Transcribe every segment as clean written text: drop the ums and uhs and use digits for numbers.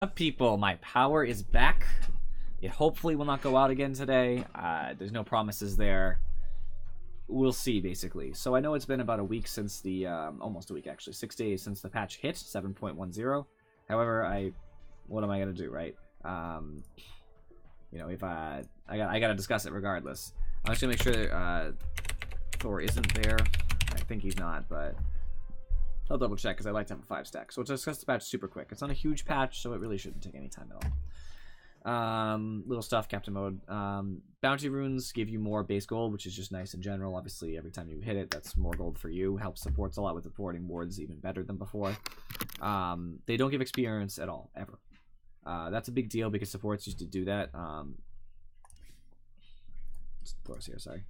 Up, people, my power is back. It hopefully will not go out again today. There's no promises there. We'll see, basically. So I know it's been about a week since the, almost a week actually, 6 days since the patch hit 7.10. However, what am I gonna do, right? If I gotta discuss it regardless. I'm just gonna make sure Thor isn't there. I think he's not, but I'll double check because I like to have a 5-stack. So we'll discuss the patch super quick. It's not a huge patch, so it really shouldn't take any time at all. Little stuff, Captain Mode. Bounty runes give you more base gold, which is just nice in general. Obviously, every time you hit it, that's more gold for you. Helps supports a lot with supporting wards, even better than before. They don't give experience at all, ever. That's a big deal because supports used to do that. Close here, sorry.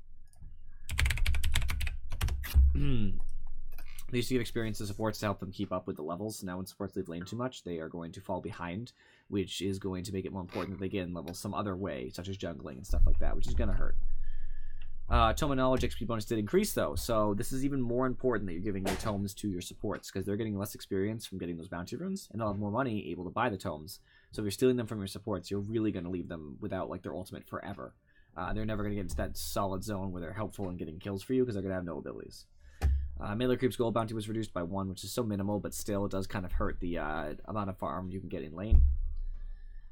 They used to give experience to supports to help them keep up with the levels. Now when supports leave lane too much, they are going to fall behind, which is going to make it more important that they get in levels some other way, such as jungling and stuff like that, which is going to hurt. Tome of Knowledge XP bonus did increase, though, so this is even more important that you're giving your tomes to your supports, because they're getting less experience from getting those bounty runes, and they'll have more money able to buy the tomes. So if you're stealing them from your supports, you're really going to leave them without like their ultimate forever. They're never going to get into that solid zone where they're helpful in getting kills for you, because they're going to have no abilities. Melee Creep's gold bounty was reduced by 1, which is so minimal, but still it does kind of hurt the amount of farm you can get in lane.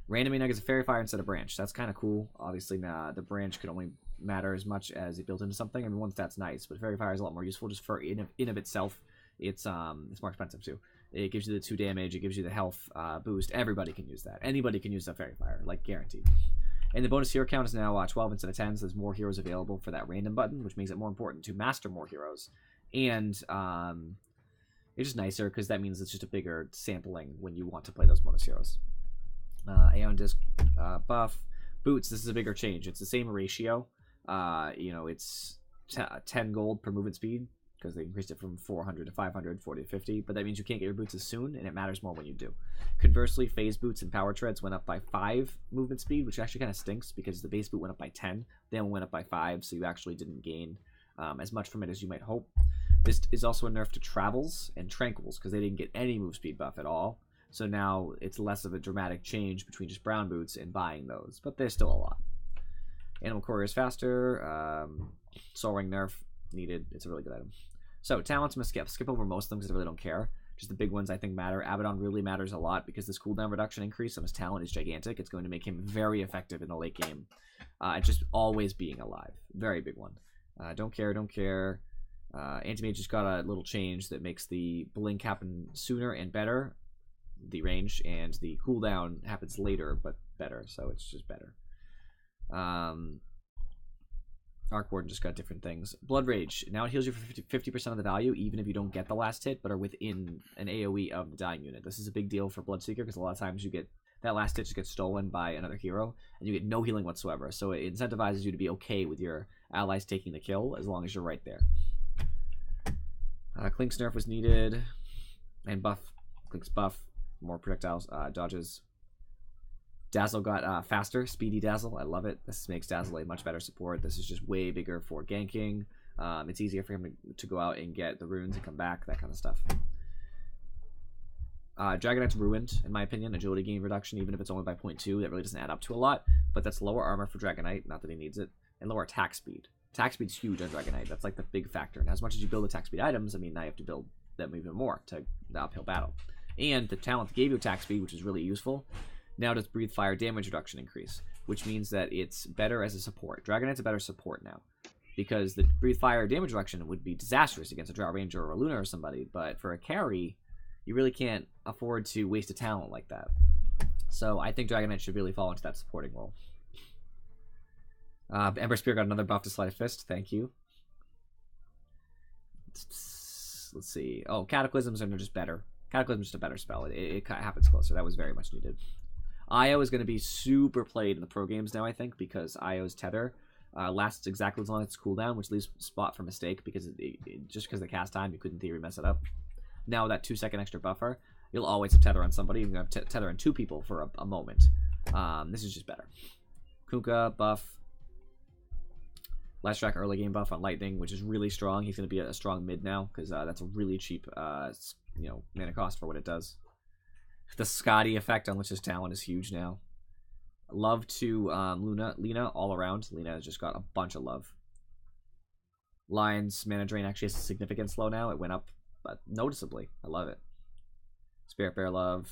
Random Enug is a Fairy Fire instead of Branch. That's kind of cool. Obviously, the Branch could only matter as much as it built into something. I mean, once that's nice, but Fairy Fire is a lot more useful just for in of itself. It's more expensive too. It gives you the 2 damage. It gives you the health boost. Everybody can use that. Anybody can use that Fairy Fire, like guaranteed. And the bonus hero count is now 12 instead of 10, so there's more heroes available for that random button, which makes it more important to master more heroes. And it's just nicer because that means it's just a bigger sampling when you want to play those bonus heroes. Aeon Disc buff. Boots, this is a bigger change. It's the same ratio. It's 10 gold per movement speed because they increased it from 400 to 500, 40 to 50. But that means you can't get your boots as soon, and it matters more when you do. Conversely, phase boots and power treads went up by 5 movement speed, which actually kind of stinks because the base boot went up by 10. Then went up by 5, so you actually didn't gain as much from it as you might hope. This is also a nerf to Travels and Tranquils because they didn't get any move speed buff at all. So now it's less of a dramatic change between just brown boots and buying those, but there's still a lot. Animal Courier is faster. Soul Ring nerf needed. It's a really good item. So talents, I'm going to skip over most of them because I really don't care. Just the big ones I think matter. Abaddon really matters a lot because this cooldown reduction increase on his talent is gigantic. It's going to make him very effective in the late game. Just always being alive. Very big one. Don't care. Anti-Mage just got a little change that makes the blink happen sooner and better, the range, and the cooldown happens later but better, so it's just better. Arc Warden just got different things. Blood Rage, now it heals you for 50% of the value, even if you don't get the last hit, but are within an AoE of the dying unit. This is a big deal for Bloodseeker, because a lot of times you get that last hit just gets stolen by another hero, and you get no healing whatsoever, so it incentivizes you to be okay with your allies taking the kill, as long as you're right there. Clink's nerf was needed, and buff. Clink's buff, more projectiles, dodges. Dazzle got faster, speedy Dazzle. I love it. This makes Dazzle a much better support. This is just way bigger for ganking. It's easier for him to go out and get the runes and come back, that kind of stuff. Dragon Knight's ruined, in my opinion. Agility gain reduction, even if it's only by 0.2, that really doesn't add up to a lot. But that's lower armor for Dragon Knight, not that he needs it, and lower attack speed. Attack speed's huge on Dragon Knight. That's like the big factor. And as much as you build attack speed items, I mean, now you have to build them even more to the uphill battle. And the talent that gave you attack speed, which is really useful, now does Breathe Fire damage reduction increase, which means that it's better as a support. Dragon Knight's a better support now, because the Breathe Fire damage reduction would be disastrous against a Drow Ranger or a Luna or somebody, but for a carry, you really can't afford to waste a talent like that. So I think Dragon Knight should really fall into that supporting role. Ember Spear got another buff to Sleight of Fist. Thank you. Let's see. Oh, Cataclysms are just better. Cataclysm is just a better spell. It happens closer. That was very much needed. Io is going to be super played in the pro games now, I think, because Io's Tether lasts exactly as long as its cooldown, which leaves spot for mistake, because just because of the cast time, you could in theory mess it up. Now with that 2-second extra buffer, you'll always have Tether on somebody. You can have Tether on 2 people for a moment. This is just better. Kunkka buff. Last track early game buff on Lightning, which is really strong. He's going to be a strong mid now, because that's a really cheap mana cost for what it does. The Scotty effect on Lich's talent is huge now. Love to Lena all around. Lena has just got a bunch of love. Lion's mana drain actually has a significant slow now. It went up noticeably. I love it. Spirit Bear love.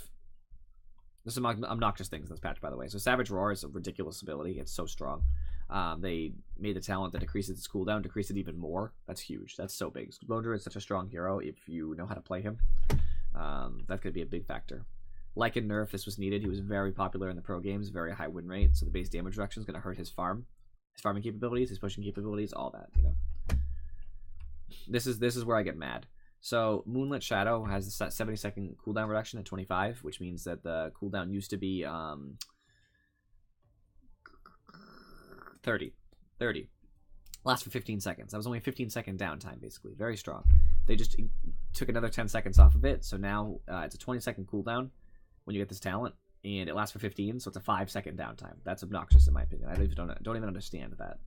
There's some obnoxious things in this patch, by the way. So Savage Roar is a ridiculous ability. It's so strong. They made the talent that decreases its cooldown decrease it even more. That's huge. That's so big. Lodra is such a strong hero if you know how to play him. That could be a big factor. Like in Nerf, this was needed. He was very popular in the pro games, very high win rate, so the base damage reduction is going to hurt his farming capabilities, his pushing capabilities, all that, you know. This is where I get mad. So Moonlit Shadow has a 70-second cooldown reduction at 25, which means that the cooldown used to be 30. Lasts for 15 seconds. That was only a 15-second downtime, basically. Very strong. They just took another 10 seconds off of it, so now it's a 20-second cooldown when you get this talent, and it lasts for 15, so it's a 5-second downtime. That's obnoxious in my opinion. I don't even understand that.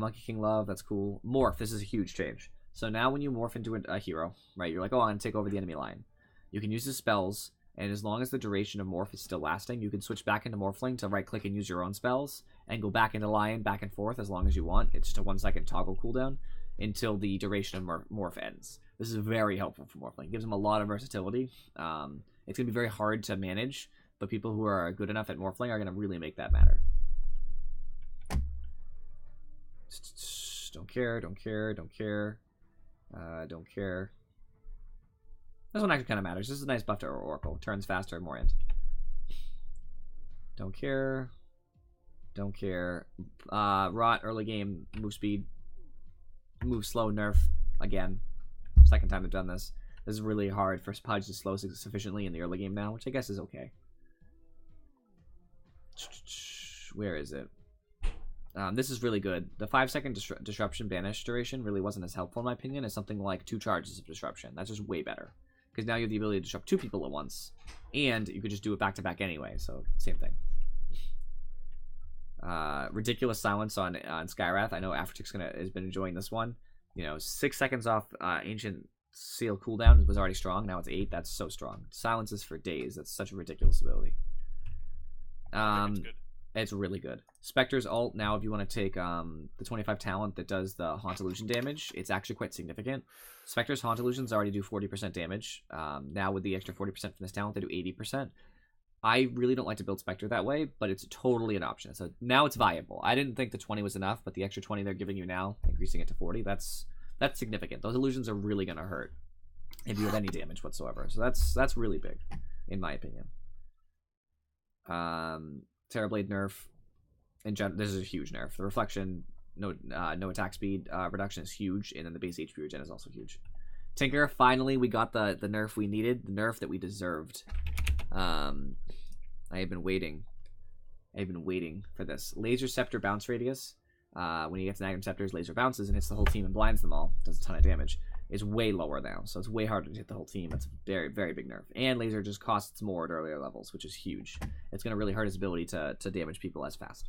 Monkey King Love, that's cool. Morph, this is a huge change. So now when you morph into a hero, right, you're like, oh, I'm going to take over the enemy line. You can use his spells, and as long as the duration of morph is still lasting, you can switch back into Morphling to right-click and use your own spells, and go back into Lion, back and forth as long as you want. It's just a 1-second toggle cooldown until the duration of morph ends. This is very helpful for Morphling. It gives him a lot of versatility. It's going to be very hard to manage, but people who are good enough at Morphling are going to really make that matter. Don't care. Don't care. This one actually kind of matters. This is a nice buff to Oracle. Turns faster and more int. Don't care. Rot, early game, move speed. Move slow, nerf. Again. Second time they've done this. This is really hard for Pudge to slow sufficiently in the early game now, which I guess is okay. Where is it? This is really good. The 5-second disruption banish duration really wasn't as helpful in my opinion as something like 2 charges of disruption. That's just way better. Because now you have the ability to disrupt 2 people at once. And you could just do it back to back anyway, so same thing. Ridiculous silence on Skyrath. I know Aftertick's has been enjoying this one. You know, 6 seconds off Ancient Seal cooldown was already strong. Now it's 8. That's so strong. Silence is for days. That's such a ridiculous ability. It's good. It's really good. Spectre's ult, now if you want to take the 25 talent that does the Haunt Illusion damage, it's actually quite significant. Spectre's Haunt Illusions already do 40% damage. Now with the extra 40% from this talent, they do 80%. I really don't like to build Spectre that way, but it's totally an option. So now it's viable. I didn't think the 20 was enough, but the extra 20 they're giving you now, increasing it to 40, that's significant. Those illusions are really going to hurt if you have any damage whatsoever. So that's really big, in my opinion. Terrorblade nerf. This is a huge nerf. The reflection, no attack speed reduction is huge, and then the base HP regen is also huge. Tinker, finally we got the nerf we needed, the nerf that we deserved. I have been waiting for this. Laser Scepter bounce radius. When he gets an Agnum Scepter's laser bounces and hits the whole team and blinds them all, does a ton of damage. Is way lower now, so it's way harder to hit the whole team. It's a very, very big nerf. And laser just costs more at earlier levels, which is huge. It's going to really hurt his ability to damage people as fast.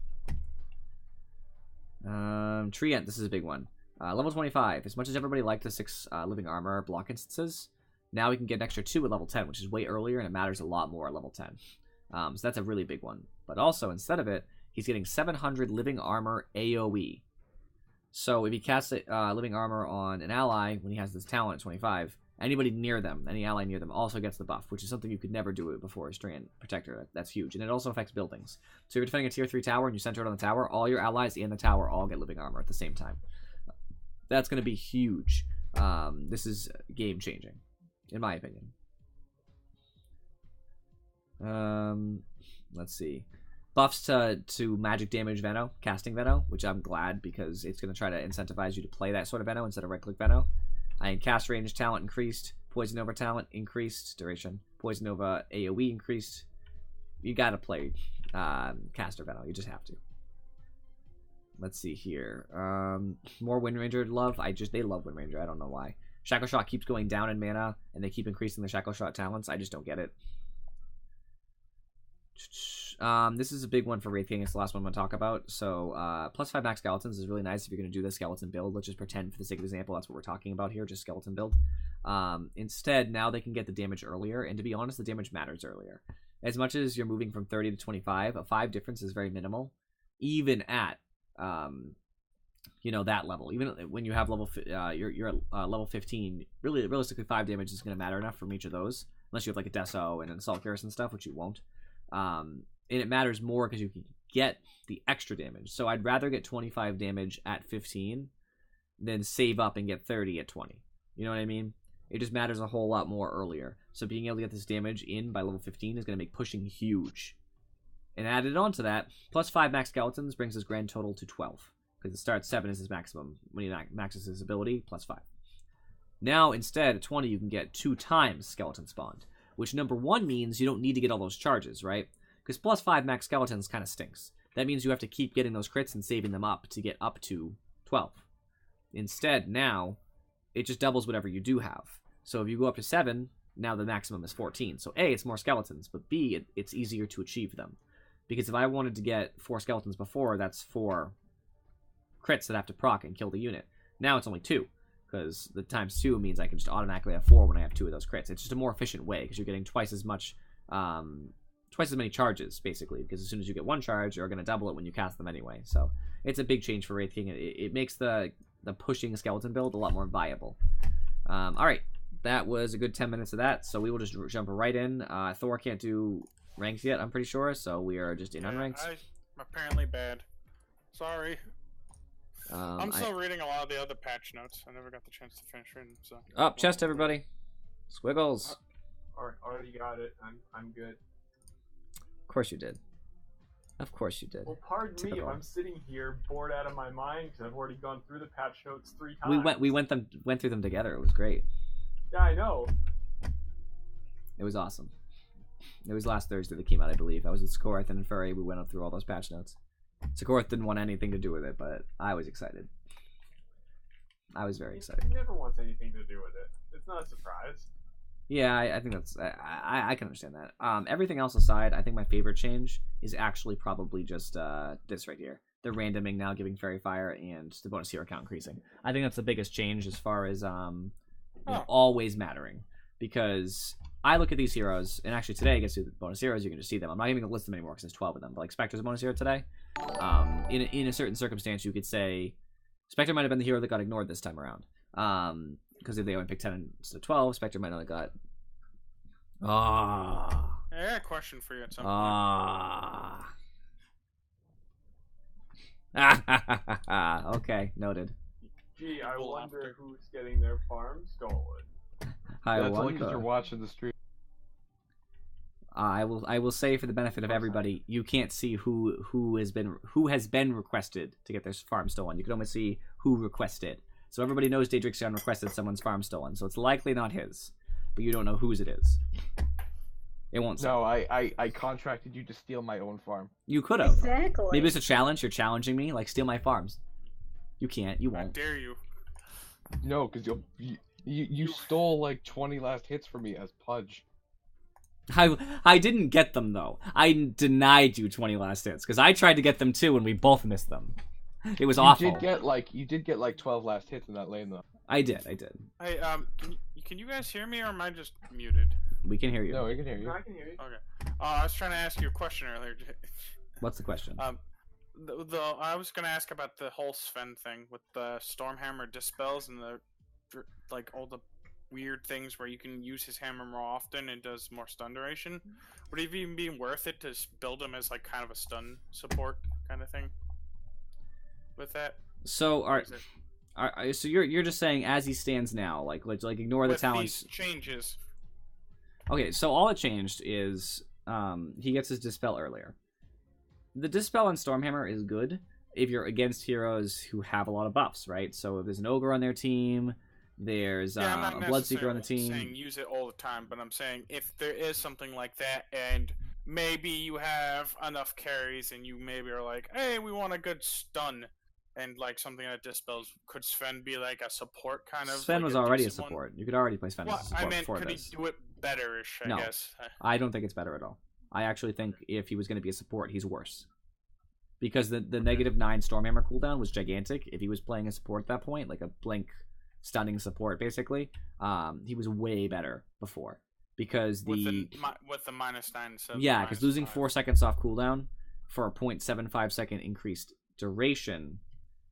Treant, this is a big one. Level 25. As much as everybody liked the 6 living armor block instances, now we can get an extra 2 at level 10, which is way earlier, and it matters a lot more at level 10. So that's a really big one. But also, instead of it, he's getting 700 living armor AoE. So if he casts living armor on an ally when he has this talent at 25, anybody near them, any ally near them, also gets the buff, which is something you could never do before a Treant Protector. That's huge. And it also affects buildings. So if you're defending a tier 3 tower and you center it on the tower, all your allies in the tower all get living armor at the same time. That's going to be huge. This is game-changing, in my opinion. Let's see. Buffs to magic damage Veno, casting Veno, which I'm glad because it's going to try to incentivize you to play that sort of Veno instead of right-click Veno. And cast range talent increased, Poison Nova talent increased, duration, Poison Nova AoE increased. You got to play caster Veno, you just have to. Let's see here. More Wind Ranger love. They love Wind Ranger, I don't know why. Shackle Shot keeps going down in mana, and they keep increasing the Shackle Shot talents. I just don't get it. This is a big one for Wraith King. It's the last one I'm going to talk about. So, +5 max skeletons is really nice if you're going to do the skeleton build. Let's just pretend, for the sake of example, that's what we're talking about here, just skeleton build. Instead, now they can get the damage earlier, and to be honest, the damage matters earlier. As much as you're moving from 30 to 25, a 5 difference is very minimal, even at that level. Even when you have you're at level 15, really realistically 5 damage is going to matter enough from each of those, unless you have like a Deso and an Assault Garrison stuff, which you won't. And it matters more because you can get the extra damage. So I'd rather get 25 damage at 15 than save up and get 30 at 20. You know what I mean? It just matters a whole lot more earlier. So being able to get this damage in by level 15 is going to make pushing huge. And added on to that, plus 5 max skeletons brings his grand total to 12. Because the start 7 is his maximum when he maxes his ability, plus 5. Now, instead, at 20, you can get 2 times skeleton spawned. Which, number 1, means you don't need to get all those charges, right? Because plus 5 max skeletons kind of stinks. That means you have to keep getting those crits and saving them up to get up to 12. Instead, now, it just doubles whatever you do have. So if you go up to 7, now the maximum is 14. So A, it's more skeletons, but B, it's easier to achieve them. Because if I wanted to get 4 skeletons before, that's 4 crits that have to proc and kill the unit. Now it's only 2, because the times 2 means I can just automatically have 4 when I have 2 of those crits. It's just a more efficient way, because you're getting twice as many charges, basically, because as soon as you get 1 charge, you're going to double it when you cast them anyway. So it's a big change for Wraith King. It makes the pushing skeleton build a lot more viable. Alright, that was a good 10 minutes of that, so we will just jump right in. Thor can't do ranks yet, I'm pretty sure, so we are just in unranked. I'm apparently bad. Sorry. I'm still reading a lot of the other patch notes. I never got the chance to finish reading, so... Up, chest, everybody. Squiggles. Already got it. I'm good. Of course you did. Of course you did. Well, pardon me if I'm sitting here bored out of my mind because I've already gone through the patch notes 3 times. We went through them together. It was great. Yeah, I know. It was awesome. It was last Thursday that came out, I believe. I was with Skorth and Furry. We went up through all those patch notes. Skorth didn't want anything to do with it, but I was excited. I was very excited. He never wants anything to do with it. It's not a surprise. Yeah, I think that's... I can understand that. Everything else aside, I think my favorite change is actually probably just this right here. The randoming now giving Fairy Fire and the bonus hero count increasing. I think that's the biggest change as far as always mattering. Because I look at these heroes, and actually today, I guess, with the bonus heroes, you can just see them. I'm not even going to list them anymore because there's 12 of them. But like Spectre's a bonus hero today. In a certain circumstance, you could say Spectre might have been the hero that got ignored this time around. Because if they only picked 10 instead of 12, Spectre might not have got... I got a question for you at some point. Okay, noted. Gee, I wonder who's getting their farm stolen. That's only because you're watching the stream. I will say for the benefit of everybody, you can't see who has been requested to get their farm stolen. You can only see who requested. So everybody knows Daedrixion requested someone's farm stolen. So it's likely not his, but you don't know whose it is. It won't say. No, I contracted you to steal my own farm. You could have. Exactly. Maybe it's a challenge. You're challenging me, like steal my farms. You can't. You won't. How dare you? No, because you stole like 20 last hits from me as Pudge. I didn't get them though. I denied you 20 last hits because I tried to get them too and we both missed them. It was awful. You did get like 12 last hits in that lane though. I did. Hey, can you guys hear me or am I just muted? We can hear you. No, we can hear you. No, I can hear you. Okay. I was trying to ask you a question earlier. What's the question? I was gonna ask about the whole Sven thing with the Stormhammer dispels and the all the weird things where you can use his hammer more often and does more stun duration. Would it even be worth it to build him as like kind of a stun support kind of thing with that? So so you're just saying as he stands now, like ignore the talents. These changes. Okay, so all it changed is he gets his dispel earlier. The dispel on Stormhammer is good if you're against heroes who have a lot of buffs, right? So if there's an ogre on their team, there's a Bloodseeker on the team. I'm not saying use it all the time, but I'm saying if there is something like that, and maybe you have enough carries, and you maybe are like, hey, we want a good stun, and like something that dispels, could Sven be like a support kind of? Sven was already a support. You could already play Sven as a support before could this. he do it better-ish, I guess? I don't think it's better at all. I actually think if he was going to be a support, he's worse. Because the -9 Stormhammer cooldown was gigantic. If he was playing a support at that point, like a Blink stunning support, basically. He was way better before. Because with the -9 instead of yeah, because losing -5. 4 seconds off cooldown for a 0.75 second increased duration,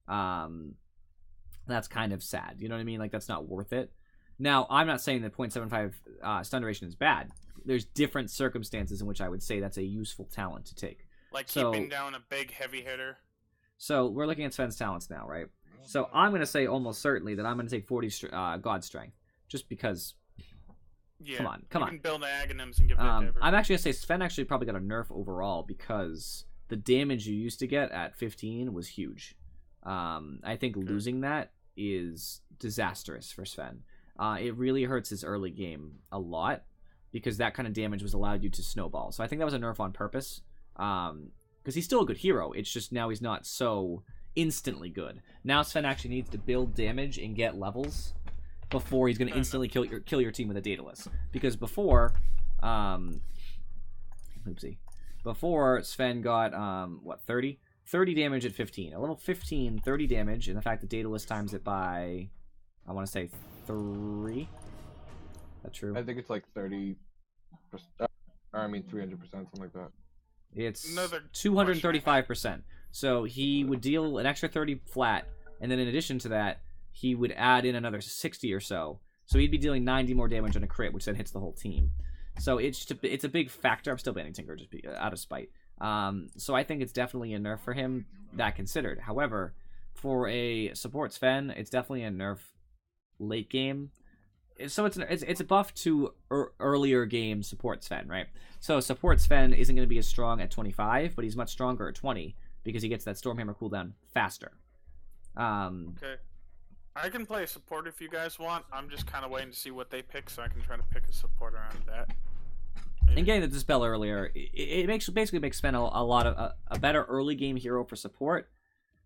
that's kind of sad. You know what I mean? Like, that's not worth it. Now, I'm not saying that 0.75 stun duration is bad. There's different circumstances in which I would say that's a useful talent to take. Like keeping down a big heavy hitter. So we're looking at Sven's talents now, right? So I'm going to say almost certainly that I'm going to take 40 God Strength, just because. Yeah, come on. You can build Aghanims and give that to everyone. I'm actually going to say Sven actually probably got a nerf overall because the damage you used to get at 15 was huge. I think losing that is disastrous for Sven. It really hurts his early game a lot because that kind of damage was allowed you to snowball. So I think that was a nerf on purpose because he's still a good hero. It's just now he's not so instantly good. Now Sven actually needs to build damage and get levels before he's going to instantly kill your team with a Daedalus. Because before, before Sven got, 30? 30 damage at 15. A level 15, 30 damage, and the fact that Daedalus times it by, I want to say 3? That true? I think it's like 30%, or I mean 300%, something like that. It's 235%. So he would deal an extra 30 flat, and then in addition to that, he would add in another 60 or so. So he'd be dealing 90 more damage on a crit, which then hits the whole team. So it's a big factor. I'm still banning Tinker just out of spite. So I think it's definitely a nerf for him, that considered. However, for a support Sven, it's definitely a nerf late game. So it's a buff to earlier game support Sven, right? So support Sven isn't going to be as strong at 25, but he's much stronger at 20 because he gets that Stormhammer cooldown faster. Okay. I can play a support if you guys want. I'm just kind of waiting to see what they pick so I can try to pick a support around that. And getting the Dispel earlier, it basically makes Sven a lot of a better early game hero for support.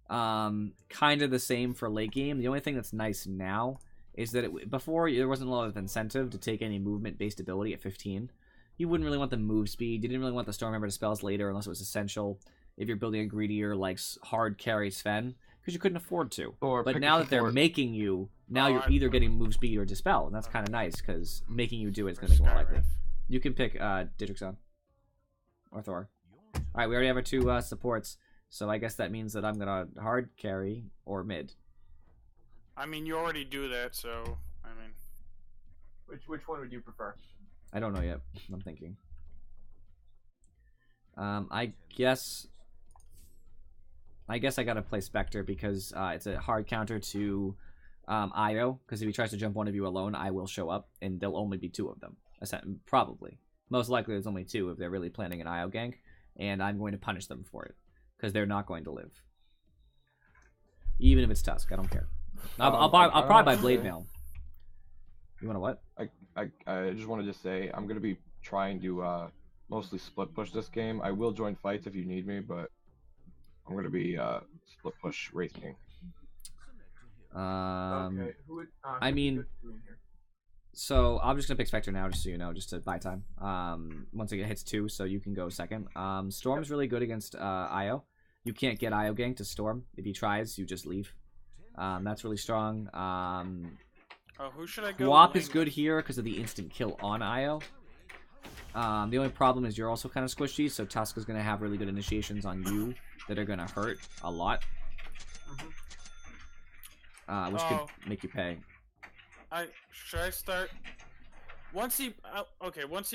Kind of the same for late game. The only thing that's nice now is that before there wasn't a lot of incentive to take any movement based ability at 15. You wouldn't really want the move speed. You didn't really want the Stormhammer Dispels later unless it was essential. If you're building a greedier like hard carry Sven, because you couldn't afford to. But now that they're making you, now you're either getting move speed or Dispel, and that's kind of nice because making you do it is going to make it more likely. You can pick Didrikson or Thor. Alright, we already have our 2 supports, so I guess that means that I'm going to hard carry or mid. I mean, you already do that, so, I mean... Which one would you prefer? I don't know yet. I'm thinking. I guess I gotta play Spectre because it's a hard counter to Io, because if he tries to jump one of you alone, I will show up, and there'll only be 2 of them. Probably. Most likely there's only 2 if they're really planning an Io gank, and I'm going to punish them for it, because they're not going to live. Even if it's Tusk, I don't care. I'll probably buy Blade Mail. You wanna what? I just wanted to say, I'm going to be trying to mostly split push this game. I will join fights if you need me, but I'm going to be split push Wraith King. Okay. I mean, so I'm just gonna pick Spectre now, just so you know, just to buy time. Once it hits 2, so you can go second. Storm's really good against Io. You can't get Io gank to Storm. If he tries, you just leave. That's really strong. who should I go? Guap is good here because of the instant kill on Io. The only problem is you're also kind of squishy, so Tusk is gonna have really good initiations on you that are gonna hurt a lot. Which could make you pay. Should I start? Once he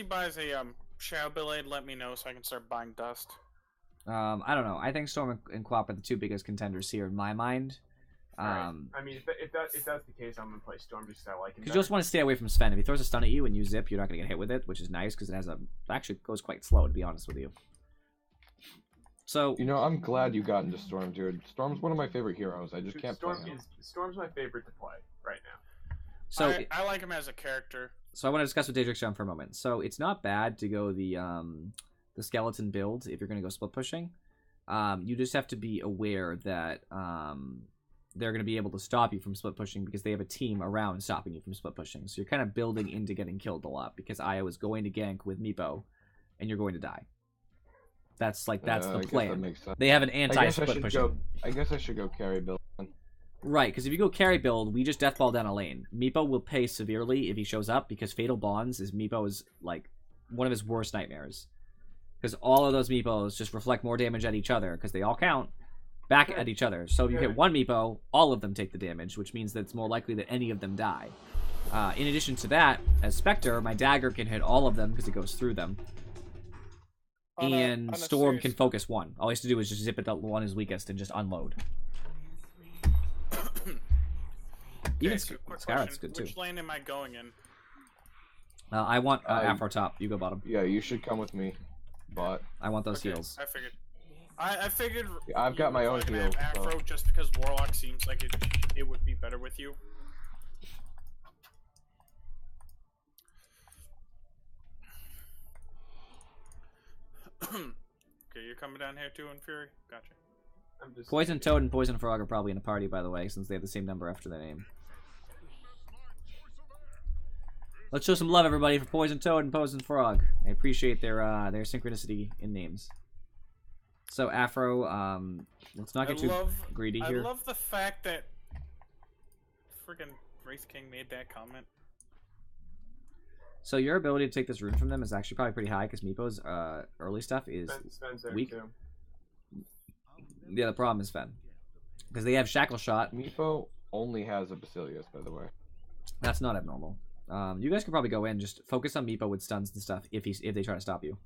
buys a Shadow Blade, let me know so I can start buying Dust. I don't know. I think Storm and Quap are the 2 biggest contenders here in my mind. Right. I mean, if that's the case, I'm gonna play Storm just because I like him. Because you just want to stay away from Sven. If he throws a stun at you and you zip, you're not gonna get hit with it, which is nice because it has actually goes quite slow, to be honest with you. So you know, I'm glad you got into Storm, dude. Storm's one of my favorite heroes. I just can't play him. Storm's my favorite to play right now. So I like him as a character. So I want to discuss with Daedrix for a moment. So it's not bad to go the skeleton build if you're gonna go split pushing. You just have to be aware that they're going to be able to stop you from split pushing because they have a team around stopping you from split pushing. So you're kind of building into getting killed a lot because Io is going to gank with Meepo, and you're going to die. That's the plan. They have an anti-split pushing. I guess I should go carry Bill. Right, because if you go carry build, we just deathball down a lane. Meepo will pay severely if he shows up, because Fatal Bonds is Meepo's, like, one of his worst nightmares. Because all of those Meepos just reflect more damage at each other, because they all count back at each other. So if you hit one Meepo, all of them take the damage, which means that it's more likely that any of them die. In addition to that, as Spectre, my dagger can hit all of them because it goes through them. And Storm can focus one. All he has to do is just zip it up one is weakest and just unload. Even Skyrat's good too. Which lane am I going in? I want Afro top. You go bottom. Yeah, you should come with me, but I want those heals. I figured. I figured. Yeah, I've got my own heal. Afro So. just because Warlock seems like it would be better with you. Okay, you're coming down here too in Fury? Gotcha. I'm just Poison Toad and Poison Frog are probably in a party, by the way, since they have the same number after their name. Let's show some love, everybody, for Poison Toad and Poison Frog. I appreciate their synchronicity in names. So, Afro, let's not get too greedy here. I love the fact that friggin' Wraith King made that comment. So your ability to take this rune from them is actually probably pretty high, because Meepo's early stuff is weak. Too. Yeah, the problem is Fen. Because they have Shackle Shot. Meepo only has a Basilius, by the way. That's not abnormal. You guys could probably go in, just focus on Meepo with stuns and stuff if they try to stop you.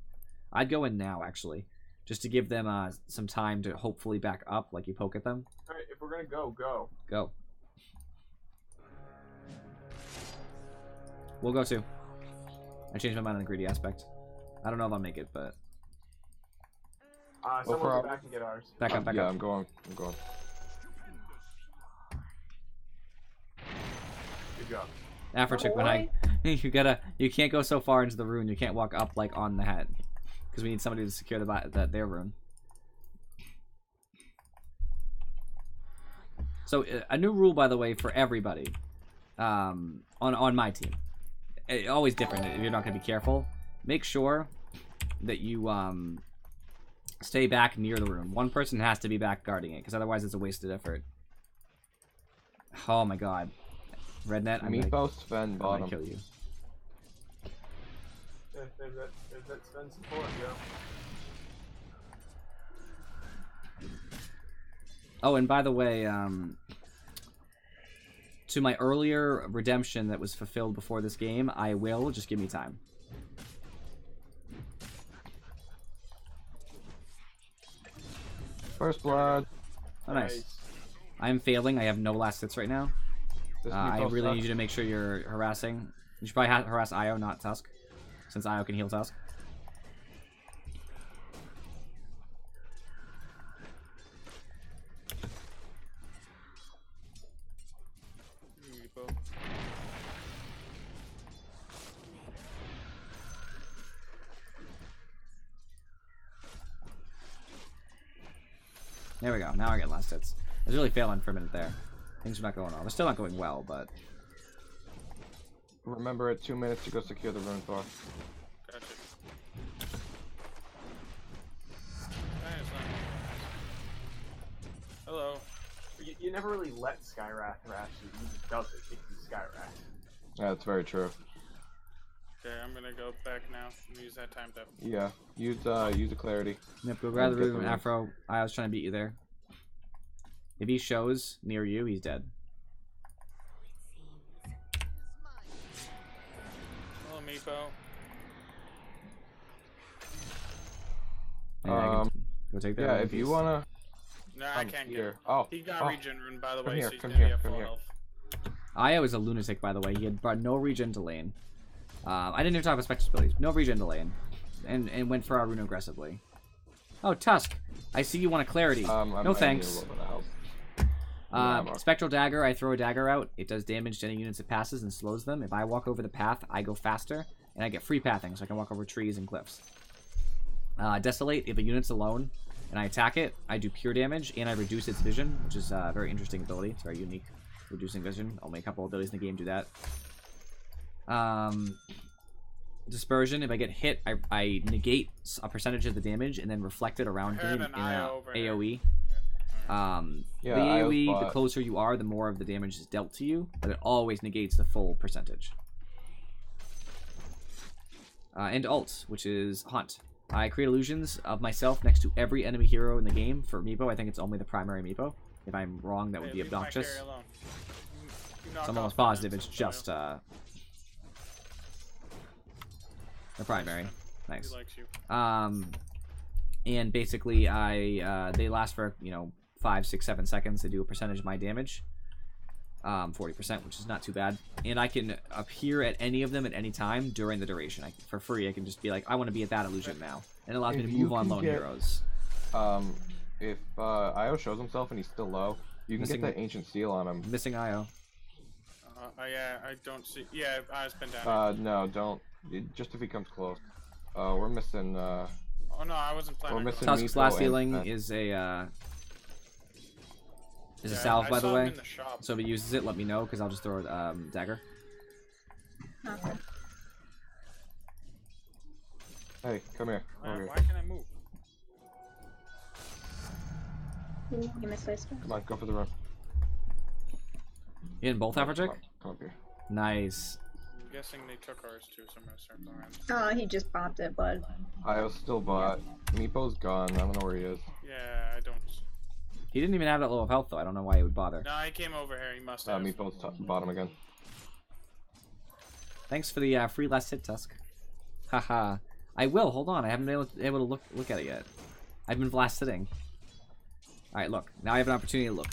I'd go in now, actually. Just to give them some time to hopefully back up, like you poke at them. Alright, if we're gonna go, go. Go. We'll go too. I changed my mind on the greedy aspect. I don't know if I'll make it, but... Someone go back and get ours. Back up, back yeah, up. I'm going. Good job. Afro took when I... You can't go so far into the rune, you can't walk up, like, on the head. Because we need somebody to secure their rune. So, a new rule, by the way, for everybody. On my team. Always different if you're not going to be careful. Make sure that you stay back near the rune. One person has to be back guarding it, because otherwise it's a wasted effort. Oh my god. Rednet, I'm gonna kill you. There's that Sven support, yo. Oh, and by the way, to my earlier redemption that was fulfilled before this game, I will. Just give me time. First blood. Oh, nice. I'm failing. I have no last hits right now. I really need you to make sure you're harassing. You should probably harass Io, not Tusk, since Io can heal Tusk. There we go. Now I get last hits. I was really failing for a minute there. Things are not going well. They're still not going well, but... Remember at 2 minutes to go secure the rune for. Gotcha. Hello. You never really let Skyrath harass you. You just does it if you Skyrath. Yeah, that's very true. Okay, I'm gonna go back now and use that time to... Yeah, use the clarity. Yep, go grab the rune, Afro. I was trying to beat you there. If he shows near you, he's dead. Hello, Meepo. Go take that. Yeah, if you wanna. No, I can't get him. Oh, he got regen rune, by the way, here, so he's come gonna here, be at come full here. health. Io is a lunatic, by the way. He had brought no regen to lane. I didn't even talk about Spectre's abilities. No regen to lane. And went for our rune aggressively. Oh, Tusk. I see you want a clarity. No thanks. Spectral Dagger, I throw a dagger out. It does damage to any units it passes and slows them. If I walk over the path, I go faster. And I get free pathing, so I can walk over trees and cliffs. Desolate, if a unit's alone and I attack it, I do pure damage and I reduce its vision, which is a very interesting ability. It's very unique. Reducing vision. Only a couple abilities in the game do that. Dispersion, if I get hit, I negate a percentage of the damage and then reflect it around me in an AoE. Yeah, the I was AoE, the bot. closer you are, the more of the damage is dealt to you, but it always negates the full percentage. And ult, which is Hunt. I create illusions of myself next to every enemy hero in the game for Meepo. I think it's only the primary Meepo. If I'm wrong, that would be leave my obnoxious. carry alone. You knock So I'm almost off positive Fern's it's just the primary. He Nice. likes you. And basically they last for 5, 6, 7 seconds. They do a percentage of my damage, 40%, which is not too bad. And I can appear at any of them at any time during the duration. For free, I can just be like, I want to be at that illusion now, and it allows me to move on lone heroes. If Io shows himself and he's still low, you can get the ancient seal on him. Missing Io. Yeah, I don't see. Yeah, I've been down. No, don't. Just if he comes close. We're missing. Oh no, I wasn't planning. We're missing Tusk's Meepo last and healing Sven. is a salve, by the saw him way. in the shop. So if he uses it, let me know, because I'll just throw a dagger. Okay. Hey, come here. Man, Over here. why can't I move? Ooh, you missed my spell. Come on, go for the run. You in both Afrochick? Come up here. Nice. I'm guessing they took ours too, so I'm gonna circle around. Oh, he just popped it, bud. Io's still bot. Meepo's gone. I don't know where he is. Yeah, I don't. He didn't even have that low of health, though. I don't know why he would bother. No, he came over here. He must have. Meepo's bottom again. Thanks for the free last hit, Tusk. Haha. I will. Hold on. I haven't been able to look at it yet. I've been blast sitting. Alright, look. Now I have an opportunity to look.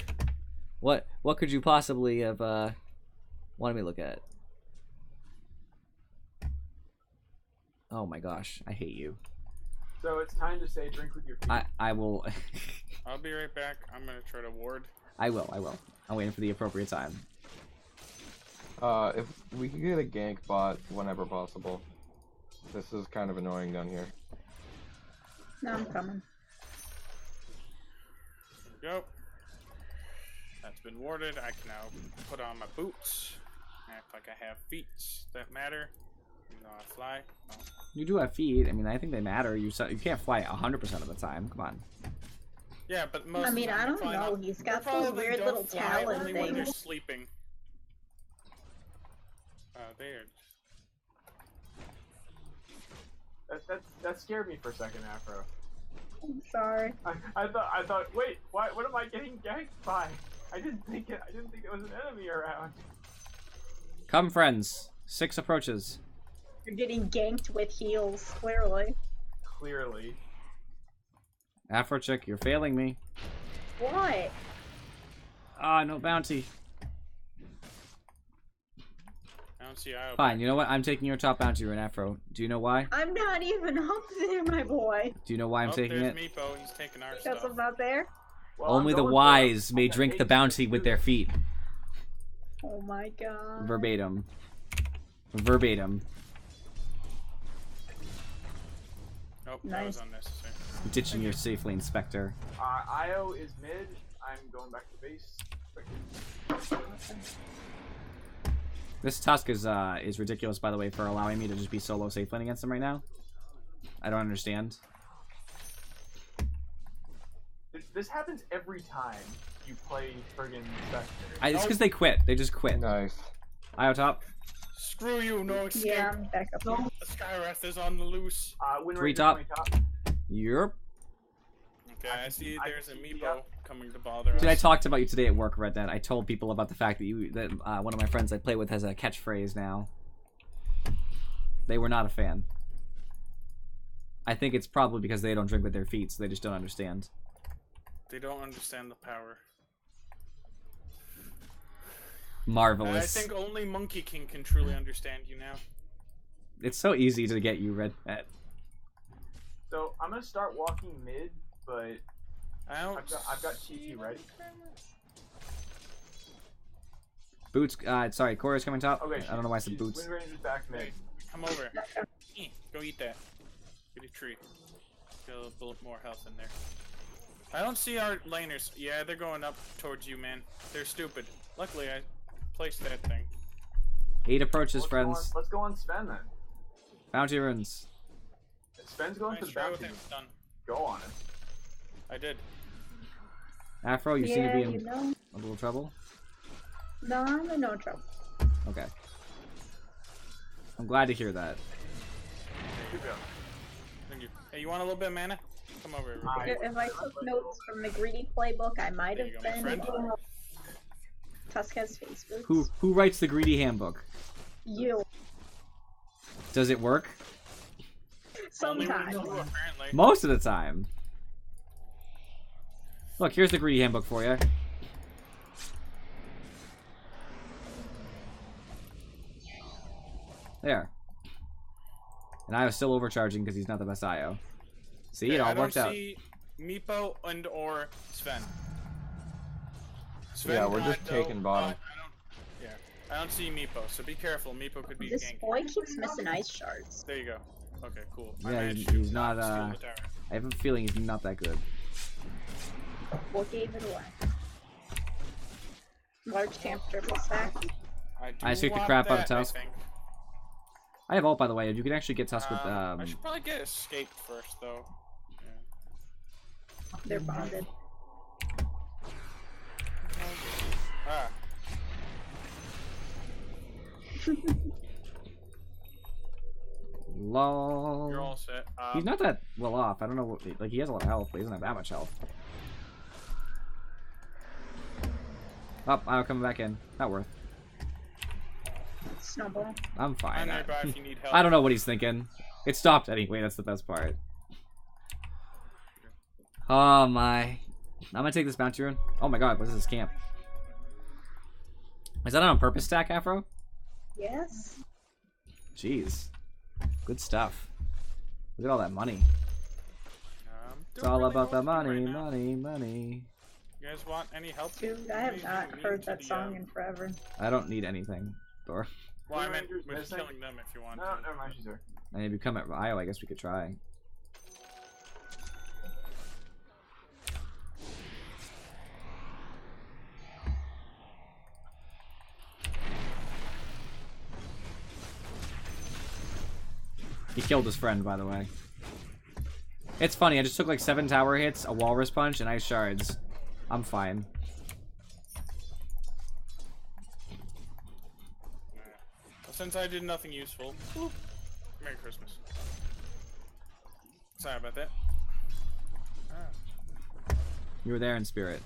What could you possibly have wanted me to look at? Oh my gosh. I hate you. So it's time to say drink with your feet. I will... I'll be right back. I'm gonna try to ward. I will. I'm waiting for the appropriate time. If we could get a gank bot whenever possible. This is kind of annoying down here. No, I'm coming. There we go. That's been warded. I can now put on my boots. Act like I have feet that matter. Even though I fly. Oh. You do have feet. I mean, I think they matter. You can't fly 100% of the time. Come on. Yeah, but most I mean, of the I time don't fly know. not- He's they got those probably weird don't little fly talon only when they're things. sleeping. There. That scared me for a second, Afro. I'm sorry. I thought, wait, what am I getting ganked by? I didn't think there was an enemy around. Come, friends. 6 approaches. You're getting ganked with heals, clearly. Clearly. Afrochick, you're failing me. What? Ah, no bounty. I don't see Io. Fine, you know what? I'm taking your top bounty rune, Afro. Do you know why? I'm not even up there, my boy. Do you know why I'm taking there's it? Meepo. He's taking our Because stuff. I'm not there. Well, Only I'm the going for wise it. may I've got drink the 8 bounty seconds with to their do feet. Oh my god. Verbatim. Verbatim. Nope, that Nice. was unnecessary. Ditching your safe lane Spectre. Io is mid. I'm going back to base. This Tusk is ridiculous, by the way, for allowing me to just be solo safe lane against him right now. I don't understand. This happens every time you play friggin' Spectre. It's because they quit. They just quit. Nice. Io top. Screw you, no escape. Yeah, I'm back up here. The Skywrath is on the loose. Win 3 rate top. 20 top. Europe. Okay, I see I there's a can see Meepo the- coming to bother us. Dude, I talked about you today at work, Red Dead. I told people about the fact that one of my friends I play with has a catchphrase now. They were not a fan. I think it's probably because they don't drink with their feet, so they just don't understand. They don't understand the power. Marvelous. I think only Monkey King can truly understand you now. It's so easy to get you, Red Dead. So I'm gonna start walking mid, but I don't. I've got TP ready. Boots, sorry, Cora's coming top. Okay, I don't know why I said boots. Wind range is back mid. Come over. Go eat that. Get a tree. Get a little more health in there. I don't see our laners. Yeah, they're going up towards you, man. They're stupid. Luckily, I placed that thing. 8 approaches, Let's friends. Let's go on Sven then. Bounty runes. Sven's going Nice for the try with bounty. him. Done. Go on it. I did. Afro, you seem to be in you know. a little trouble. No, I'm in no trouble. Okay. I'm glad to hear that. Keep going. Thank you. Hey, you want a little bit of mana? Come over here. I- If I took notes from the greedy playbook, I might There have you go, my been. friend. Tusk has face boots. Who writes the greedy handbook? You. Does it work? Only when Sometimes. you do, apparently. Most of the time. Look, here's the greedy handbook for you. There. And I was still overcharging because he's not the best IO. See, it all worked out. I don't see Meepo and or Sven. Yeah, we're just though. taking bottom. I don't see Meepo, so be careful. Meepo could be This ganking. boy keeps missing ice shards. There you go. Okay, cool. I Yeah, managed he's to not, steal the tower. I have a feeling he's not that good. What gave it away? Large camp triple stack. I do took the want crap out of that, I Tusk. think. I have ult, by the way. You can actually get Tusk with, I should probably get escape first, though. They're bonded. Ah, LOL. you're all set. He's not that well off. I don't know what, like, he has a lot of health, but he doesn't have that much health. Oh, I'm coming back in. Not worth. Snowball. I'm fine. I'm nearby if you need help. I don't know what he's thinking. It stopped anyway, that's the best part. Oh my. I'm gonna take this bounty rune. Oh my god, what is this camp? Is that on purpose stack, Afro? Yes. Jeez. Good stuff. Look at all that money. It's Don't all really about know the what to do money, right now. money, money. You guys want any help? Dude, I have Maybe not we heard need that to song the, in forever. I don't need anything, Thor. Well, I Blue meant Ranger's with missing? killing them if you want No, to. never mind, she's there. And if you come at Io, I guess we could try. He killed his friend, by the way. It's funny, I just took like 7 tower hits, a walrus punch, and ice shards. I'm fine. Well, since I did nothing useful, whoop, Merry Christmas. Sorry about that. Ah. You were there in spirit.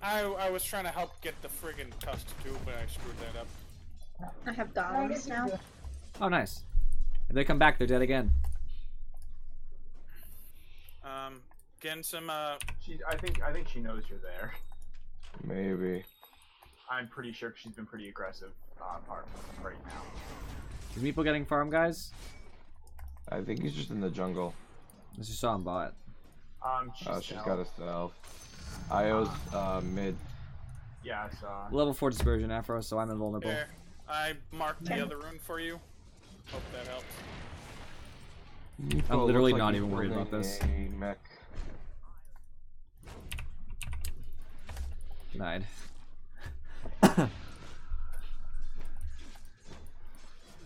I was trying to help get the friggin' Tusk too, but I screwed that up. I have golems now. Oh, nice. If they come back, they're dead again. Getting some I think she knows you're there. Maybe. I'm pretty sure she's been pretty aggressive right now. Is Meeple getting farm, guys? I think he's just in the jungle. I just saw him bot. She's down. got a stealth. Io's mid. Yeah, I saw. Level 4 dispersion, Afro, so I'm invulnerable. there. I marked the other rune for you. Hope that helps. I'm Oh, literally looks like not he's even worried about building this. a mech. Denied.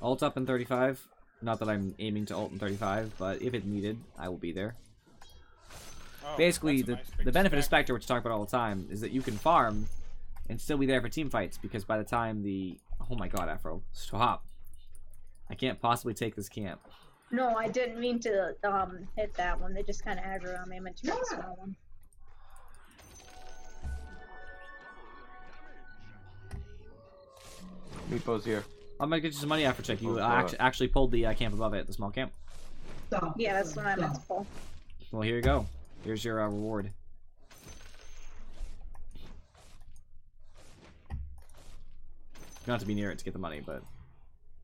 Ult up in 35. Not that I'm aiming to ult in 35, but if it needed, I will be there. Oh, Basically, that's a the, nice big the benefit of stack. Spectre, which I talk about all the time, is that you can farm and still be there for team fights, because by the time the... Oh my god, Afro. Stop. I can't possibly take this camp. No, I didn't mean to hit that one. They just kind of aggro on me. I meant to make a small one. Meepo's here. I'm gonna get you some money after check. You Oh, actually pulled the camp above it, the small camp. Yeah, that's what I meant to pull. Well, here you go. Here's your reward. You don't have to be near it to get the money, but you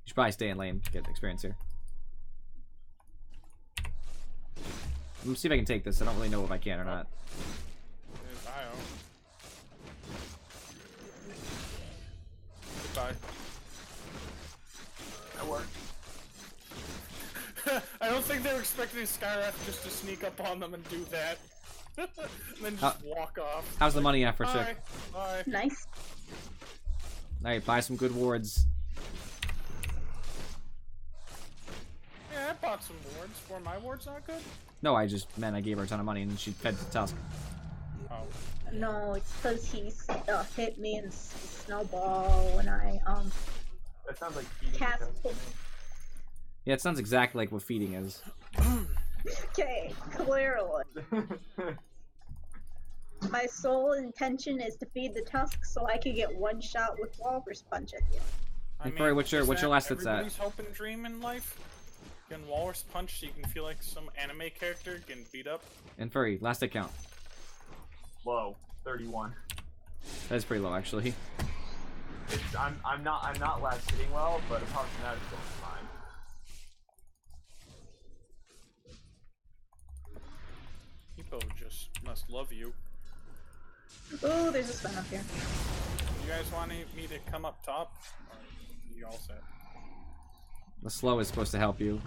should probably stay in lane to get experience here. Let me see if I can take this. I don't really know if I can or not. There's Io. Goodbye. That worked. I don't think they were expecting Skywrath just to sneak up on them and do that. And then just walk off. How's the money after Bye. check? Bye. Nice. Alright, buy some good wards. Yeah, I bought some wards. Were my wards not good? No, I just meant I gave her a ton of money and she fed to Tusk. Oh. No, it's because he hit me and snowball when I That sounds like feeding Cast the test to it. me. Yeah, it sounds exactly like what feeding is. Okay, clearly. My sole intention is to feed the tusk so I can get one shot with Walrus Punch at you. And Furry, what's your is that last hits at? everybody's hope and dream in life? Getting Walrus Punch so you can feel like some anime character getting beat up? And Furry, last hit count. Low, 31. That's pretty low, actually. I'm not last hitting well, but apart from that, it's going fine. People just must love you. Ooh, there's a Sven up here. You guys want me to come up top? Or you all set? The slow is supposed to help you.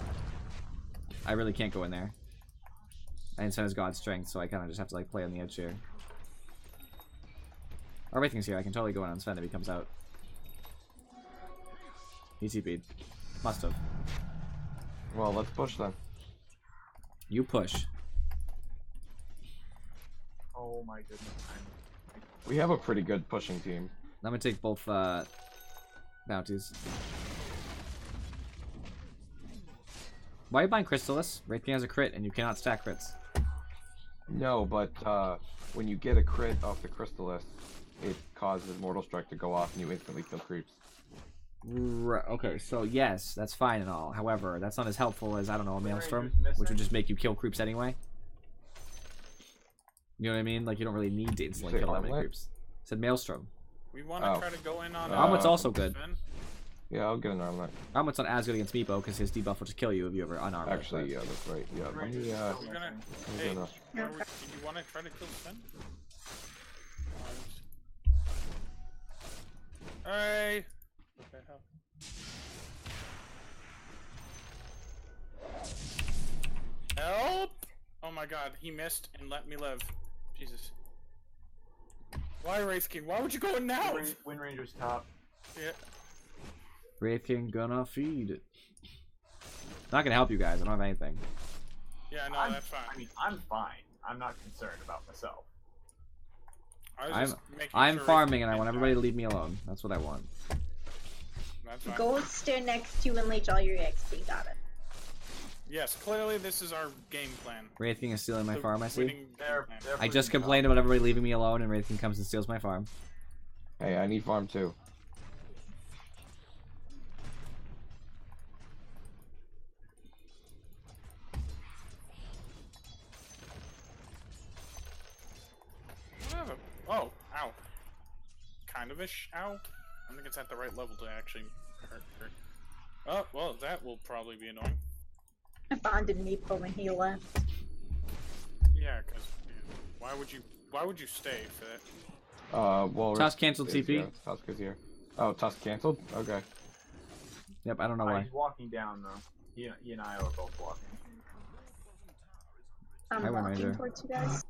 I really can't go in there. And so is God's strength, so I kind of just have to like play on the edge here. Everything's here. I can totally go in on Sven if he comes out. He TP'd. Must have. Well, let's push then. You push. Oh my goodness. We have a pretty good pushing team. I'm gonna take both bounties. Why are you buying Crystallis? Wraith King has a crit and you cannot stack crits. No, but when you get a crit off the Crystallis, it causes Mortal Strike to go off and you instantly kill creeps. Right, okay, so yes, that's fine and all. However, that's not as helpful as, I don't know, a Maelstrom, Ranger's missing. which would just make you kill creeps anyway. You know what I mean? Like, you don't really need to instantly say kill that many Armlet? creeps. I said Maelstrom. We want to Oh. try to go in on Armlet's also good. Sven? Yeah, I'll get an armlet. Armlet's not as good against Meepo because his debuff will just kill you if you ever unarm it. Actually, yeah, that's right. Yeah, let me, Ranger's We're still gonna. missing. Hey, gonna- do you want to try to kill Sven? Alright. What the hell? Help! Oh my god, he missed and let me live. Jesus. Why, Wraith King? Why would you go in now? Wind Ranger's top. Yeah. Wraith King gonna feed. Not gonna help you guys, I don't have anything. Yeah, no, I'm- that's fine. I mean, I'm fine. I'm not concerned about myself. I was I'm just making I'm sure farming Wraith and I King want didn't everybody to die. leave me alone. That's what I want. That's fine. Go stand next to you and leech all your XP. Got it. Yes, clearly this is our game plan. Wraith King is stealing my The farm, I see. winning game They're plan. I just pushing complained top. about everybody leaving me alone and Wraith King comes and steals my farm. Hey, I need farm too. Whatever. Oh, ow. Kind of ish, ow. I think it's at the right level to actually hurt. Oh, well, that will probably be annoying. I bonded Meepo when he left. Yeah, because why would you stay for that? Well, Tusk canceled is TP. here. Tusk is here. Oh, Tusk canceled? Okay. Yep, I don't know why. He's walking down though. He and I are both walking. I'm I went walking Ranger. towards you guys.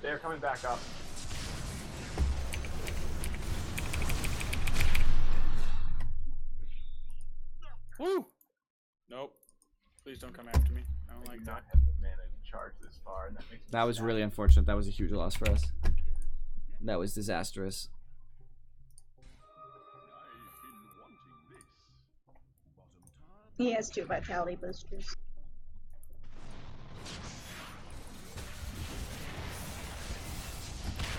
They're coming back up. Woo! Nope. Please don't come after me. I don't I do like not that. have the mana to charge this far, and that makes me That was sad. really unfortunate. That was a huge loss for us. That was disastrous. He has 2 vitality boosters.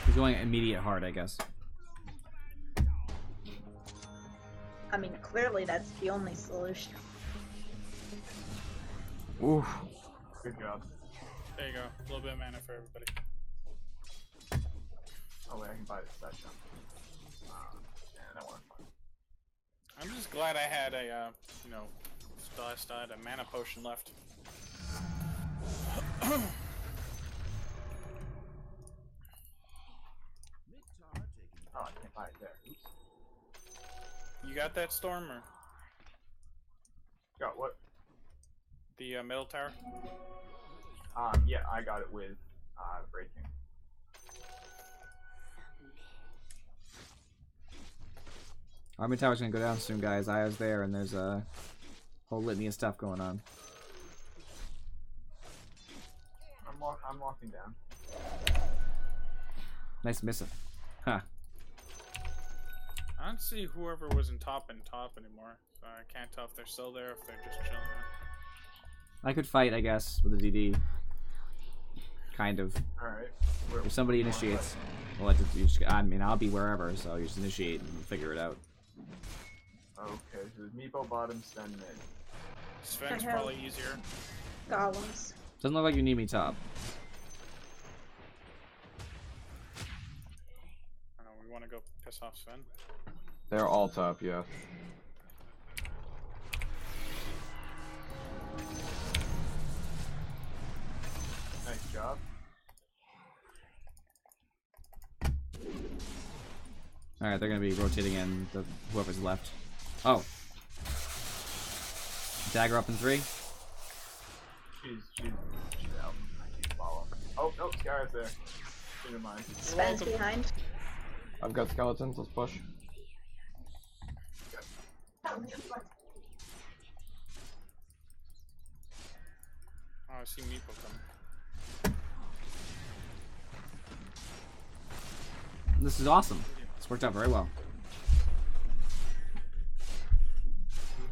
He's going immediate hard, I guess. I mean, clearly that's the only solution. Oof. Good job. There you go. A little bit of mana for everybody. Oh wait, I can buy this session. Yeah, that one. I'm just glad I had a, last I had a mana potion left. Oh, I can't buy it there. Oops. You got that, Storm, or Got what? the middle tower? Yeah, I got it with breaking. Army Tower's gonna go down soon, guys. I was there, and there's a whole litany of stuff going on. I'm walking down. Nice missing. Huh. I don't see whoever was in top anymore. So I can't tell if they're still there or if they're just chilling. I could fight, I guess, with a DD. Kind of. Alright. If somebody initiates, well, I mean, I'll be wherever, so you just initiate and figure it out. Okay, so the Meepo bottom, Sven mid. Sven's I have- probably easier. Golems. Doesn't look like you need me top. I don't know, we want to go piss off Sven. They're all top, yeah. Nice job. Alright, they're gonna be rotating in whoever's left. Oh. Dagger up in 3. She's out. I can't follow. Oh, no, Skyra's there. Never mind. Sven's behind. I've got skeletons, let's push. Oh, I see Meepo coming. This is awesome. This worked out very well.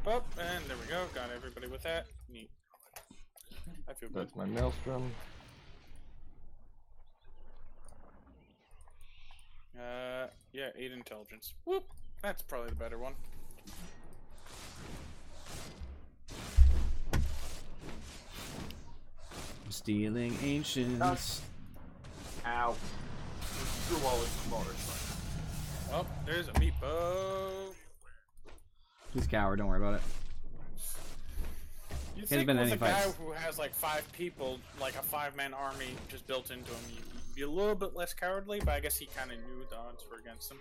Up, and there we go. Got everybody with that. Neat. I feel good. That's my maelstrom. Yeah, 8 intelligence. Whoop! That's probably the better one. Stealing ancients. Ow. Through all its smaller. Oh, there's a Meepo. He's a coward, don't worry about it. You Hasn't think been with any a guy fights. who has like 5 people, like a 5-man army just built into him, you'd be a little bit less cowardly, but I guess he kind of knew the odds were against him.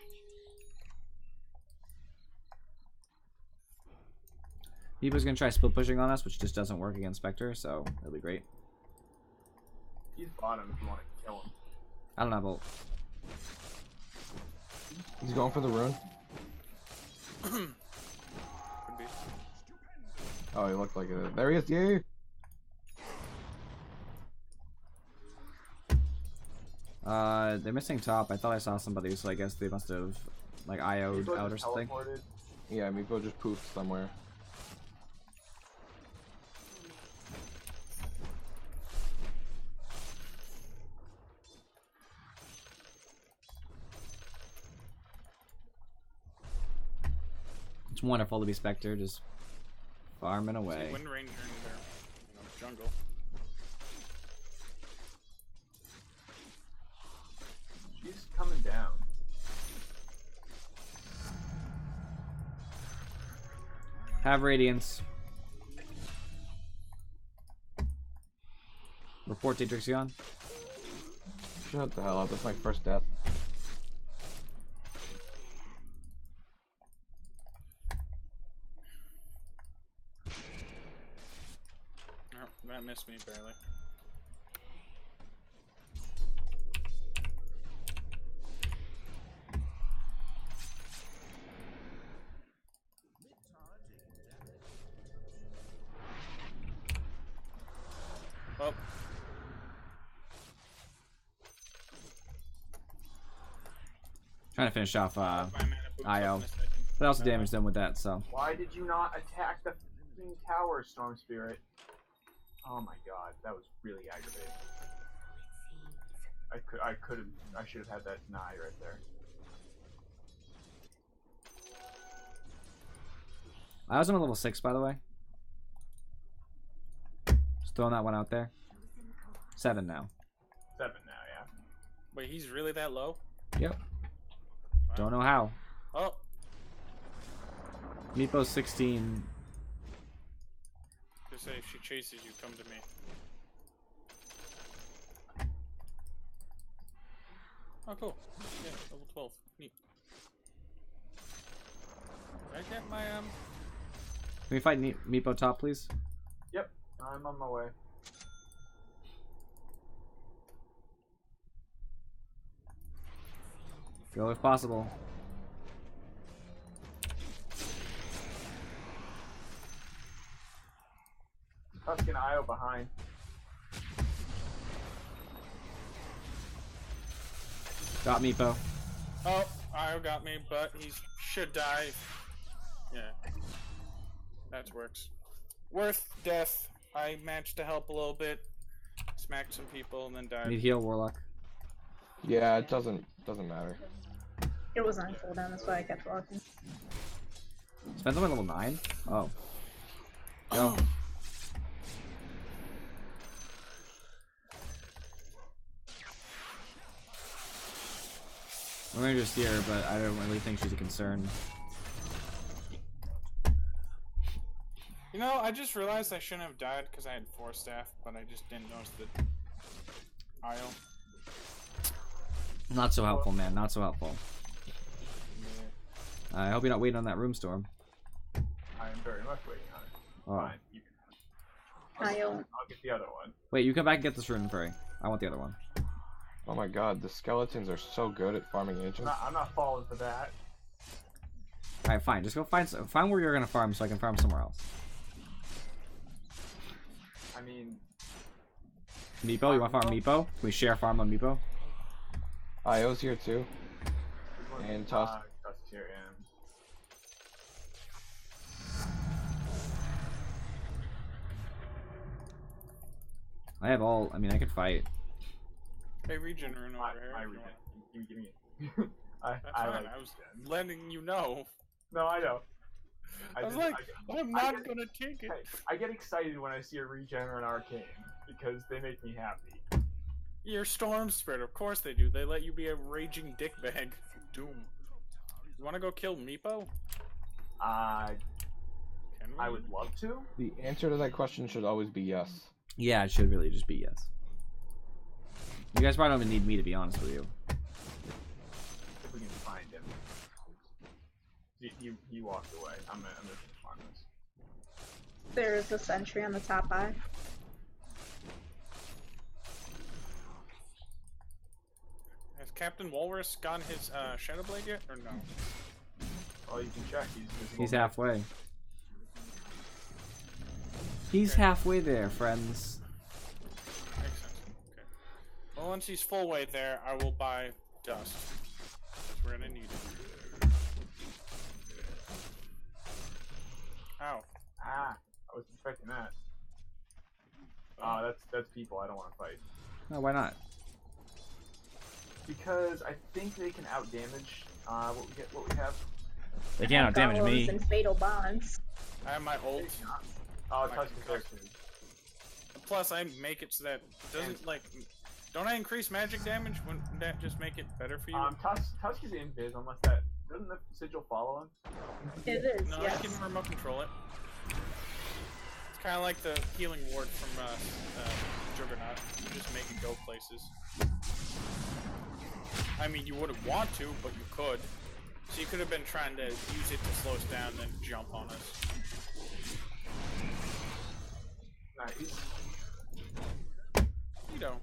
Meepo's gonna try split pushing on us, which just doesn't work against Spectre, so it'll be great. He's bottom if you want to kill him. I don't have ult. He's going for the rune. Could be. Oh, he looked like it. There he is, yay! They're missing top. I thought I saw somebody, so I guess they must have, like, IO'd Meepo out or just something. teleported. Yeah, Meepo just poofed somewhere. It's wonderful to be Spectre, just farming away. Wind Ranger in their jungle. She's coming down. Have Radiance. Report to Drixion. Shut the hell up, that's my first death. Oh, that missed me barely. Oh, Trying to finish off my mana boop's IO. up in a second. But I also damaged them with that, so. Why did you not attack the f***ing tower, Storm Spirit? Oh my god, that was really aggravating. I should have had that deny right there. I was on a level 6, by the way. Just throwing that one out there. 7 now. 7 now, yeah. Wait, he's really that low? Yep. Wow. Don't know how. Oh, Meepo's 16. just say if she chases you, come to me. Oh, cool. Yeah, level 12. Neat. Did I get my, Can we fight Meepo top, please? Yep, I'm on my way. Go if possible. Tuscan IO behind. Got Meepo. Oh, Io got me, but he should die. Yeah. That works. Worth death. I managed to help a little bit. Smacked some people and then died. Need heal, Warlock. Yeah, it doesn't matter. It was on cooldown, that's why I kept walking. Spends on my level 9? Oh. Go. Ranger's here, but I don't really think she's a concern. You know, I just realized I shouldn't have died because I had 4 staff, but I just didn't notice the Io. Not so helpful, man. Not so helpful. I hope you're not waiting on that room storm. I am very much waiting on it. Oh. Fine. You can have it. Io. I'll get the other one. Wait, you come back and get this rune, Furry. I want the other one. Oh my god, the skeletons are so good at farming ancients. I'm not falling for that. Alright, fine. Just go find where you're gonna farm so I can farm somewhere else. I mean, Meepo, you wanna farm Meepo? Can we share farm on Meepo? Io's here too. And Tusk. Tusk's here, and I have all. I mean, I could fight. Hey, regen rune over here. my if you regen. want. Give me it. That's I fine. like I was regen. letting you know. No, I know. I was just- like, I'm I not get- gonna take it. Hey, I get excited when I see a regen or an arcane because they make me happy. You're Storm Spirit, of course they do. They let you be a raging dickbag. Doom. You wanna go kill Meepo? I Can we? I would love to. The answer to that question should always be yes. Yeah, it should really just be yes. You guys probably don't even need me, to be honest with you. If we can find him. You walked away. I'm gonna find this. There's a sentry on the top eye. Has Captain Walrus gotten his Shadow Blade yet, or no? Oh, you can check. He's visible. He's halfway. He's halfway there, friends. Makes sense. Okay. Well, once he's full way there, I will buy dust. Because we're gonna need it. Ow. Ah, I was expecting that. That's people. I don't want to fight No, why not? because I think they can outdamage what we have. They can't outdamage Golems me. and fatal bonds. I have my ult. Oh, My touch is there concussion. too. Plus, I make it so that it doesn't, like... Don't I increase magic damage? Wouldn't that just make it better for you? Tusk is invis unless that doesn't the sigil follow him. It is, No, yes. I can remote control it. It's kind of like the healing ward from Juggernaut. You just make it go places. I mean, you wouldn't want to, but you could. So you could have been trying to use it to slow us down, then jump on us. Nice. You know.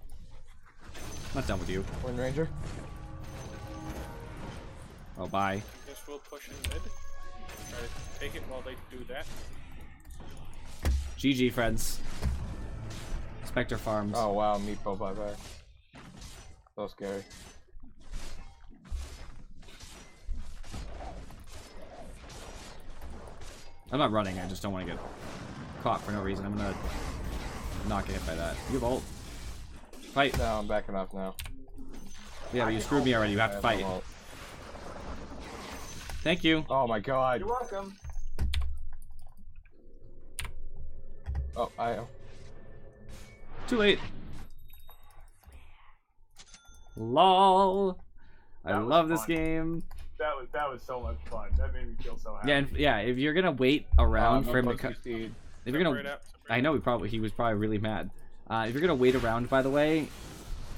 Not done with you. Wind Ranger? Oh, bye. I guess we'll push in mid. Try to take it while they do that. GG, friends. Spectre farms. Oh wow, Meepo, bye bye. So scary. I'm not running, I just don't want to get caught for no reason. I'm gonna not get hit by that. You have ult. Fight. No, I'm backing off now. Yeah, but you screwed me already. You have to fight. Thank you. Oh my god. You're welcome. Oh, Too late. LOL. I That was love this fun. game. That was so much fun. That made me feel so happy. Yeah, and, yeah. If you're gonna wait around for him to come, if you're gonna, Separate out, separate I know he was probably really mad. If you're gonna wait around, by the way,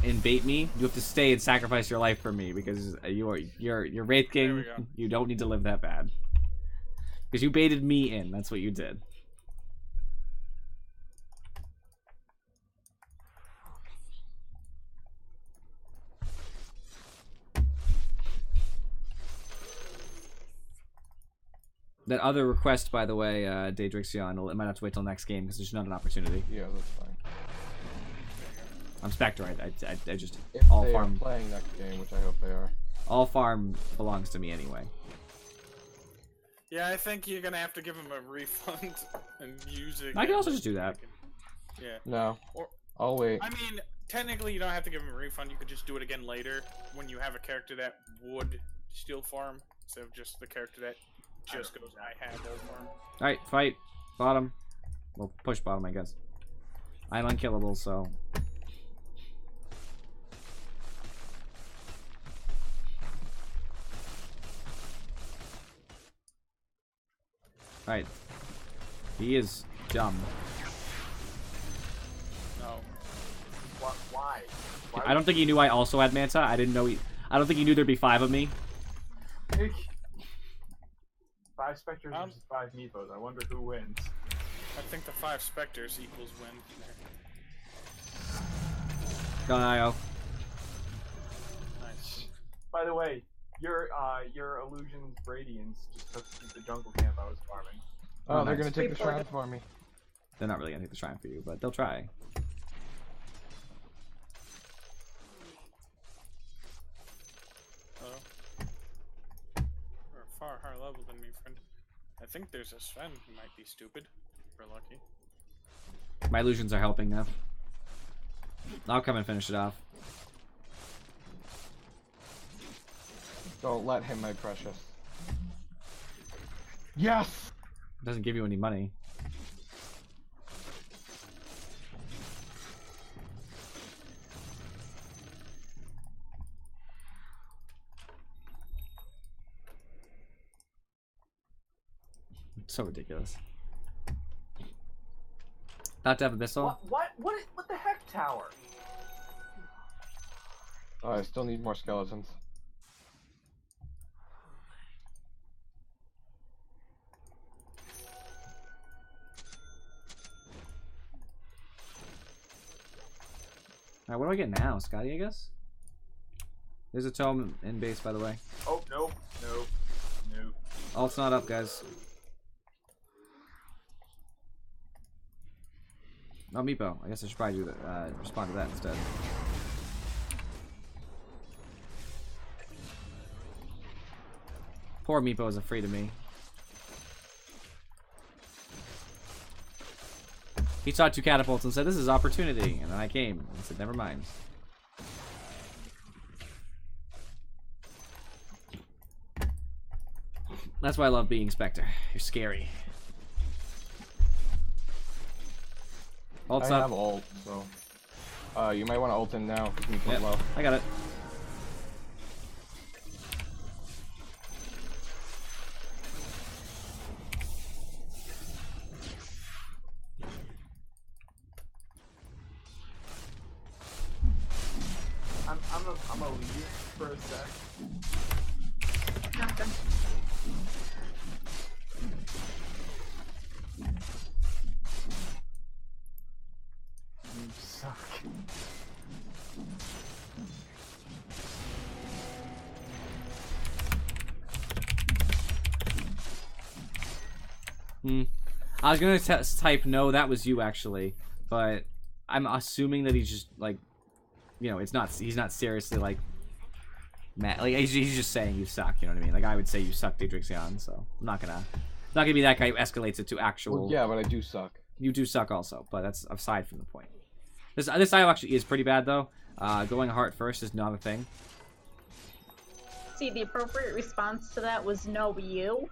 and bait me, you have to stay and sacrifice your life for me because you're Wraith There King. we go. You don't need to live that bad. Because you baited me in. That's what you did. That other request, by the way, Daedrixion, I might have to wait till next game because there's not an opportunity. Yeah, that's fine. I'm Spectre. I just If all they farm. are playing next game, which I hope they are. All farm belongs to me anyway. Yeah, I think you're gonna have to give him a refund and use it. I can also just do that. Yeah. No. Or I'll wait. I mean, technically, you don't have to give him a refund. You could just do it again later when you have a character that would steal farm instead of just the character that just goes, I have all farm. Alright, fight. Bottom. Well, push bottom, I guess. I'm unkillable, so... Alright. He is dumb. No. What? Why? Why I don't think he knew I also had Manta. I didn't know he... I don't think he knew there'd be 5 of me. 5 Spectres versus 5 Meepos. I wonder who wins. I think the 5 Spectres equals win. Go on, IO. Nice. By the way, your Illusion's Radiance just took the jungle camp I was farming. Oh, they're nice. gonna take the shrine for me. They're not really gonna take the shrine for you, but they'll try. Hello? You're a far higher level than me, friend. I think there's a Sven who might be stupid. If we're lucky. My illusions are helping now. I'll come and finish it off. Don't let him, my precious. Yes! It doesn't give you any money. It's so ridiculous. About to have Abyssal. What the heck, tower? Oh, I still need more skeletons. Alright, what do I get now? Scotty, I guess? There's a tome in base, by the way. Oh, no. Alt's not up, guys. Oh, Meepo. I guess I should probably do that, respond to that instead. Poor Meepo is afraid of me. He saw 2 catapults and said, "This is opportunity," and then I came and said, "Never mind." That's why I love being Spectre. You're scary. Ult's I up. have ult, so you might want to ult in now because me Yep, low. I got it. I'm gonna leave for a sec. Nothing. You suck. I was gonna type no, that was you actually, but I'm assuming that he's just like, you know, it's not. He's not seriously like mad. Like he's just saying you suck. You know what I mean? Like I would say you suck, Daedrixion. So I'm not gonna be that guy who escalates it to actual. Well, yeah, but I do suck. You do suck also, but that's aside from the point. This IO actually is pretty bad though. Going heart first is not a thing. See, the appropriate response to that was no, you.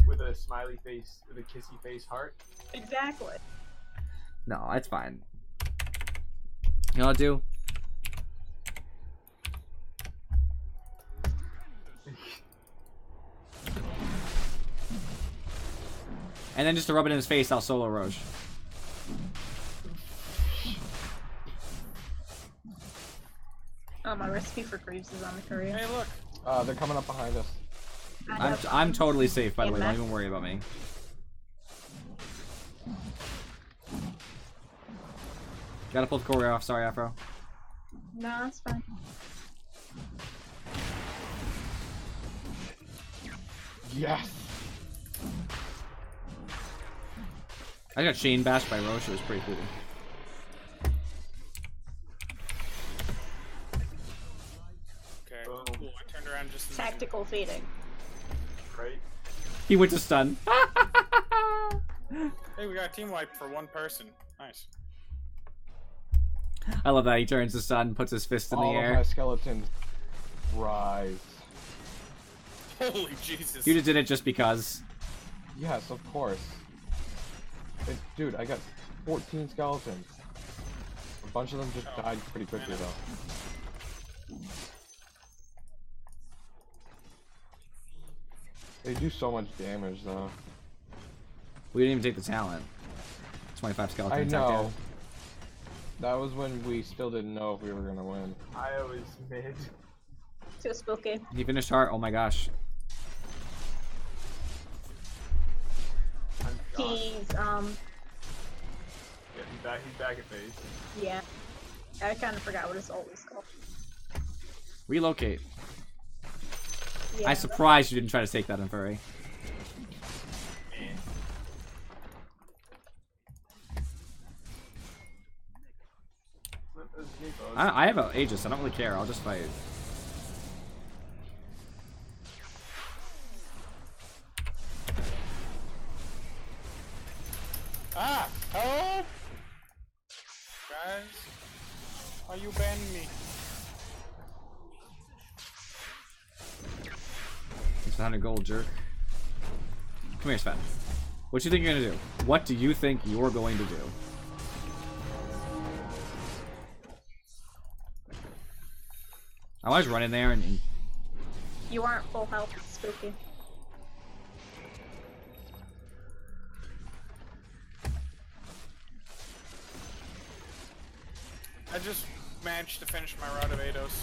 With a smiley face, with a kissy face heart. Exactly. No, it's fine. You know what I'll do? And then just to rub it in his face, I'll solo Roche. Oh, my recipe for Greaves is on the courier. Hey, look. They're coming up behind us. I'm totally safe, by the way. Don't even worry about me. Gotta pull the courier off. Sorry, Afro. No, that's fine. Yes. I got chain bashed by Roche. It was pretty cool. tactical fading. Right? He went to stun. Hey, we got a team wipe for one person. Nice. I love that he turns to stun, puts his fist in the All of air. my skeletons rise. Holy Jesus. You just did it just because. Yes, of course. Dude, I got 14 skeletons. A bunch of them just died pretty quickly, though. They do so much damage, though. We didn't even take the talent. 25 I skeletons. know. That was when we still didn't know if we were gonna win. I was mid. Too spooky. He finished hard. Oh my gosh. I'm gone. He's Yeah, he's back at base. yeah. I kind of forgot what his ult was called. Relocate. Yeah, I'm surprised you didn't try to take that in furry. Eh. What is Meepos? I have an Aegis. I don't really care. I'll just fight. Ah! Help! Guys, why you banning me? It's 100 gold, jerk. Come here, Sven. What do you think you're gonna do? What do you think you're going to do? I always run in there and You aren't full health. Spooky. I just managed to finish my route of Eidos.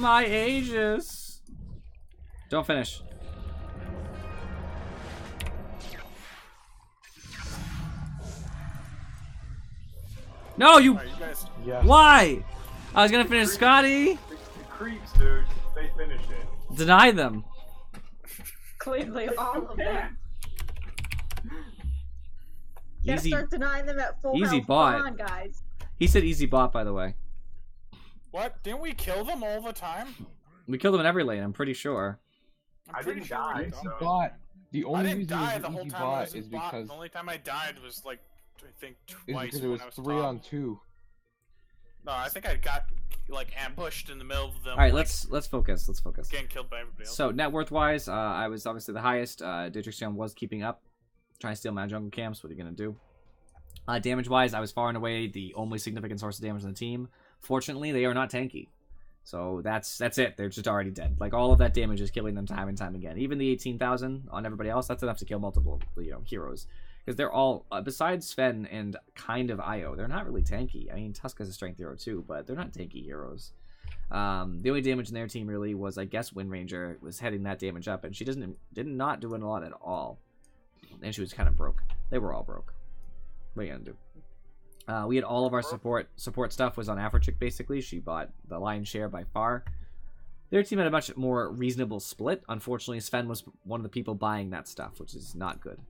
my Aegis. Don't finish. No, you. Alright, you guys. Yes. Why? I was gonna finish Scotty. The creeps, dude. They finished it. Deny them. Clearly, all of them. Gotta Easy. start denying them at full Easy health. bot. Come on, guys. He said easy bot, by the way. What? Didn't we kill them all the time? We killed him in every lane. I'm pretty sure. I'm I pretty didn't sure we die, did. so- Bot. The I only didn't reason die it the was whole easy time I bot was in is bot. because The only time I died was like, I think is twice because it when was I was 3 top. on 2. No, I think I got like ambushed in the middle of them. All right, like, let's focus. Let's focus. getting killed by everybody else. So net worth wise, I was obviously the highest. Dietrich's was keeping up, trying to steal my jungle camps. What are you gonna do? Damage wise, I was far and away the only significant source of damage on the team. Fortunately, they are not tanky, so that's it. They're just already dead. Like all of that damage is killing them time and time again. Even the 18,000 on everybody else, that's enough to kill multiple heroes. Because they're all, besides Sven and kind of Io, they're not really tanky. I mean, Tuska's a strength hero too, but they're not tanky heroes. The only damage in their team really was, I guess, Wind Ranger was heading that damage up, and she did not doing a lot at all. And she was kind of broke. They were all broke. What are you gonna do? We had all of our support stuff was on Afrochick, basically. She bought the lion's share by far. Their team had a much more reasonable split. Unfortunately, Sven was one of the people buying that stuff, which is not good.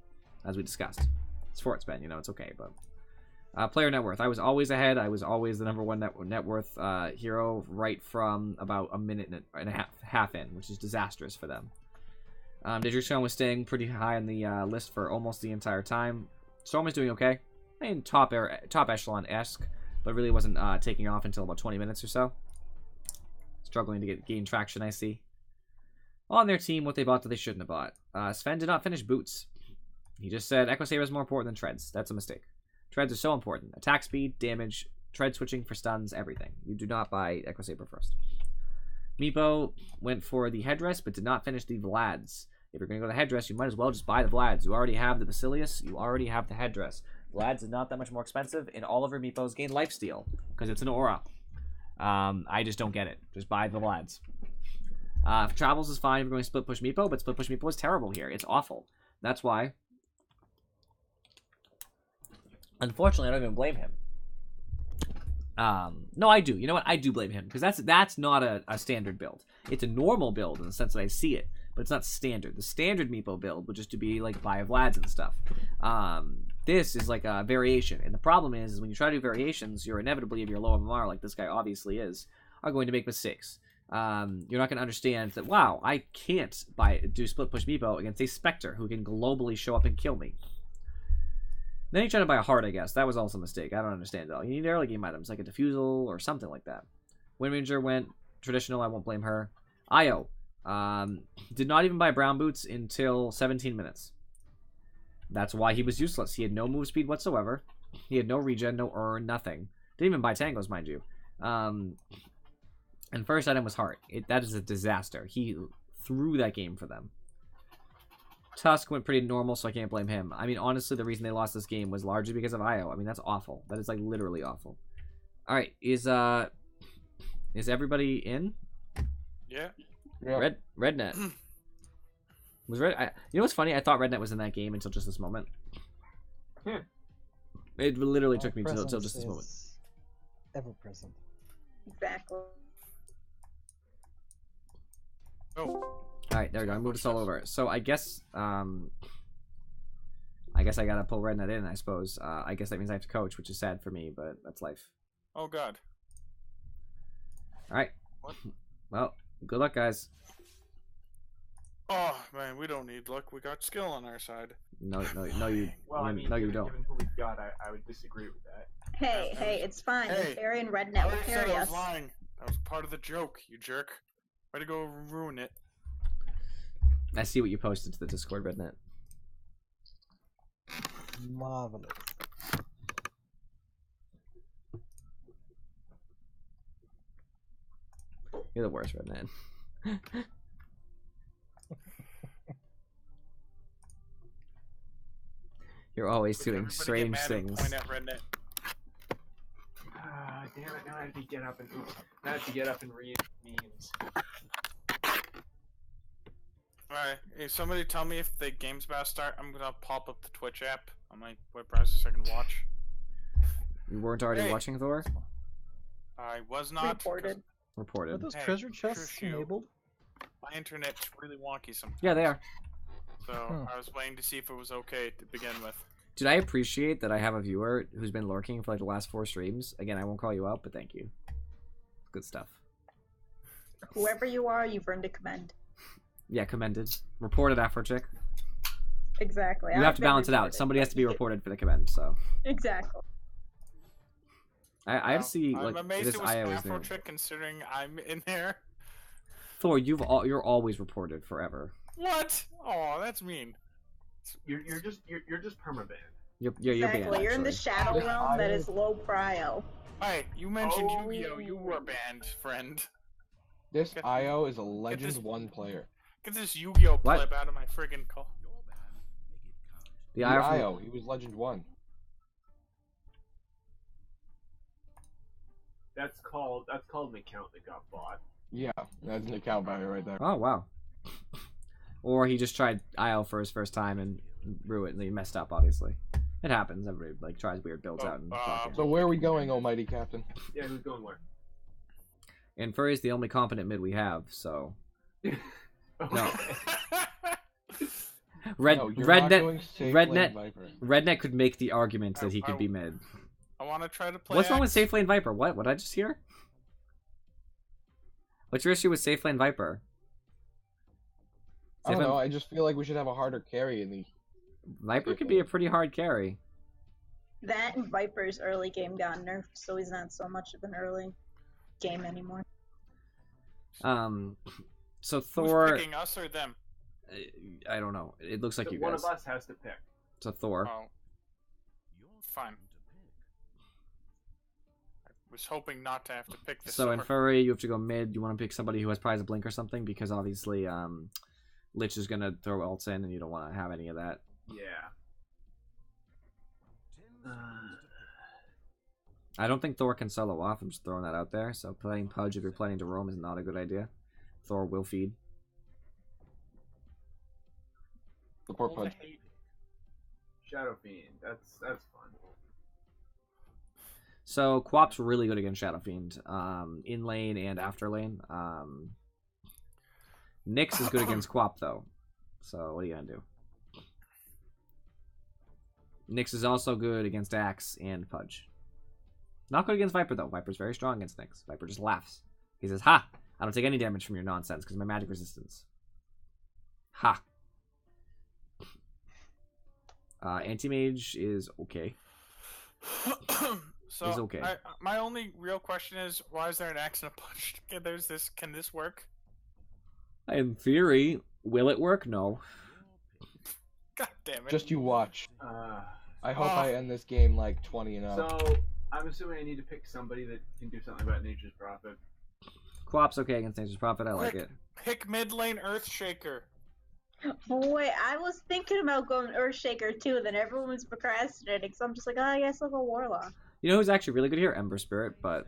As we discussed. It's for Sven, it's okay, but... player net worth. I was always ahead. I was always the #1 net worth hero right from about a minute and a half in, which is disastrous for them. Didrikson was staying pretty high on the list for almost the entire time. Storm was doing okay. I mean, top echelon-esque, but really wasn't taking off until about 20 minutes or so. Struggling to gain traction, I see. On their team, what they bought that they shouldn't have bought. Sven did not finish boots. He just said Echo Saber is more important than treads. That's a mistake. Treads are so important. Attack speed, damage, tread switching for stuns, everything. You do not buy Echo Saber first. Meepo went for the headdress, but did not finish the Vlads. If you're going to go to the headdress, you might as well just buy the Vlads. You already have the Basilius. You already have the headdress. Vlads is not that much more expensive, and all of your Meepos gain lifesteal, because it's an aura. I just don't get it. Just buy the Vlads. Travels is fine if you're going to split push Meepo, but split push Meepo is terrible here. It's awful. That's why... Unfortunately, I don't even blame him. No, I do. You know what? I do blame him because that's not a standard build. It's a normal build in the sense that I see it, but it's not standard. The standard Meepo build would just to be like buy of Vlads and stuff. This is like a variation, and the problem is when you try to do variations, you're inevitably, if you're low MMR like this guy obviously is, are going to make mistakes. You're not going to understand that, wow, I can't do split push Meepo against a Spectre who can globally show up and kill me. Then you try to buy a heart, I guess. That was also a mistake. I don't understand it all. You need early game items, like a Diffusal or something like that. Wind Ranger went traditional. I won't blame her. Io did not even buy brown boots until 17 minutes. That's why he was useless. He had no move speed whatsoever. He had no regen, no earn, nothing. Didn't even buy tangos, mind you. And first item was heart. That is a disaster. He threw that game for them. Tusk went pretty normal, so I can't blame him. I mean, honestly, the reason they lost this game was largely because of Io. I mean, that's awful. That is, like, literally awful. Alright, is everybody in? Yeah. Rednet. Was Red... you know what's funny? I thought Rednet was in that game until just this moment. It literally took me till just this moment. Ever present. Exactly. Oh. Alright, there we go. I moved us all over. So I guess I gotta pull Rednet in, I suppose. I guess that means I have to coach, which is sad for me, but that's life. Oh god. Alright. Well, good luck, guys. Oh man, we don't need luck. We got skill on our side. No, you Well, I mean, no, you given, don't. given who we've got, I would disagree with that. Hey, it's fine. Hey, The Fairy and I Rednet will already said carry I was us. lying. That was part of the joke, you jerk. Way to go ruin it. I see what you posted to the Discord, Rednet. Marvelous. You're the worst, Rednet. You're always Would doing everybody get strange mad and things. point at Rednet? Damn it! Now I have to get up and read memes. Alright, hey, somebody tell me if the game's about to start. I'm gonna pop up the Twitch app on my web browser so I can watch. You weren't already Hey. watching Thor? I was not. Reported. Are Reported. those Hey, treasure chests shush you. enabled? My internet's really wonky sometimes. Yeah, they are. So Hmm. I was waiting to see if it was okay to begin with. Dude, I appreciate that I have a viewer who's been lurking for like the last 4 streams. Again, I won't call you out, but thank you. Good stuff. Whoever you are, you've earned a commend. Yeah, commended. Reported Afrochick. Exactly. You have to balance it out. Somebody has to be reported for the commend, so. Exactly. I have to see, I'm like, amazed this it was IO an is Afro new. trick considering I'm in there. Thor, you're always reported forever. What? Oh, that's mean. You're just permabanned. You're Exactly. banned, You're in the actually. shadow Yeah, realm that I- is low prio. Hey, you mentioned Oh. Yu-Gi-Oh! You were banned, friend. This Get- IO is a Legend this- 1 player. Get this Yu-Gi-Oh! What? pleb out of my friggin' call. The The IO from- IO, he was Legend 1. That's called an account that got bought. Yeah, that's an account value right there. Oh, wow. Or he just tried IO for his first time and blew it and he messed up, obviously. It happens. Everybody like tries weird builds out and fucking. So where are we going, almighty captain? Yeah, who's going where? And Furry's the only competent mid we have, so. No. No, you're not going Rednet safe Rednet- lane Viper. Rednet could make the argument that he could be mid. I want to try to play. What's wrong with Axe. Safe Lane Viper? What did I just hear? What's your issue with Safe Lane Viper? I don't know, I just feel like we should have a harder carry in the... Viper could be a pretty hard carry. That and Viper's early game got nerfed, so he's not so much of an early game anymore. So Who's Thor, picking us or them? I don't know. It looks like you One guys. of us has to pick. So Thor. Oh, fine. I was hoping not to have to pick this. So in sword. Furry, you have to go mid. You want to pick somebody who has Prize of Blink or something because obviously, Lich is gonna throw ults in, and you don't want to have any of that. Yeah. I don't think Thor can solo off. I'm just throwing that out there. So playing Pudge if you're planning to roam is not a good idea. Thor will feed. The poor I Pudge. hate Shadow Fiend. That's fun. So Quap's really good against Shadow Fiend, in lane and after lane. Nyx is good against Quap, though. So, what are you going to do? Nyx is also good against Axe and Pudge. Not good against Viper, though. Viper's very strong against Nyx. Viper just laughs. He says, ha! I don't take any damage from your nonsense because of my magic resistance. Ha! Anti-mage is okay. So Is okay. my only real question is, why is there an axe and a punch? Can this work? In theory, will it work? No. God damn it. Just you watch. Uh, I hope I end this game like 20-0. so I'm assuming I need to pick somebody that can do something about Nature's Prophet. Quap's okay against Nature's Prophet. I like it. Pick mid lane Earthshaker. Boy, I was thinking about going Earthshaker too, then everyone was procrastinating, so I'm just like, oh, I guess I'll go Warlock. You know who's actually really good here? Ember Spirit, but...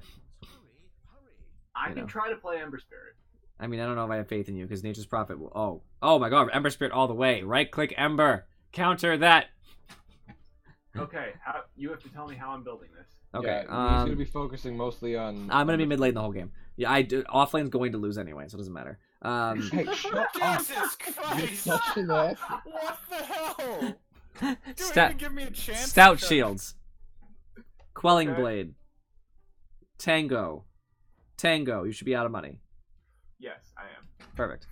I can try to play Ember Spirit. I mean, I don't know if I have faith in you, because Nature's Prophet will... Oh my god, Ember Spirit all the way. Right-click Ember. Counter that. Okay, you have to tell me how I'm building this. Okay, yeah, he's gonna be focusing mostly on. I'm gonna be mid lane the whole game. Yeah, offlane's going to lose anyway, so it doesn't matter. Hey, shut up! Jesus You're Christ! such an ass. What the hell? Dude, Stout, even give me a chance. Stout to shut- Shields. Quelling Okay. Blade. Tango. You should be out of money. Yes, I am. Perfect.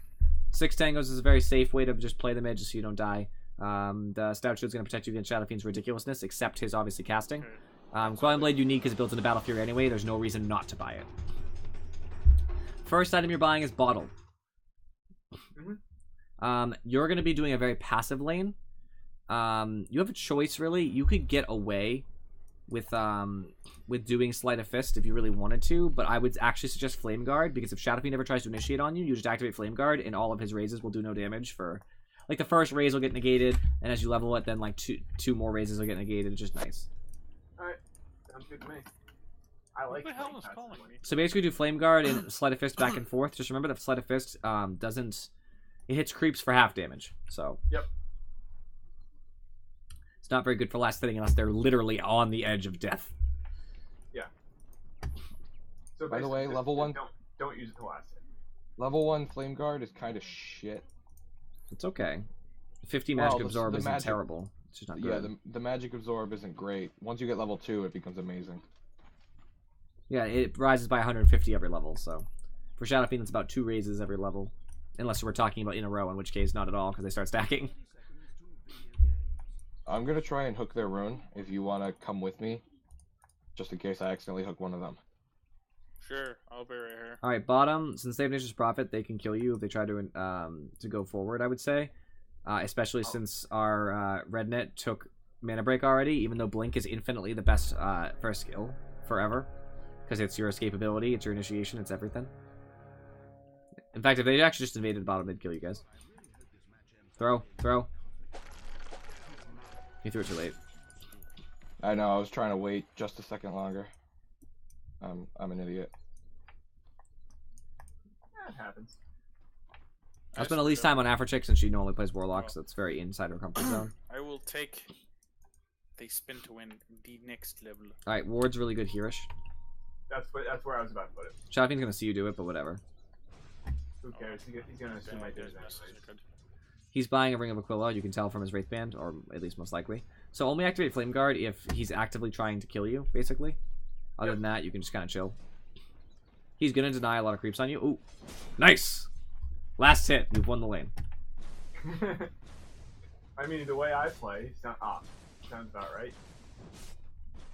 6 tangos is a very safe way to just play the mid just so you don't die. The Stout Shield's going to protect you against Shadow Fiend's ridiculousness, except his obviously casting. Quelling Blade unique is built into Battle Fury anyway. There's no reason not to buy it. First item you're buying is Bottle. You're going to be doing a very passive lane. You have a choice, really. You could get away with doing Sleight of Fist if you really wanted to, but I would actually suggest Flame Guard, because if Shadow Fiend ever tries to initiate on you, you just activate Flame Guard, and all of his raises will do no damage for... Like, the first raise will get negated, and as you level it, then, like, two more raises will get negated. It's just nice. Alright, sounds good to me. I like Who the hell playing is calling passively. me? So basically do Flame Guard and Sleight of Fist back and forth. Just remember that Sleight of Fist doesn't... It hits creeps for half damage, so... Yep. It's not very good for last hitting unless they're literally on the edge of death. So By the way, basically, level 1 don't use it to last hit. level 1 Flame Guard is kind of shit. It's okay. 50 Magic the Absorb isn't magic- terrible. It's just not good. Yeah, the Magic Absorb isn't great. Once you get level 2, it becomes amazing. Yeah, it rises by 150 every level, so... For Shadow Fiend, it's about 2 raises every level. Unless we're talking about in a row, in which case not at all, because they start stacking. I'm gonna try and hook their rune if you want to come with me. Just in case I accidentally hook one of them. Sure, I'll be right here. Alright, bottom, since they have Nature's Prophet, they can kill you if they try to go forward, I would say. Especially since our Rednet took Mana Break already, even though Blink is infinitely the best first skill forever. Because it's your escapability, it's your initiation, it's everything. In fact, if they actually just invaded bottom, they'd kill you guys. Throw. You threw it too late. I know, I was trying to wait just a second longer. I'm an idiot. That happens. I spent the least time on Afrochick since she normally plays Warlock, so it's very inside her comfort zone. I will take the spin to win the next level. Alright, Ward's really good hereish. That's where I was about to put it. Shadow Fiend's gonna see you do it, but whatever. Who cares? He's gonna assume I did it anyways. He's buying a Ring of Aquila, you can tell from his Wraith Band, or at least most likely. So only activate Flame Guard if he's actively trying to kill you, basically. Other than that, you can just kind of chill. He's gonna deny a lot of creeps on you. Ooh, nice! Last hit, we've won the lane. I mean, the way I play, sounds about right.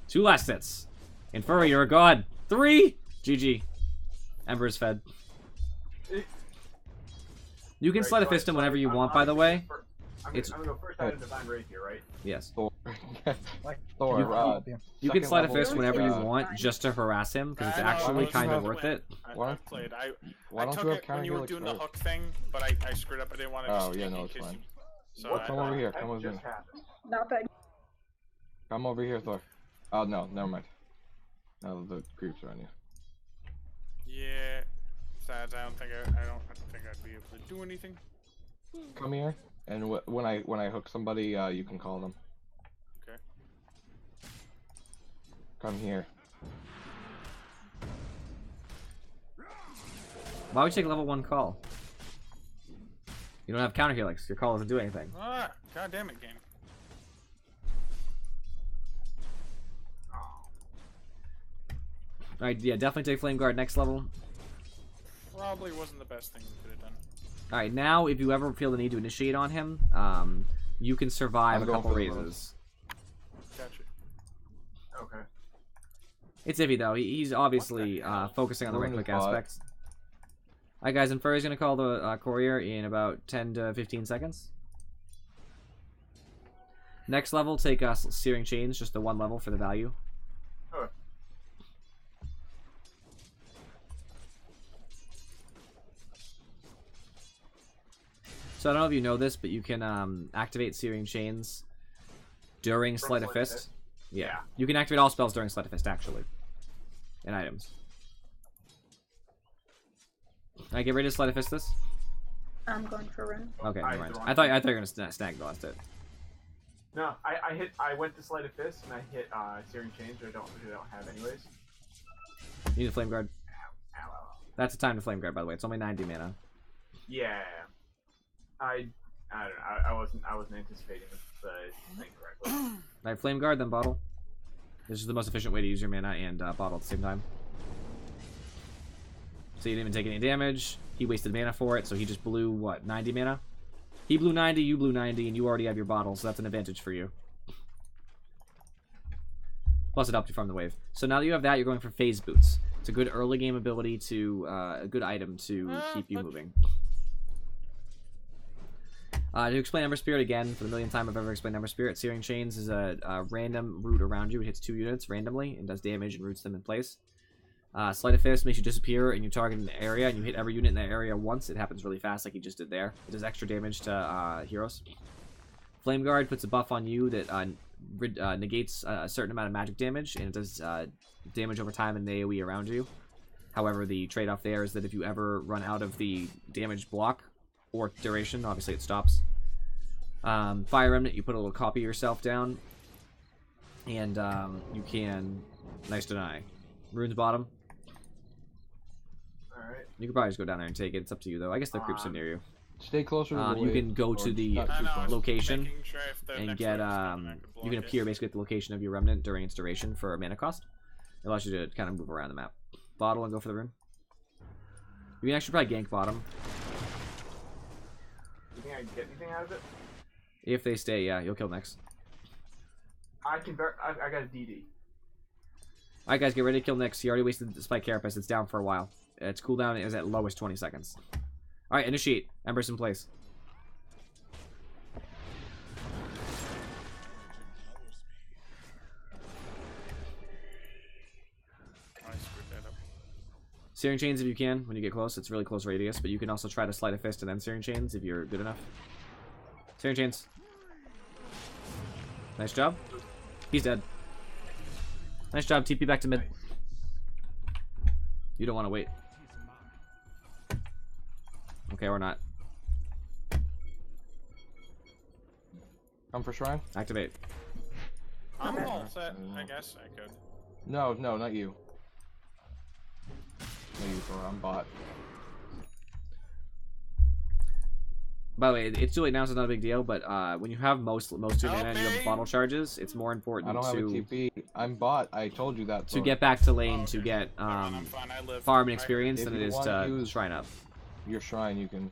2 last hits. And Furry, you're a god. 3! GG. Ember is fed. You can Sleight of Fist him whenever you want, by the way. I'm gonna go first item Divine Wraith here, right? Yes. Thor. Like, Thor, You can second Sleight of level, Fist whenever you uh, want, just to harass him, because it's actually kind of worth it. Why I've played. Why I don't took you have it when you were counter doing the helix hook thing, but I screwed up. I didn't want to Oh, just yeah, take no, it it's 'cause fine. you- So Come over here, come with me. Just happened. Not bad. Come over here, Thor. Oh, no, never mind. Now the creeps are on you. Yeah, sad. I don't think I'd be able to do anything. Come here, and when I hook somebody, you can call them. Okay. Come here. Why would you take a level 1 call? You don't have counter helix. Your call doesn't do anything. Ah, god damn it, game. Alright, yeah, definitely take Flame Guard next level. Probably wasn't the best thing we could have done. Alright, now if you ever feel the need to initiate on him, you can survive I'm a going couple for the raises. Gotcha. Okay. It's iffy though. He's obviously focusing on the right Ruin click his bot. aspects. Alright guys, and Furry's gonna call the courier in about 10 to 15 seconds. Next level, take Searing Chains, just the one level for the value. Okay. So I don't know if you know this, but you can activate Searing Chains during From Sleight of Sleight of Fist. Fist? Yeah. Yeah. You can activate all spells during Sleight of Fist, actually. And items. I get ready to Sleight of Fist this? I'm going for rune. Okay, I never mind. hit the I thought you were gonna snag the last hit. No, I went to Sleight of Fist and I hit Searing Chains, which I don't have anyways. You need a Flame Guard. Ow, ow, ow. That's the time to Flame Guard, by the way. It's only 90 mana. Yeah. I don't know. I wasn't anticipating the thing correctly. Alright, Flame Guard, then Bottle. This is the most efficient way to use your mana and Bottle at the same time. So you didn't even take any damage. He wasted mana for it, so he just blew, what, 90 mana? He blew 90, you blew 90, and you already have your Bottle, so that's an advantage for you. Plus it helped you farm the wave. So now that you have that, you're going for Phase Boots. It's a good early game ability to, a good item to keep you moving. To explain Ember Spirit again, for the millionth time I've ever explained Ember Spirit, Searing Chains is a random root around you. It hits 2 units randomly and does damage and roots them in place. Sleight of Fist makes you disappear and you target an area and you hit every unit in that area once. It happens really fast like you just did there. It does extra damage to heroes. Flame Guard puts a buff on you that negates a certain amount of magic damage, and it does damage over time in the AoE around you. However, the trade-off there is that if you ever run out of the damage block or duration, obviously it stops. Fire Remnant, you put a little copy of yourself down, and you can nice deny. Rune's bottom. Alright. You could probably just go down there and take it. It's up to you, though. I guess the creeps are near you. Stay closer to the You wave, can go or to the not too I know, I close. was location making sure if the and next get wave's coming, I could you block can it. appear basically at the location of your remnant during its duration for mana cost. It allows you to kind of move around the map. Bottle and go for the room. You can actually probably gank bottom. You think I can get anything out of it? If they stay, yeah, you'll kill next. I got a DD. Alright guys, get ready to kill next. He already wasted the Spike Carapace. It's down for a while. Its cooldown is at lowest 20 seconds. Alright, initiate. Embers in place. I screwed that up. Searing Chains if you can, when you get close. It's really close radius, but you can also try to Sleight of Fist and then Searing Chains if you're good enough. Searing Chains. Nice job. He's dead. Nice job, TP back to mid. You don't want to wait. Okay, or not. Come for Shrine? Activate. I'm all set. I guess I could. No, not you. Not you, Thor. I'm bot. By the way, it's too late now, so it's not a big deal. But when you have most of your mana and you have Okay. bottle charges, it's more I important don't have a to TP. I'm bot. I told you that. Thor. get back to lane Oh, to okay. get Never mind, I'm fine. I live. farm and I- experience If than it you is wanna to use- shrine up. Your Shrine, you can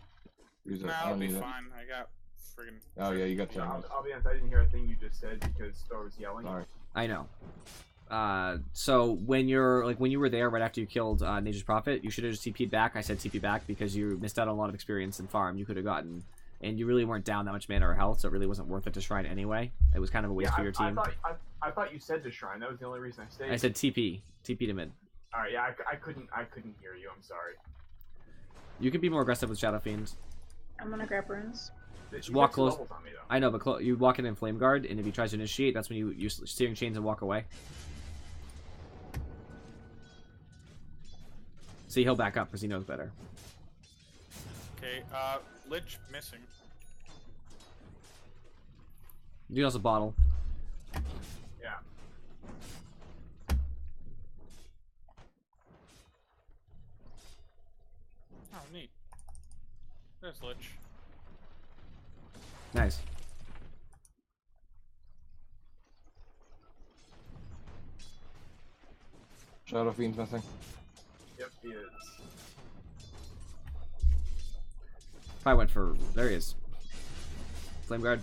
use it. Nah, I I'll don't be need it. fine. I got friggin'. Oh, yeah, you got Yeah, time. I'll be honest, I didn't hear a thing you just said because Thor was yelling. Sorry. I know. So when you were there right after you killed Nature's Prophet, you should have just TP'd back. I said TP back because you missed out on a lot of experience in farm you could have gotten, and you really weren't down that much mana or health, so it really wasn't worth it to shrine anyway. It was kind of a waste Yeah, for your team. I thought you said to shrine. That was the only reason I stayed. I said TP to mid. All right, yeah, I couldn't hear you. I'm sorry. You can be more aggressive with Shadow Fiend. I'm gonna grab runes. Just walk close. On me, though. I know, but you walk in Flame Guard, and if he tries to initiate, that's when you use Searing Chains and walk away. See, he'll back up because he knows better. Okay, Lich missing. You can also bottle. Yeah. Oh, neat. There's Lich. Nice. Shadow Fiend's missing. Yep, he is. Probably went for... There he is. Flame guard.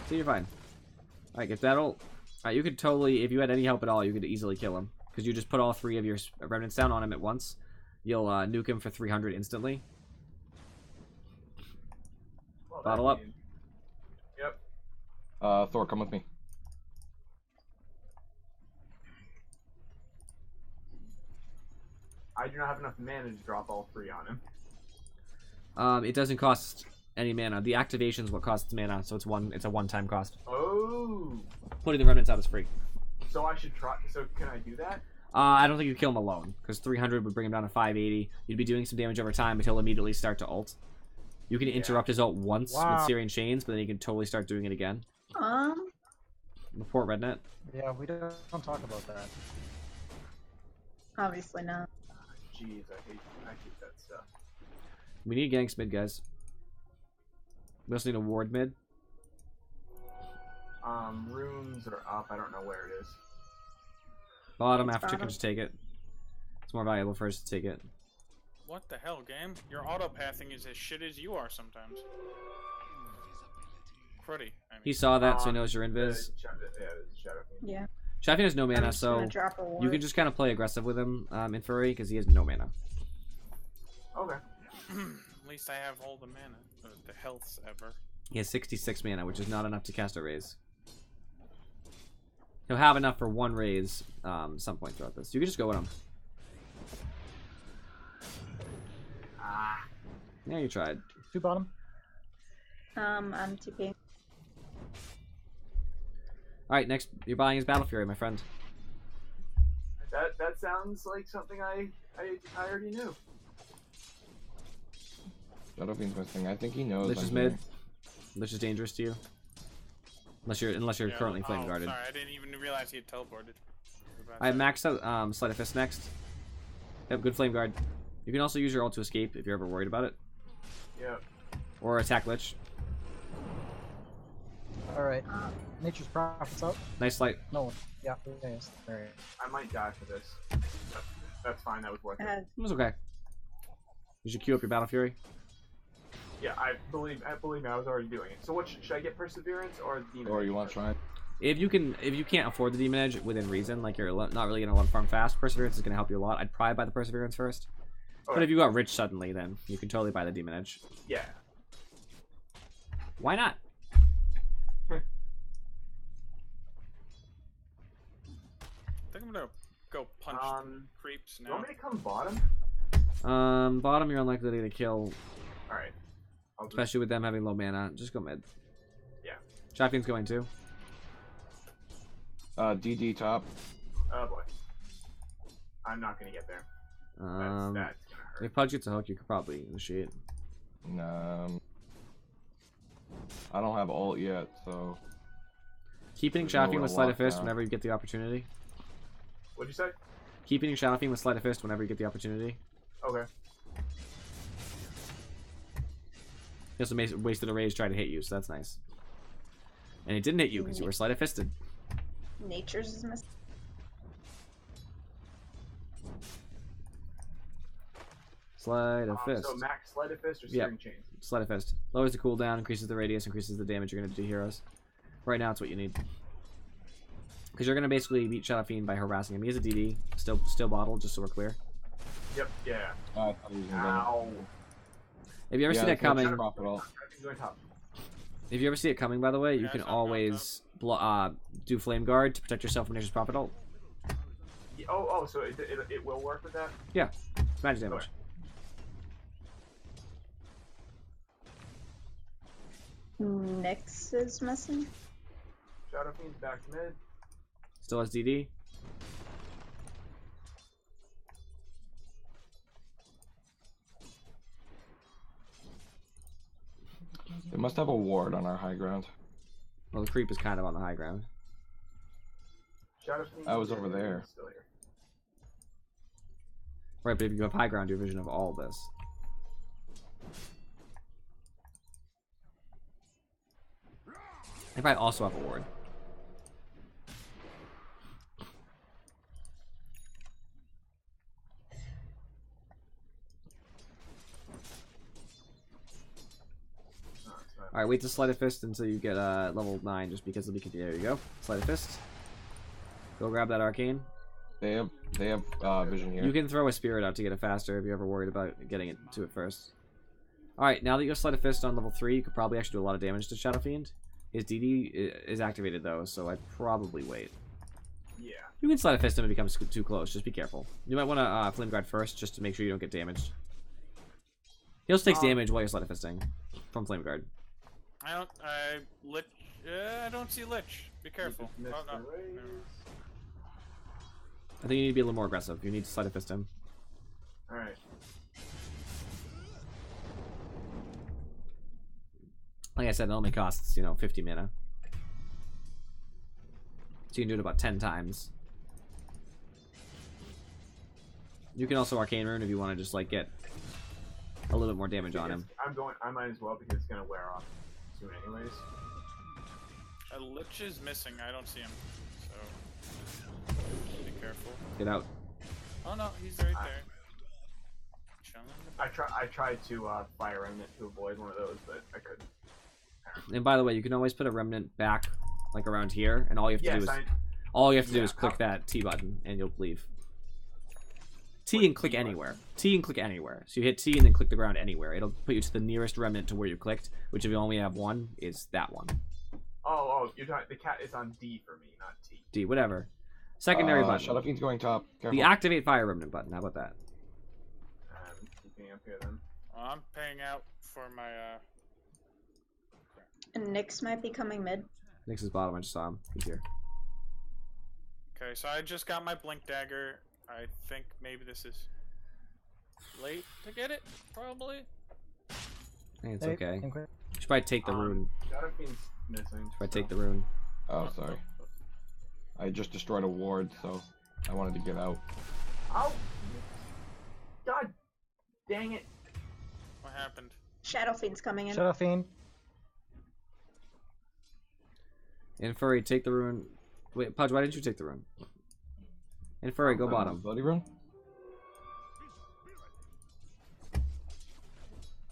See, you're fine. Alright, get that ult. Alright, you could totally... If you had any help at all, you could easily kill him. Because you just put all 3 of your remnants down on him at once. You'll nuke him for 300 instantly. Well, Bottle up. Yep. Thor, come with me. I do not have enough mana to drop all 3 on him. It doesn't cost any mana. The activation is what costs mana, so it's a one-time cost. Oh. Putting the remnants out is free. So I should try. So can I do that? I don't think you'd kill him alone, because 300 would bring him down to 580. You'd be doing some damage over time until he'll immediately start to ult. You can interrupt his ult once with Syrian Chains, but then you can totally start doing it again. Report Rednet. Yeah, we don't talk about that. Obviously not. Jeez, I hate that stuff. We need ganks mid, guys. We also need a ward mid. Runes are up. I don't know where it is. Bottom, It's after bottom. can just take it. It's more valuable for us to take it. What the hell, game? Your auto-pathing is as shit as you are sometimes. Cruddy. I mean. He saw that, so he knows you're invis. Yeah, there's a Shadow Fiend. Yeah. Shafi has no I'm mana, just gonna so drop a ward. you can just kind of play aggressive with him in Furry, because he has no mana. Okay. At least I have all the mana, or the healths ever. He has 66 mana, which is not enough to cast a raise. He'll have enough for 1 raise some point throughout this. You can just go with him. Ah. Yeah, you tried. 2 bottom. I'm TP. Alright, next, you're buying his Battle Fury, my friend. That sounds like something I already knew. Shadow Fiend's missing. I think he knows. Lich I'm is here. mid. Lich is dangerous to you. Unless you're Yeah, currently flame guarded. Sorry, I didn't even realize he had teleported. I maxed out Sleight of Fist next. Yep, good flame guard. You can also use your ult to escape if you're ever worried about it. Yep. Or attack Lich. Alright. Nature's Prophet's out. Nice sleight. No. Yeah, yes. Alright. I might die for this. That's fine. That was worth it. It was okay. You should queue up your Battle Fury. Yeah, I believe me. I was already doing it. So what should I get? Perseverance or Demon? Or Edge you want to first? try? If you can't afford the Demon Edge within reason, like you're not really gonna want to farm fast, Perseverance is gonna help you a lot. I'd probably buy the Perseverance first. But Okay. if you got rich suddenly, then you can totally buy the Demon Edge. Yeah. Why not? I think I'm gonna go punch creeps You now. want me to come bottom? Bottom, you're unlikely to kill, All right. I'll just, especially with them having low mana. Just go mid. Yeah. Shotgun's going too. DD top. oh boy. I'm not gonna get there. That's gonna hurt. If Pudge gets a hook, you could probably initiate. I don't have ult yet, so Keep hitting There's Shadow nowhere Fiend to with Sleight of walk Fist now. whenever you get the opportunity. What'd you say? Keep hitting Shadow Fiend with Sleight of Fist whenever you get the opportunity. Okay. He also wasted a raise trying to hit you, so that's nice. And it didn't hit you because you were Sleight of Fisted. Nature's is missing. Sleight of Fist. So max Sleight of Fist or Yeah. Searing Chains? Sleight of Fist. Lowers the cooldown, increases the radius, increases the damage you're going to do to heroes. Right now, it's what you need. Because you're going to basically beat Shadow Fiend by harassing him. He has a DD, still bottled, just so we're clear. Yep. Yeah. I thought he was gonna get it. Ow. If you ever Yeah, see that it's not coming, Prophet ult. I'm going top. if you ever see it coming, by the way, you Yeah, can it's not always do Flame Guard to protect yourself from Nature's Prophet ult. Yeah, oh, so it will work with that? Yeah, it's magic damage. Okay. Nyx is missing. Shadow Fiend's back mid. Still has DD. They must have a ward on our high ground. Well, the creep is kind of on the high ground. Shadow Fiend. I was over there. Still here. Right, but if you have high ground, your vision of all this. They probably also have a ward. No, it's fine. Alright, wait to Sleight of Fist until you get level 9, just because it'll be... There you go. Sleight of Fist. Go grab that arcane. They have vision here. You can throw a spirit out to get it faster if you're ever worried about getting it to it first. Alright, now that you have Sleight of Fist on level 3, you could probably actually do a lot of damage to Shadow Fiend. His DD is activated though, so I'd probably wait. Yeah. You can Sleight of Fist him if it becomes too close, just be careful. You might want to Flame Guard first, just to make sure you don't get damaged. He also takes damage while you're Sleight of Fisting from Flame Guard. I don't see Lich. Be careful. You just Oh, missed no. the raise. I think you need to be a little more aggressive. You need to Sleight of Fist him. Alright. Like I said, it only costs, 50 mana. So you can do it about 10 times. You can also Arcane Rune if you want to just, like, get a little bit more damage on him. I might as well because it's gonna wear off soon anyways. A Lich is missing. I don't see him. So be careful. Get out. Oh no, he's right there. Chilling. I tried to fire remnant to avoid one of those, but I couldn't. And by the way, you can always put a remnant back, like around here, and all you have to do is click that T button, and you'll leave. T and click anywhere. T and click anywhere. So you hit T and then click the ground anywhere. It'll put you to the nearest remnant to where you clicked, which if you only have one, is that one. Oh, you're talking. The cat is on D for me, not T. D, whatever. Secondary button. Shadow Fiend's going top. Careful. The activate fire remnant button. How about that? Keeping up here then. Well, I'm paying out for my And Nyx might be coming mid. Nyx is bottom. I just saw him. He's here. Okay, so I just got my blink dagger. I think maybe this is late to get it, probably. I think it's Hey, okay. think we- You should probably take the rune. Shadow Fiend's missing. Should probably take the rune. Oh, sorry. I just destroyed a ward, so I wanted to get out. Oh! God dang it! What happened? Shadow Fiend's coming in. Shadow Fiend. And Furry, take the rune. Wait, Pudge, why didn't you take the rune? And Furry, go bottom. Bloody rune?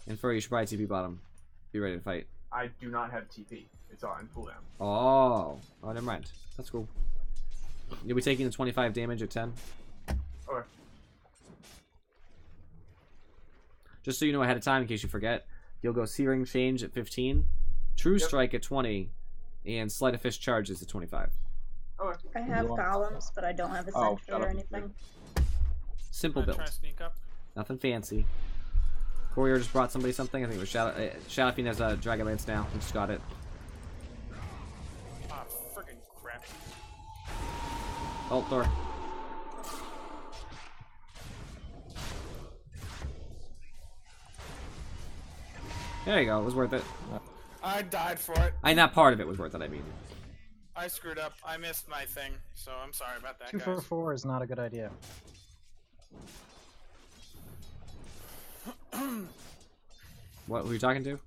And Furry, you should probably TP bottom. Be ready to fight. I do not have TP. It's on cooldown. Oh, never mind. That's cool. You'll be taking the 25 damage at 10. Okay. Just so you know ahead of time, in case you forget, you'll go Searing Change at 15, True Yep. Strike at 20, and Sleight of Fist charges at 25. Okay. I have You want- golems, but I don't have a Oh, sentry Shadow or Fiend's anything. Simple I'm gonna build. try to sneak up. Nothing fancy. Courier just brought somebody something. I think it was Shadow Fiend has a Dragon Lance now. He just got it. Ah, friggin' crap. Ult Thor. There you go. It was worth it. I died for it. Not part of it was worth it, I mean. I screwed up. I missed my thing, so I'm sorry about that, 2 guys. for 4 is not a good idea. What were you talking to?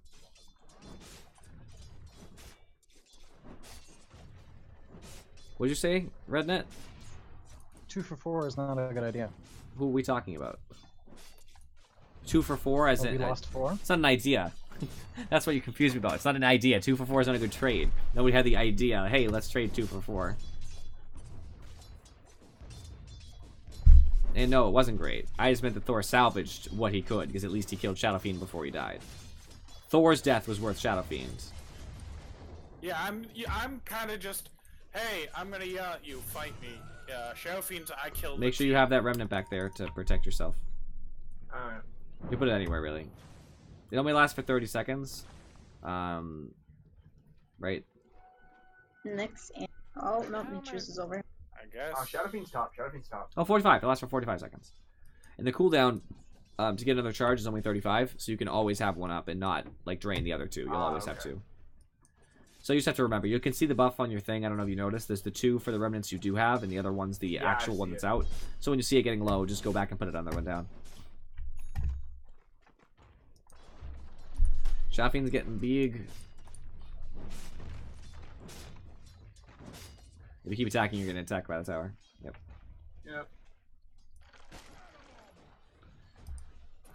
What'd you say, Rednet? 2 for 4 is not a good idea. Who are we talking about? 2 for 4 as Oh, we in... lost 4? It's not an idea. That's what you confused me about. It's not an idea. 2 for 4 is not a good trade. Nobody had the idea. Hey, let's trade 2 for 4. And no, it wasn't great. I just meant that Thor salvaged what he could, because at least he killed Shadow Fiend before he died. Thor's death was worth Shadow Fiend's. Yeah, I'm kind of just, hey, I'm gonna yell at you, fight me. Shadow Fiends, I killed. Make sure you have that remnant back there to protect yourself. Alright. You put it anywhere, really. It only lasts for 30 seconds. Right? Nyx and... Oh, no, Nature's is over. I guess. Shadow Fiend's top. Shadow Fiend's top. Oh, 45. It lasts for 45 seconds. And the cooldown to get another charge is only 35, so you can always have one up and not, like, drain the other two. You'll always have okay. two. So you just have to remember, you can see the buff on your thing. I don't know if you noticed. There's the 2 for the remnants you do have, and the other one's the Yeah, actual I one see that's it. out. So when you see it getting low, just go back and put it on the one down. Shadow Fiend's getting big. If you keep attacking, you're getting attacked by the tower. Yep. Yep.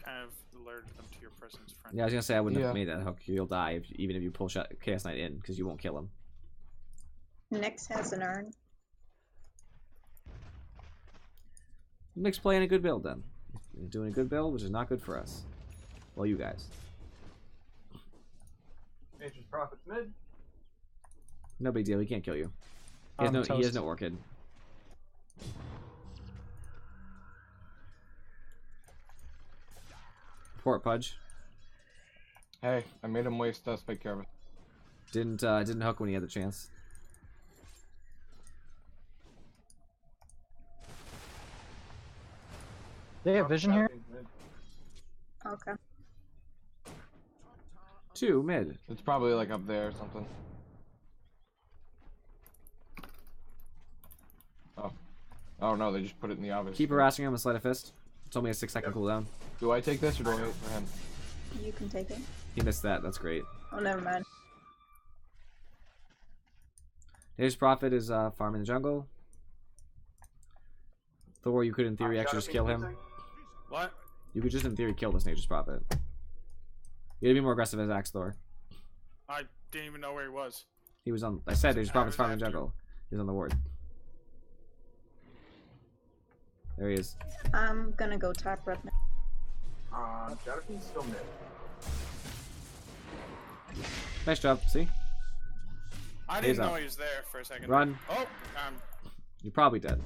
Kind of alerted them to your presence, friend. Yeah, I was gonna say I wouldn't have Yeah. made that hook. You'll die even if you pull Chaos Knight in, because you won't kill him. Nyx has an urn. Nick's playing a good build then. He's doing a good build, which is not good for us. Well, you guys. Nature's Prophet's mid. No big deal. He can't kill you. He has he has no orchid. Port Pudge Hey, I made him waste spike care. didn't hook when he had the chance. They have vision here? Shadowfiend's mid. Okay. 2 mid. It's probably like up there or something. Oh. Oh no, they just put it in the obvious. Keep harassing him with Sleight of Fist. It's only a 6-second cooldown. Do I take this or do I wait for him? You can take it. He missed that. That's great. Oh, never mind. Nature's Prophet is farming the jungle. Thor, you could in theory actually just kill him. What? You could just in theory kill this Nature's Prophet. You gotta be more aggressive as Axe Thor. I didn't even know where he was. He was on. I said Nature's Prophet's was farming the after. jungle. He's on the ward. There he is. I'm gonna go top red now. Shadowfiend's still mid. Nice job. See? I He's didn't know up. he was there for a second. Run. Oh, You're probably dead.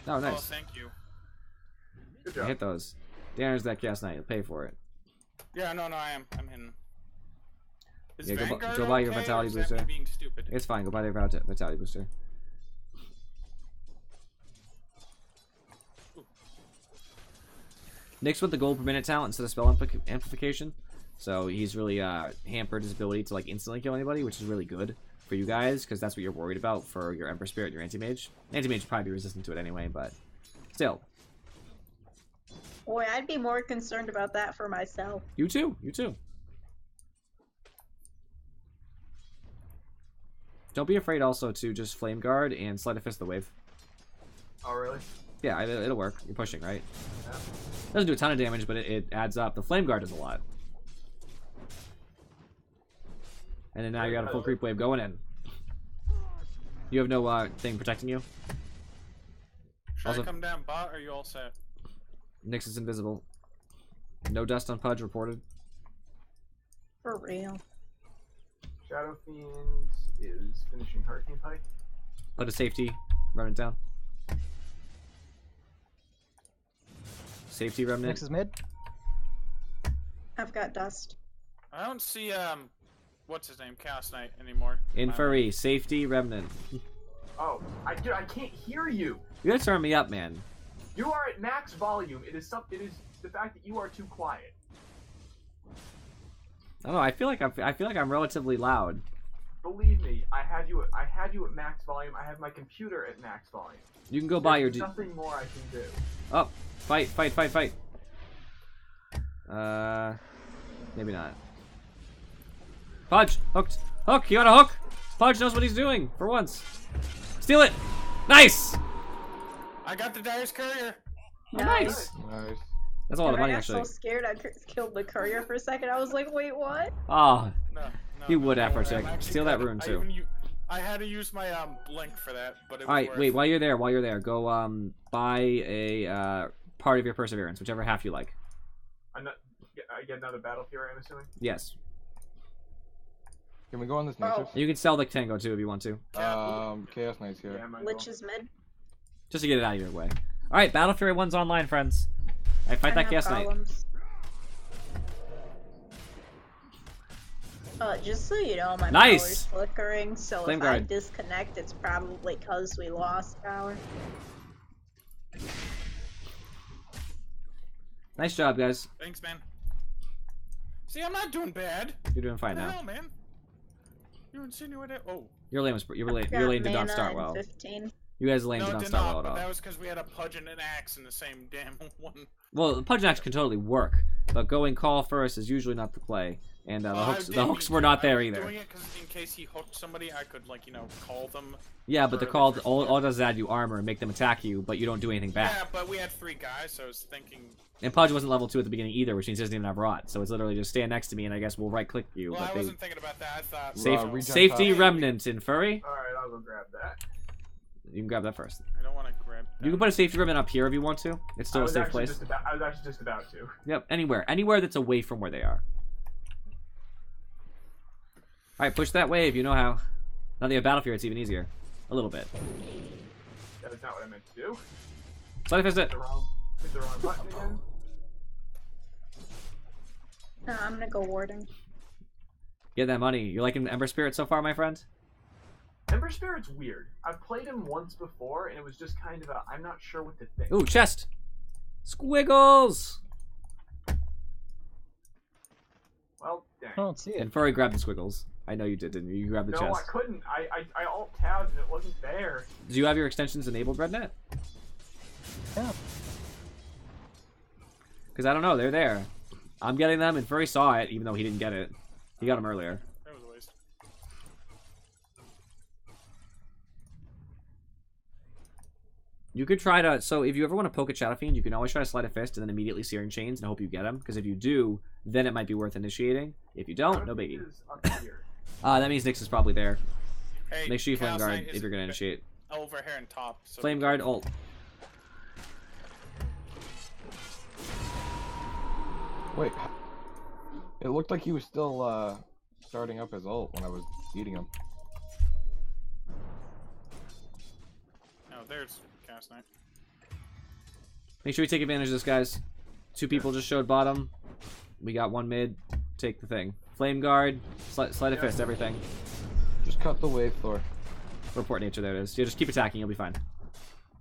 Oh, oh, nice. thank you. Good I job. hit those. Damage that Chaos Knight. You'll pay for it. Yeah, no, I am. I'm hitting. Is Yeah, Vanguard go buy your okay, or Vitality is that me booster. being stupid? It's fine. Go buy their Vitality Booster. Nick's with the gold per minute talent instead of spell amplification. So he's really hampered his ability to like instantly kill anybody, which is really good for you guys, because that's what you're worried about for your Emperor Spirit and your Anti-Mage. Anti-Mage would probably be resistant to it anyway, but still. Boy, I'd be more concerned about that for myself. You too. You too. Don't be afraid also to just Flame Guard and Sleight of Fist the wave. Oh, really? Yeah, it'll work. You're pushing, right? Yeah. Doesn't do a ton of damage, but it adds up. The Flame Guard does a lot. And then now you got a full creep wave going in. You have no thing protecting you. Should Also- I come down bot, or are you all set? Nyx is invisible. No dust on Pudge reported. For real. Shadowfiend is finishing Hurricane Pike. Put a safety. Run it down. Safety remnant. Nyx is mid. I've got dust. I don't see what's his name, Chaos Knight anymore. Inferi. Safety remnant. Oh, dude, I can't hear you. You gotta turn me up, man. You are at max volume. It is the fact that you are too quiet. I don't know. I feel like I'm relatively loud. Believe me, I had you at max volume. I have my computer at max volume. You can go buy your. There's nothing more I can do. Oh, fight! Maybe not. Pudge, hooked. Hook, you got a hook. Pudge knows what he's doing for once. Steal it. Nice. I got the Dyer's Courier. Oh, nice. Nice. That's a lot of And money, I got actually. so scared I killed the courier for a second. I was like, wait, what? Oh, No, He would after I'm check. actually Steal that glad rune, I too. I had to use my blink for that, but it was all right. worth Wait, it. while you're there, go buy a part of your perseverance, whichever half you like. I get another Battle Fury, I'm assuming. Yes, Can we go on this Oh. nature? you can sell the Tango too if you want to, Chaos Knight's here. Yeah, might as Lich is mid. just to get it out of your way. All right, Battle Fury 1's online, friends. I fight I that have Chaos Knight. golems. Just so you know, my Nice! power's flickering, so Flame if I guard. disconnect, it's probably because we lost power. Nice job, guys. Thanks, man. See, I'm not doing bad. You're doing fine What the now. hell, man? You insinuated. Oh. Your lane Got did not mana start and well. 15. You guys' lane No, did it not did start not, well at but all. that was because we had a Pudge and an Axe in the same damn one. Well, the Pudge and Axe can totally work, but going call first is usually not the play, and the I hooks didn't the hooks mean were to. not I there was either. Doing it 'cause in case he hooked somebody, I could like call them. Yeah, but the for call first all blood. does is add you armor and make them attack you, but you don't do anything back. Yeah, but we had 3 guys, so I was thinking. And Pudge wasn't level 2 at the beginning either, which means he doesn't even have rot. So it's literally just stand next to me, and I guess we'll right click you. Well, but I wasn't thinking about that. I thought regen safety pop. remnant in furry. All right, I'll go grab that. You can grab that first. I don't want to grab. You can put a safety remnant up here if you want to. It's still a safe place. I was actually just about to. Yep, anywhere that's away from where they are. All right, push that wave. You know how. Now that you have Battlefield, it's even easier. A little bit. That is not what I meant to do. Slide fist it. Hit the wrong button again. No, I'm gonna go warding. Get that money. You liking Ember Spirit so far, my friend? Ember Spirit's weird. I've played him once before, and it was just kind of a I'm not sure what to think. Ooh, chest. Squiggles. Well, dang. I don't see it. And Furry grabbed the squiggles. I know you did, didn't you? You grabbed the No, chest. I couldn't. I alt tabbed and it wasn't there. Do you have your extensions enabled, Rednet? Yeah. Because I don't know, they're there. I'm getting them, and Furry saw it, even though he didn't get it. He got them earlier. That was a waste. You could try to... So, if you ever want to poke at Shadow Fiend, you can always try to slide a fist and then immediately Searing Chains and hope you get him. Because if you do, then it might be worth initiating. If you don't, no biggie. Is up here. That means Nyx is probably there. Hey, Make sure you Flame Chaos Guard Knight if is you're going to initiate. over here on top. So Flame Guard, ult. Wait. It looked like he was still starting up his ult when I was eating him. Oh, there's Chaos Knight. Make sure you take advantage of this, guys. 2 people just showed bottom. We got 1 mid. Take the thing. Flame Guard, Sleight of Fist, everything. Just cut the wave, Thor. Report nature, there it is. Yeah, just keep attacking, you'll be fine.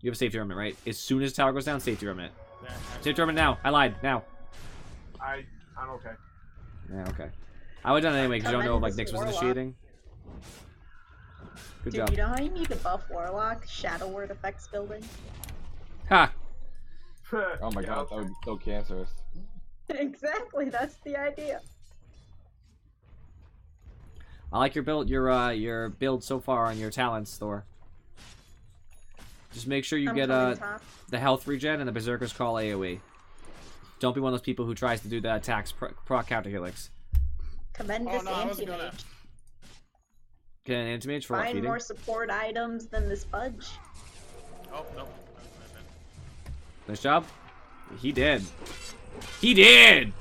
You have a safety remnant, right? As soon as tower goes down, safety remnant. Yeah, Safety remnant now. I lied. Now. I'm okay. Yeah, okay. I would have done it anyway because you don't know if like Tremendous Nyx was Warlock. initiating. Good Dude, job. you know how you need to buff Warlock? Shadow Word effects building? Ha! Oh my god, that would be so cancerous. Exactly, that's the idea. I like your build so far on your talents, Thor. Just make sure you I'm get coming top. the health regen and the Berserker's Call AoE. Don't be one of those people who tries to do the attacks proc counter helix. Tremendous Oh, no, I wasn't gonna. anti-mage. Get an anti-mage for what, Find feeding? more support items than this Pudge. Oh no. Nice job. He did. He did!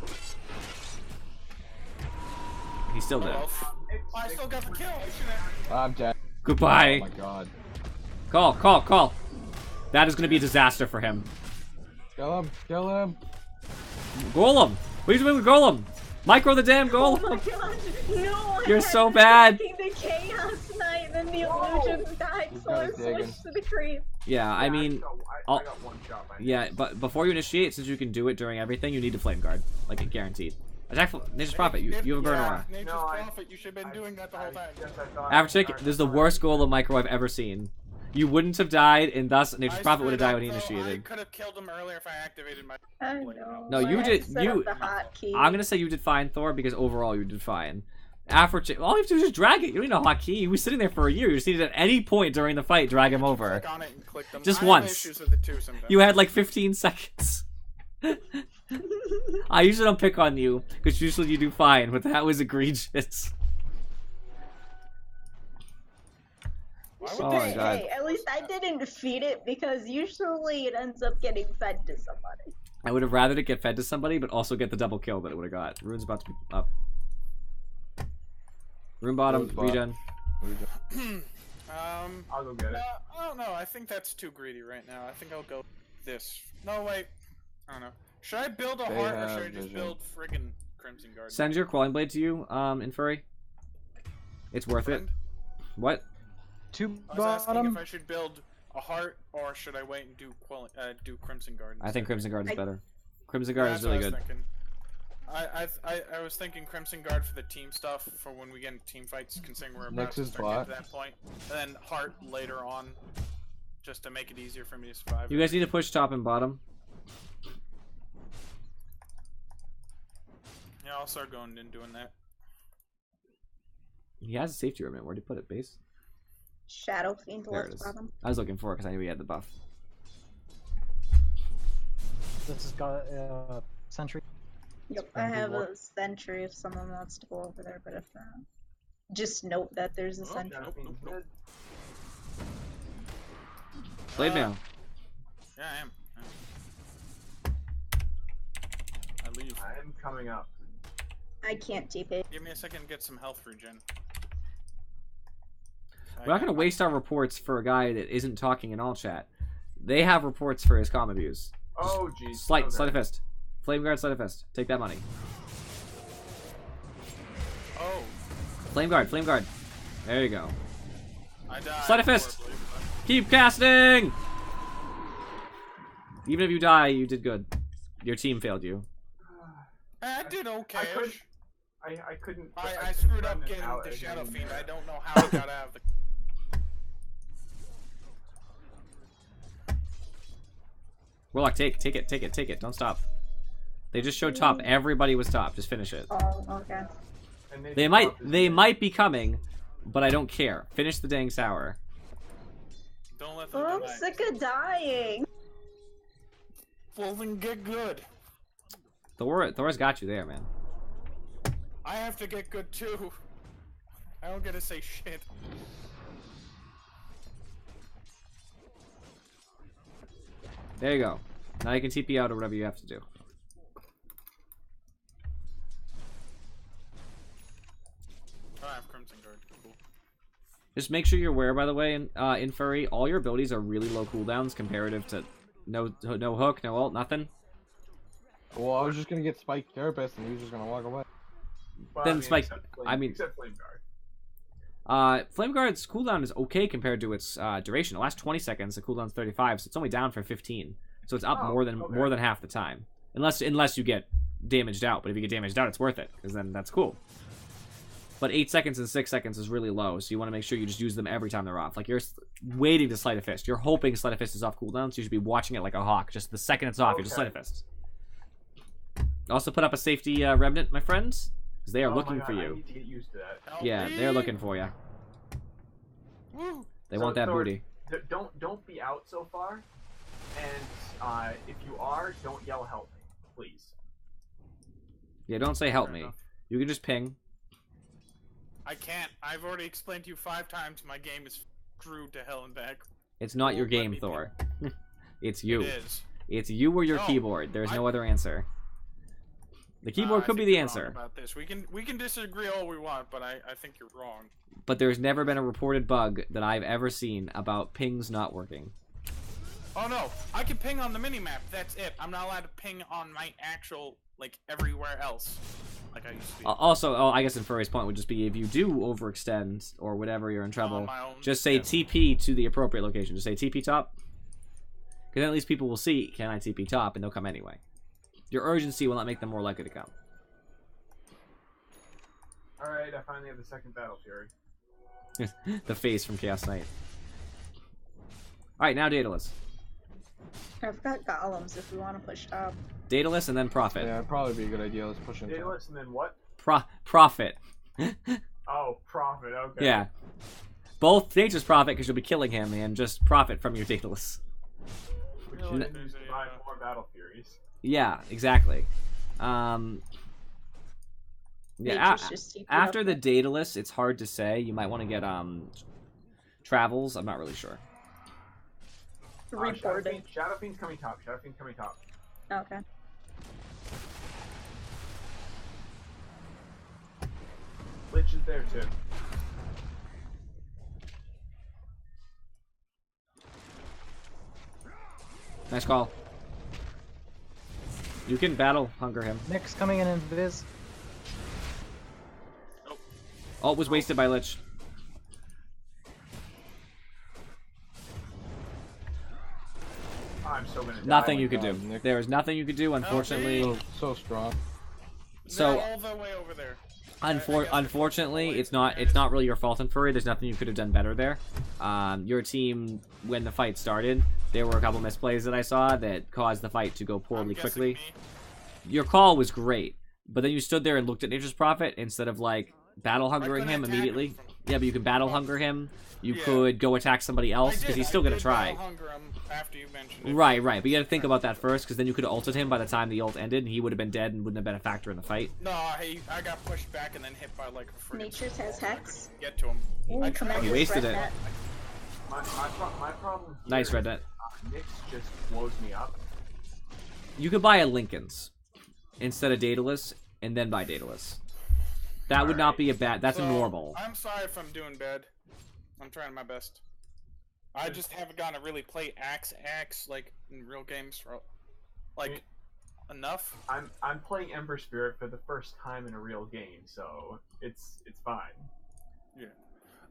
He still did. Oh, I still got the kill. I'm dead. Goodbye. Oh my god. Call. That is going to be a disaster for him. Kill him! Kill him! Golem! What are you doing with Golem? Micro the damn Oh Golem! my god! No! I You're had so been bad. attacking the Chaos Knight, then the Whoa. illusion died, He's so got I his digging. switched to the creep. Yeah, I mean, I got one shot by yeah, but before you initiate, since you can do it during everything, you need to Flame Guard. Like, guaranteed. Attack Nature's Prophet, you have a burn aura. Nature's No, Prophet, you should have been doing that the whole time. Average, this is the worst Golem micro I've ever seen. You wouldn't have died, and thus Nature's Prophet would have died when he I initiated. could have killed him earlier if I activated my. I know. No, I you had did- to set you- up the hotkey. I'm gonna say you did fine, Thor, because overall you did fine. Average, all you have to do is just drag it. You don't need a hotkey. He was sitting there for a year. You just needed at any point during the fight drag him over. Click on it and click them. Just I have once. issues with it too sometimes. You had like 15 seconds. I usually don't pick on you, because usually you do fine, but that was egregious. Why would Oh they- my Hey, god. hey, at least I didn't feed it because usually it ends up getting fed to somebody. I would have rather it get fed to somebody, but also get the double kill that it would have got. Rune's about to be up. Rune bottom, Rune's bottom. regen. I'll go get it. I don't know. I think that's too greedy right now. I think I'll go this. No, wait. I don't know. Should I build a They heart or have should I just vision. build friggin' Crimson Guard? Send your Quelling Blade to you, in Furry. It's worth it. Friend? What? Two I was asking bottom. if I should build a heart or should I wait and do do Crimson Guard? I think instead? Crimson Guard is I- better. Crimson Yeah, Guard is that's what really I good. was thinking. I was thinking Crimson Guard for the team stuff for when we get into team fights, considering we're about Nyx to is start bot. getting to that point, and then Heart later on, just to make it easier for me to survive. You guys need to push top and bottom. Yeah, I'll start going and doing that. He has a safety remnant. Where'd he put it? Base? Shadow Fiend There it left is. bottom. I was looking for it because I knew he had the buff. This has got sentry. Yep, I gonna be have war- a sentry if someone wants to go over there, but if not, just note that there's a Oh, sentry. Nope, nope, nope. Blade mail. Yeah, I am. I leave. I am coming up. I can't TP. Give me a second to get some health regen. We're not going to waste our reports for a guy that isn't talking in all chat. They have reports for his comm abuse. Oh, jeez. Sleight Okay. of fist. Flame guard, sleight of fist. Take that money. Oh, Flame guard, flame guard. There you go. I died. Sleight of fist. horribly, Keep casting! Even if you die, you did good. Your team failed you. but- I did okay. I couldn't. I screwed up run getting out the again. Shadow Fiend. I don't know how I got out of the. Warlock, take it. Don't stop. They just showed top. Everybody was top. Just finish it. Oh, okay. And They might be coming, but I don't care. Finish the dang tower. Don't let them Oh, I'm die. sick of dying. Well, then get good. Thor's got you there, man. I have to get good too. I don't get to say shit. There you go. Now you can TP out or whatever you have to do. Oh, I have Crimson Guard. Cool. Just make sure you're aware, by the way, in Furry, all your abilities are really low cooldowns comparative to no hook, no ult, nothing. Well, I was just gonna get Spike Carapace and he was just gonna walk away. Well, Then Spike- except except Flame Guard. Flame Guard's cooldown is okay compared to its duration. It lasts 20 seconds, the cooldown's 35, so it's only down for 15. So it's up Oh, more than okay. half the time. Unless you get damaged out, but if you get damaged out, it's worth it, because then that's cool. But 8 seconds and 6 seconds is really low, so you want to make sure you just use them every time they're off. Like, you're waiting to Sleight of Fist. You're hoping Sleight of Fist is off cooldown, so you should be watching it like a hawk. Just the second it's off, you just Okay. Sleight of Fist. Also put up a safety remnant, my friends, because they are Oh looking my for God, I you. need to get used to that. Help Yeah, me. they're looking for you. Woo. They So, want that Thor, booty. Don't be out so far, and if you are, don't yell "help me," please. Yeah, don't say help Fair me. enough. You can just ping. I can't. I've already explained to you 5 times. My game is screwed to hell and back. It's not your Won't let game, me Thor. It's you. It is. It's you or your No, keyboard. There's no I- other answer. The keyboard I could be think the you're wrong answer, about this. We can disagree all we want, but I think you're wrong. but there's never been a reported bug that I've ever seen about pings not working. Oh no, I can ping on the minimap. That's it. I'm not allowed to ping on my actual everywhere else, like I used to be. Also, I guess in Furry's point would just be if you do overextend or whatever, you're in trouble. On my own. Just say Yeah. TP to the appropriate location. Just say TP top, because then at least people will see, can I TP top, and they'll come anyway. Your urgency will not make them more likely to come. All right, I finally have the second Battle Fury. The face from Chaos Knight. Alright, now Daedalus. I've got golems if we want to push top. Daedalus and then Prophet. Yeah, it'd probably be a good idea. Let's push into it. Daedalus, and then what? Prophet. Oh, Prophet. Okay. Yeah. Both Nature's Prophet, because you'll be killing him, and just Prophet from your Daedalus. Which Really? then you There's a, survive more Battle Furies. Yeah, exactly. Yeah, Nature's just TP after up the there. Daedalus, it's hard to say. You might want to get Travels. I'm not really sure. Reporting. Shadow Fiend's coming top. Shadow Fiend's coming top. Okay. Lich is there too. Nice call. You can battle hunger him. Nick's coming in Viz. Ult was wasted by Lich. I'm so gonna die. Nothing my you could do. God, Nick. There was nothing you could do, unfortunately. So strong. So- They're all the way over there. Unfortunately, it's not really your fault in Furry. There's nothing you could have done better there. Your team, when the fight started, there were a couple misplays that I saw that caused the fight to go I'm poorly guessing quickly. me. Your call was great, but then you stood there and looked at Nature's Prophet instead of like battle hungering couldn't him attack him immediately. from- Yeah, but you can battle hunger him. You Yeah. could go attack somebody else because he's still gonna I did try. battle hunger him after you mentioned it. Right, right. But you gotta think about that first, because then you could have ulted him by the time the ult ended, and he would have been dead and wouldn't have been a factor in the fight. No, I got pushed back and then hit by like a friggin' Nature's has snowball. I hex. couldn't get to him. Ooh, I come tried on, He to- wasted Red it. Net. My problem here Nice, is, Red Net. Nyx just blows me up. You could buy a Lincoln's instead of Daedalus, and then buy Daedalus. That would not Alright. be a bad. That's So, normal. I'm sorry if I'm doing bad. I'm trying my best. I just haven't gotten to really play Axe like in real games for like enough. I'm playing Ember Spirit for the first time in a real game, so it's fine. Yeah.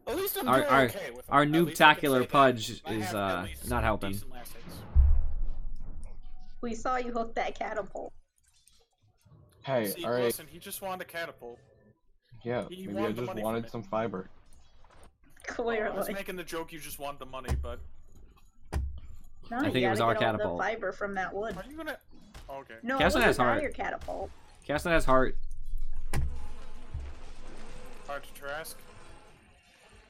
At least I'm Our- doing our- okay with Our At least I can noobtacular say that. Pudge I is have at least not helping. decent last hits. We saw you hook that catapult. Hey, See, alright. listen, he just wanted a catapult. Yeah, he maybe I wanted the just money wanted from it. some fiber. I was Clearly. making the joke you just wanted the money, but No, I you think it was gotta our get all catapult. the fiber from that wood. are you gonna? Okay. No, Castle it has wasn't heart. your catapult. Castle has heart. Hard to Trask.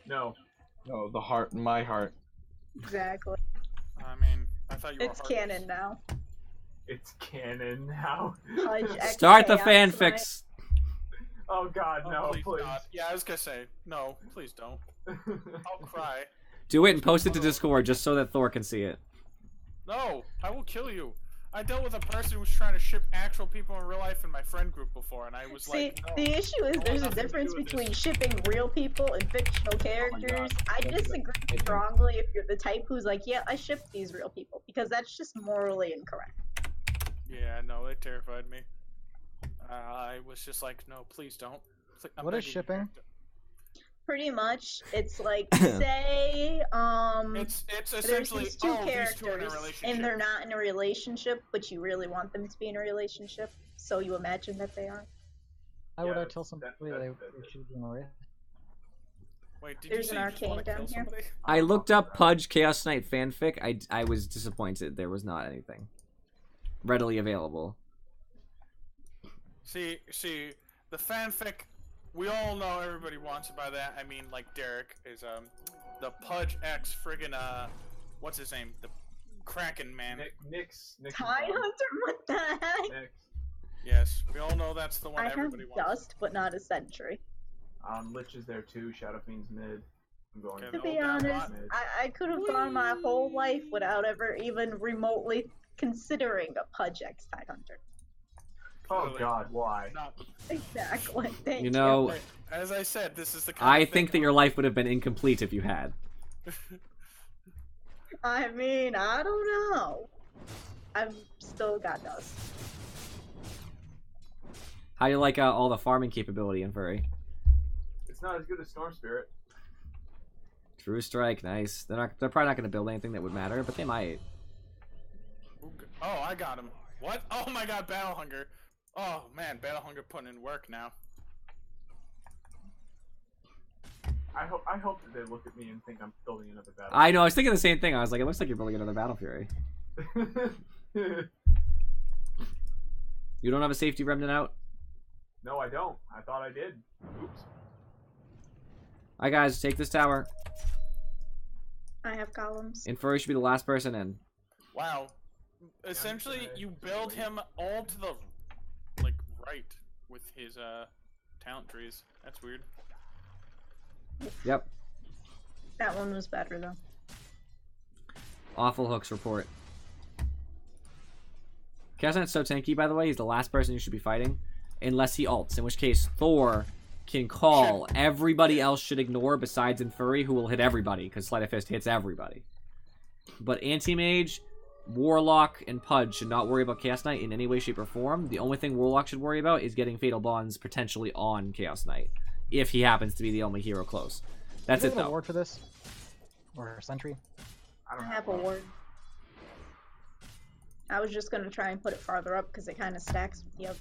No, No, the heart, my heart. Exactly. I mean, I thought you were. It's heartless. canon now. it's canon now. Pudge X Start the Chaos fanfics. Oh God, Oh, no, please please. not. Yeah, I was gonna say no. Please don't. I'll cry. Do it and post it to Discord just so that Thor can see it. No, I will kill you. I dealt with a person who was trying to ship actual people in real life in my friend group before, and I was See, like, no. the issue is want there's a nothing to do difference with this. between shipping real people and fictional characters. I Don't do that. disagree Hey, don't. strongly if you're the type who's like, yeah, I ship these real people, because that's just morally incorrect. Yeah, no, it terrified me. I was just like, no, please don't. I'm What is begging you, shipping? character. Pretty much, it's like, say, It's there's essentially these two these two are in a characters, relationship. and they're not in a relationship, but you really want them to be in a relationship, so you imagine that they are. How would Yeah, I tell somebody that- they that- should be in a race? Wait, did There's you an say you just wanna arcane kill down here. somebody? I looked up Pudge Chaos Knight fanfic. I was disappointed. There was not anything readily available. See, the fanfic. We all know everybody wants it by that. I mean, like Derek is the Pudge X friggin' what's his name? The Kraken man. Nyx. Tide Hunter, what the heck? Nyx. Yes, we all know that's the one I have everybody wants. Dust, but not a Sentry. Lich is there too. Shadow Fiend's mid. I'm going. Okay, To the be old down honest, bot. I could have gone my whole life without ever even remotely considering a Pudge X Tide Hunter. Oh Clearly. God, why? Not, Exactly. Thank You know, Hey, as I said, this is the kind I of think that thing your life would have been incomplete if you had. I mean, I don't know. I've still got Dust. How you like all the farming capability in Furry? It's not as good as Storm Spirit. True Strike, nice. They're probably not going to build anything that would matter, but they might. Oh, I got him. What? Oh my God, Battle Hunger. Oh man, Battle Hunger putting in work now. I hope that they look at me and think I'm building another battle. I know. I was thinking the same thing. I was like, it looks like you're building another Battle Fury. You don't have a safety remnant out? No, I don't. I thought I did. Oops. Hi guys, take this tower. I have columns. And Furry should be the last person in. Wow. Essentially, gonna you build wait. him all to the like right with his talent trees. That's weird. Yep. That one was better though. Awful hooks report. Kazan's so tanky, by the way. He's the last person you should be fighting. Unless he ults, in which case Thor can call. Everybody else should ignore besides Infuri, who will hit everybody, because Sleight of Fist hits everybody. But Anti-Mage, Warlock, and Pudge should not worry about Chaos Knight in any way, shape, or form. The only thing Warlock should worry about is getting Fatal Bonds potentially on Chaos Knight, if he happens to be the only hero close. That's Do you it, have a though. ward for this? Or a sentry? I don't I have a one. ward. I was just gonna try and put it farther up because it kind of stacks with the other.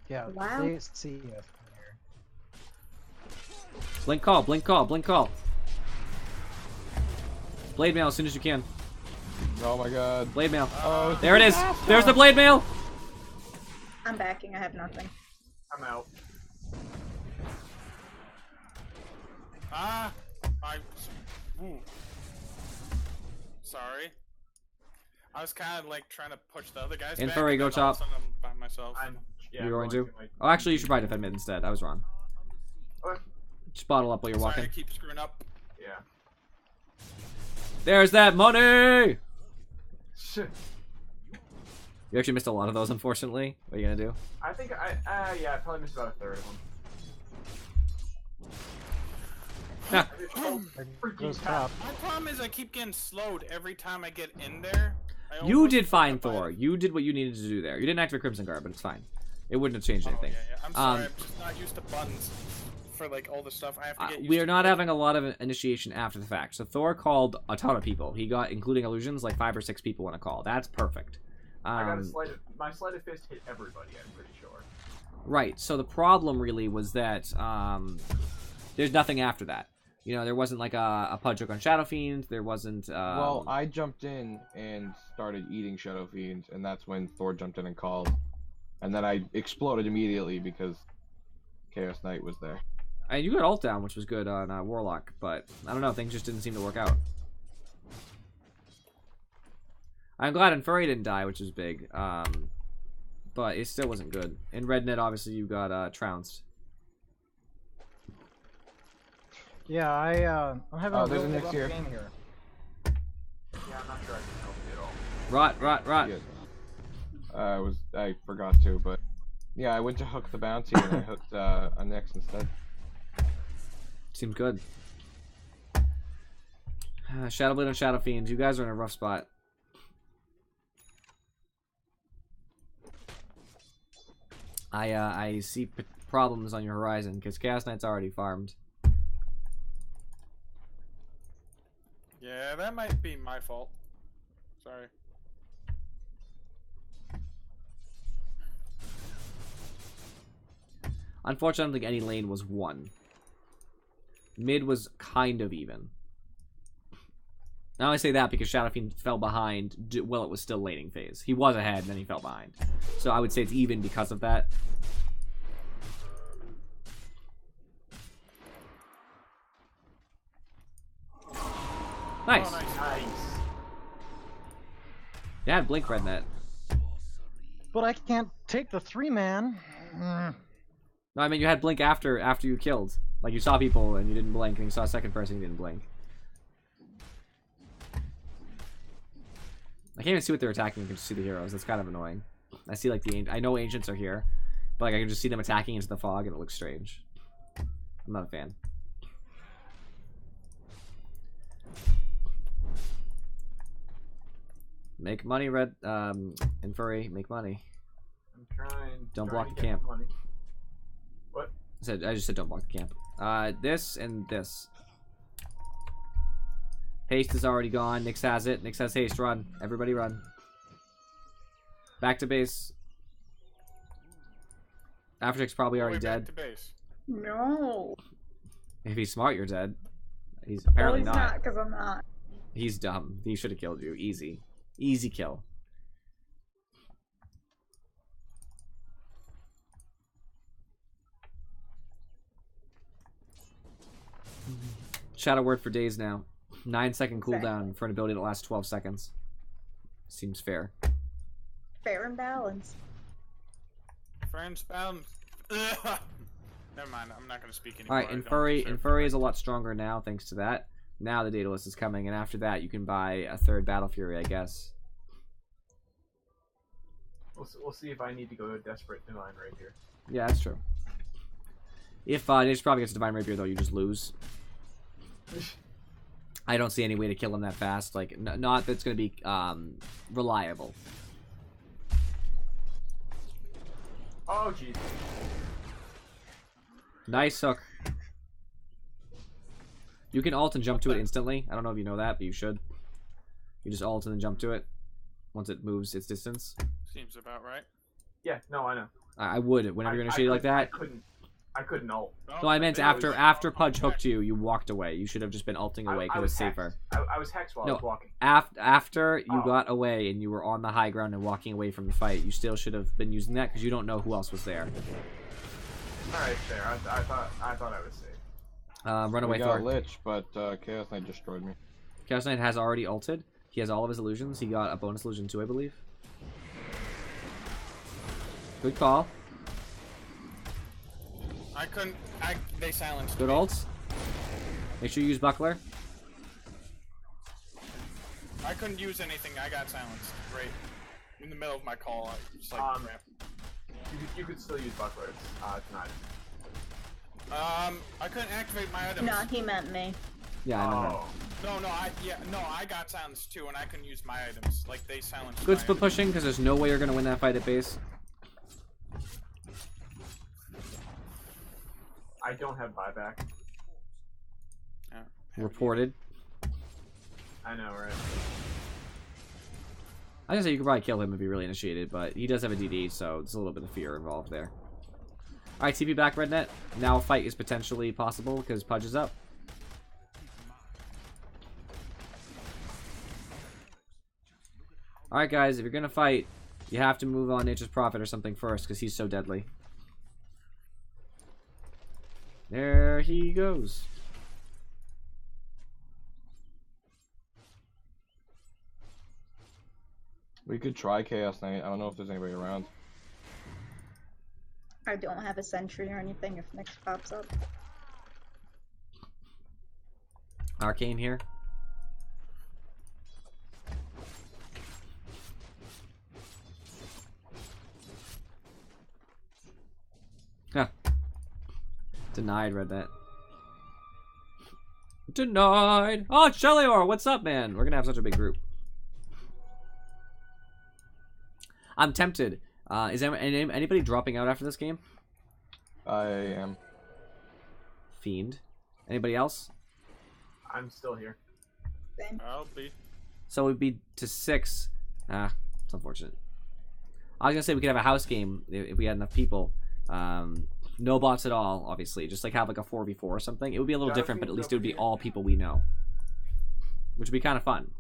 Yeah. Wow. They see you from here. Blink call, blink call, blink call. Blade mail as soon as you can. Oh my God. Blade mail. Oh, There it is. There's the blade mail. I'm backing. I have nothing. I'm out. Ah! Ooh. Sorry. I was kind of like trying to push the other guys back. Inferi, go and then all of a top. sudden I'm by myself. Yeah, You're going to? my- Oh, actually, you should probably defend mid instead. I was wrong. Okay. Just bottle up while you're Sorry, walking. I keep screwing up. Yeah. There's that money! Shit. You actually missed a lot of those, unfortunately. What are you gonna do? I think I probably missed about a third of them. Nah. There Freaking goes cow. top. My problem is I keep getting slowed every time I get in there. I You almost did fine, end up by Thor. You did what you needed to do there. You didn't activate Crimson Guard, but it's fine. It wouldn't have changed Oh, anything. yeah. I'm sorry, Um, I'm just not used to buttons for like all the stuff I have to get used We to. are not having a lot of initiation after the fact. So Thor called a ton of people. He got, including illusions, like 5 or 6 people in a call. That's perfect. I got my sleight of fist hit everybody, I'm pretty sure. Right. So the problem really was that there's nothing after that. You know, there wasn't like a Pudge Hook on Shadow Fiend. There wasn't. Well, I jumped in and started eating Shadow Fiend, and that's when Thor jumped in and called. And then I exploded immediately because Chaos Knight was there. And you got ult down, which was good on Warlock, but I don't know, things just didn't seem to work out. I'm glad Inferi didn't die, which is big, but it still wasn't good. In Rednet, obviously, you got trounced. Yeah, I'm having a there's really an rough Nyx here. game here. Yeah, I'm not sure I can help you at all. Rot. Yeah. I forgot to, but yeah, I went to hook the bounty and I hooked a Nyx instead. Seems good. Shadowblade on Shadow Fiend. You guys are in a rough spot. I see problems on your horizon because Chaos Knight's already farmed. Yeah, that might be my fault. Sorry. Unfortunately, I don't think any lane was won. Mid was kind of even. I only say that because Shadow Fiend fell behind while it was still laning phase. He was ahead, and then he fell behind. So I would say it's even because of that. Nice. Oh, nice. Nice. Yeah, Blink Rednet. But I can't take the 3-man. No, I mean you had Blink after you killed. Like you saw people and you didn't blink, and you saw a second person and you didn't blink. I can't even see what they're attacking. You can just see the heroes. That's kind of annoying. I see like I know ancients are here, but like I can just see them attacking into the fog, and it looks strange. I'm not a fan. Make money, Red. Inferi, make money. I'm trying. Don't trying block to the get camp. Money. What? I just said don't block the camp. This and this. Haste is already gone. Nyx has it. Nyx has haste. Run. Everybody run. Back to base. Aftertick's probably already Back dead. to base. No. If he's smart, you're dead. He's apparently well, he's not, because I'm not. He's dumb. He should have killed you. Easy. Easy kill. Shadow word for days now. 9-second cooldown for an ability that lasts 12 seconds. Seems fair. Fair and balanced. Friends bound. Never mind. I'm not gonna speak anymore. Alright, I don't Inferi deserve is a lot stronger now thanks to that. Now the Daedalus is coming, and after that you can buy a third Battle Fury, I guess. We'll see if I need to go to Desperate Divine right here. Yeah, that's true. If Niche probably gets a Divine Rapier, though, you just lose. I don't see any way to kill him that fast. Like, not that's going to be reliable. Oh, jeez. Nice hook. You can ult and jump to it instantly. I don't know if you know that, but you should. You just ult and then jump to it once it moves its distance. Seems about right. Yeah, no, I know. I would. Whenever you're initiated like that. I couldn't ult. No, I meant it after was- Pudge hooked you, you walked away. You should have just been ulting away I because was it's safer. I was hexed while No. I was walking. After you Oh. got away and you were on the high ground and walking away from the fight, you still should have been using that because you don't know who else was there. All right, fair. I thought I was safe. Run away, We got Thor. Lich, but Chaos Knight destroyed me. Chaos Knight has already ulted. He has all of his illusions. He got a bonus illusion too, I believe. Good call. I couldn't. They silenced Good me. ults. Make sure you use Buckler. I couldn't use anything. I got silenced. Right in the middle of my call. I was like, crap. You could still use Buckler. It's not. I couldn't activate my items. No, he meant me. Yeah, I know. No, I got silenced too, and I couldn't use my items. Like they silenced. Good my split items. pushing, because there's no way you're going to win that fight at base. I don't have buyback. Reported. I know, right? I was gonna say you could probably kill him if he really initiated, but he does have a DD, so there's a little bit of fear involved there. Alright, TP back, Rednet. Now a fight is potentially possible because Pudge is up. Alright, guys, if you're gonna fight, you have to move on Nature's Prophet or something first because he's so deadly. There he goes. We could try Chaos Knight. I don't know if there's anybody around. I don't have a sentry or anything if Nyx pops up. Arcane here. Huh. Denied, read that. Denied! Oh, it's Shelior! What's up, man? We're gonna have such a big group. I'm tempted. Is there anybody dropping out after this game? I am. Fiend. Anybody else? I'm still here. Same. I'll be. So we'd be to 6. Ah, it's unfortunate. I was gonna say we could have a house game if we had enough people. No bots at all, obviously. Just like have like a 4v4 or something. It would be a little different, but at least it would be all people we know, which would be kind of fun.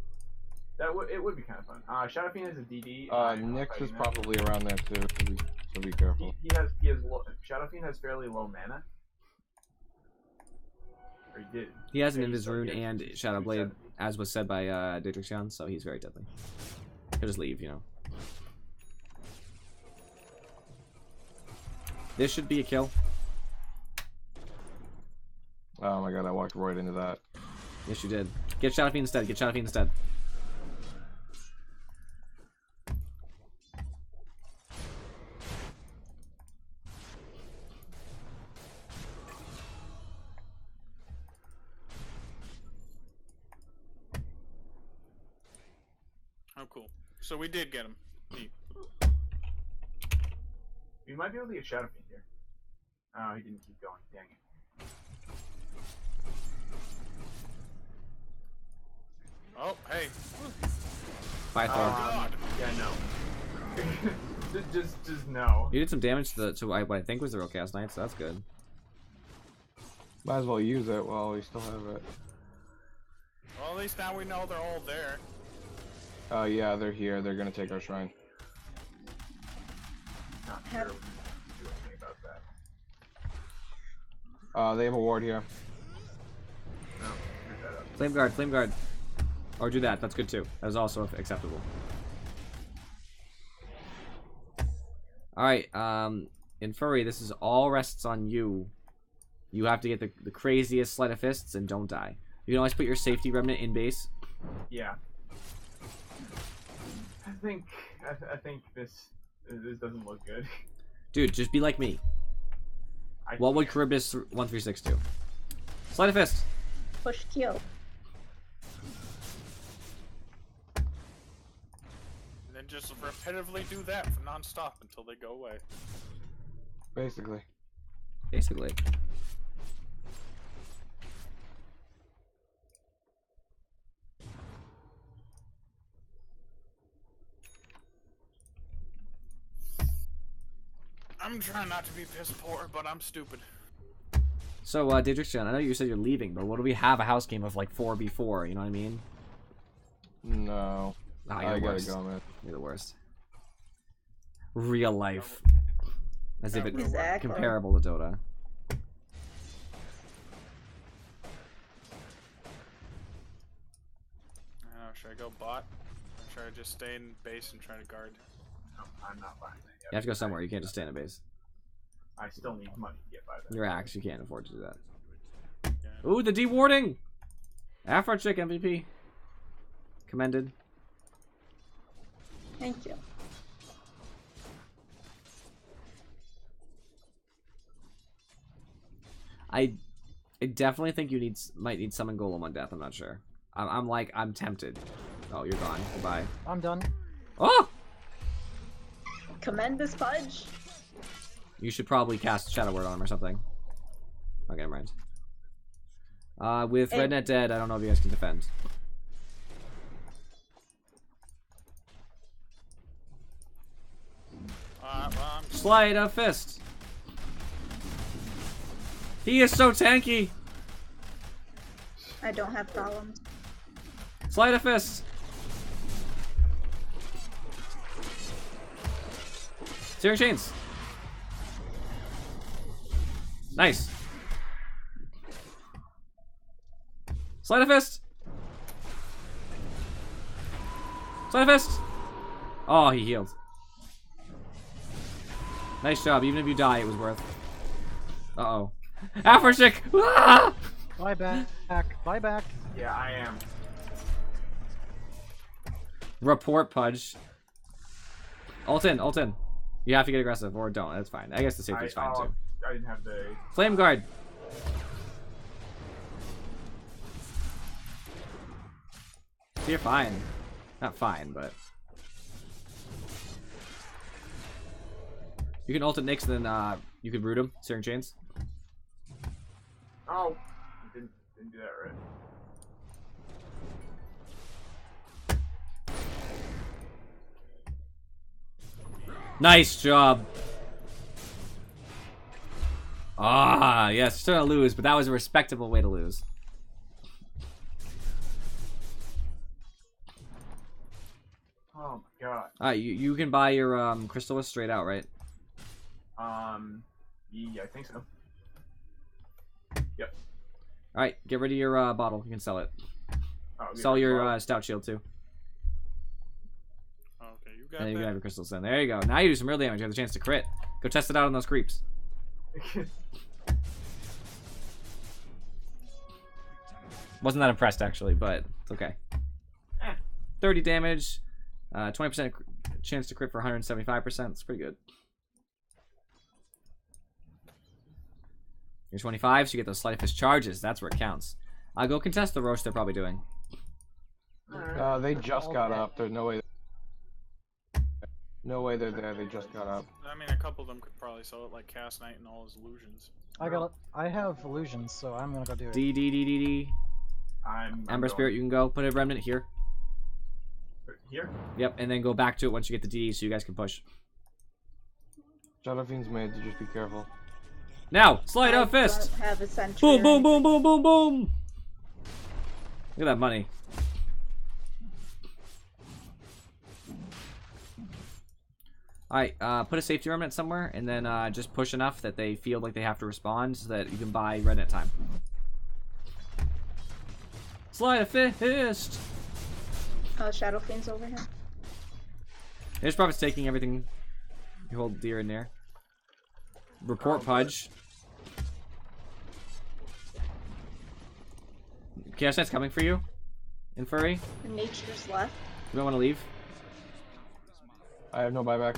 It would be kind of fun. Shadow Fiend has a DD. Nyx is probably around there too, so be careful. He has Shadow Fiend has fairly low mana. Or he did. He has an Yeah, Invis Rune he has and 270. Shadow Blade, as was said by Dietrichion, so he's very deadly. He'll just leave, you know. This should be a kill. Oh my god, I walked right into that. Yes, you did. Get Shadow Fiend instead. Get Shadow Fiend instead. Oh, cool. So we did get him. Neat. We might be able to get Shadow Fiend here. Oh, he didn't keep going. Dang it. Oh, hey. Bye, Thor. God. Yeah, no. just no. You did some damage to what I think was the real Chaos Knight, so that's good. Might as well use it while we still have it. Well, at least now we know they're all there. Yeah, they're here. They're gonna take our shrine. Not sure we can do anything about that. They have a ward here. No, screw that up. Flame Guard, Flame Guard. Or do that, that's good too. That is also acceptable. Alright, in Furry, this is all rests on you. You have to get the craziest sleight of fists and don't die. You can always put your safety remnant in base. Yeah. I think this doesn't look good. Dude, just be like me. What would Charybdis 1362 do? Sleight of fist. Push Q. And then just repetitively do that for non-stop until they go away. Basically. Basically. I'm trying not to be piss poor, but I'm stupid. So, Dietrichion, I know you said you're leaving, but what do we have a house game of like 4v4, you know what I mean? No. Nah, you're I the gotta worst. go, man. You're the worst. Real life. As if it's Exactly. comparable to Dota. Should I go bot? Or should I just stay in base and try to guard? No, I'm not buying that yet. You have to go somewhere. You can't just stay in a base. I still need money to get by that. Your axe, you can't afford to do that. Yeah. Ooh, the dewarding! Afro Chick MVP. Commended. Thank you. I definitely think you might need summon golem on death. I'm not sure. I'm tempted. Oh, you're gone. Goodbye. I'm done. Oh! Commend this Pudge. You should probably cast Shadow Word on him or something. Okay, never mind. With Hey. Rednet dead, I don't know if you guys can defend. Well, I'm Slide a fist. He is so tanky. I don't have problems. Slide a fist. Searing chains. Nice. Slide a fist. Slide a fist. Oh, he healed. Nice job. Even if you die, it was worth. Uh-oh. Afrochick! Ah! Buy back. Buy back. Yeah, I am. Report Pudge. Ult in, ult in. You have to get aggressive, or don't. That's fine. I guess the safety's fine, too. I didn't have the... Flame Guard. You're fine. Not fine, but... You can ult at Nyx, and then you could root him. Searing Chains. Oh! Didn't do that right. Nice job. Ah, yes, still gonna lose, but that was a respectable way to lose. Oh my god. Alright, you can buy your Crystalist straight out, right? Yeah, I think so. Yep. Alright, get rid of your bottle. You can sell it. Oh, okay, Sell your well, Stout Shield too. okay. You And got then you can have that. your crystals in. There you go. Now you do some real damage. You have the chance to crit. Go test it out on those creeps. Wasn't that impressed actually, but it's okay. 30 damage, 20% chance to crit for 175%. It's pretty good. You're 25, so you get those sleight of fist charges. That's where it counts. Go contest the roast they're probably doing. They just got up. There's no way. No way they're there. They just got up. I mean, a couple of them could probably sell it, like Cast Knight and all his illusions. I have illusions, so I'm gonna go do it. D. I'm Ember going. Spirit, you can go. Put a remnant here. Here? Yep, and then go back to it once you get the D so you guys can push. Shadow Fiend's made, so just be careful. Now, slide I out fist. don't have a sentry. Boom, or boom, boom, anything. boom, boom, boom. Look at that money. Alright, put a safety remnant somewhere, and then just push enough that they feel like they have to respond so that you can buy Rednet time. Slide a fist! Oh, Shadow Fiend's over here. There's Prophet's taking everything. You hold deer in there. Report Pudge. Chaos Knight's coming for you. In Furry. Nature's left. You might want to leave. I have no buyback.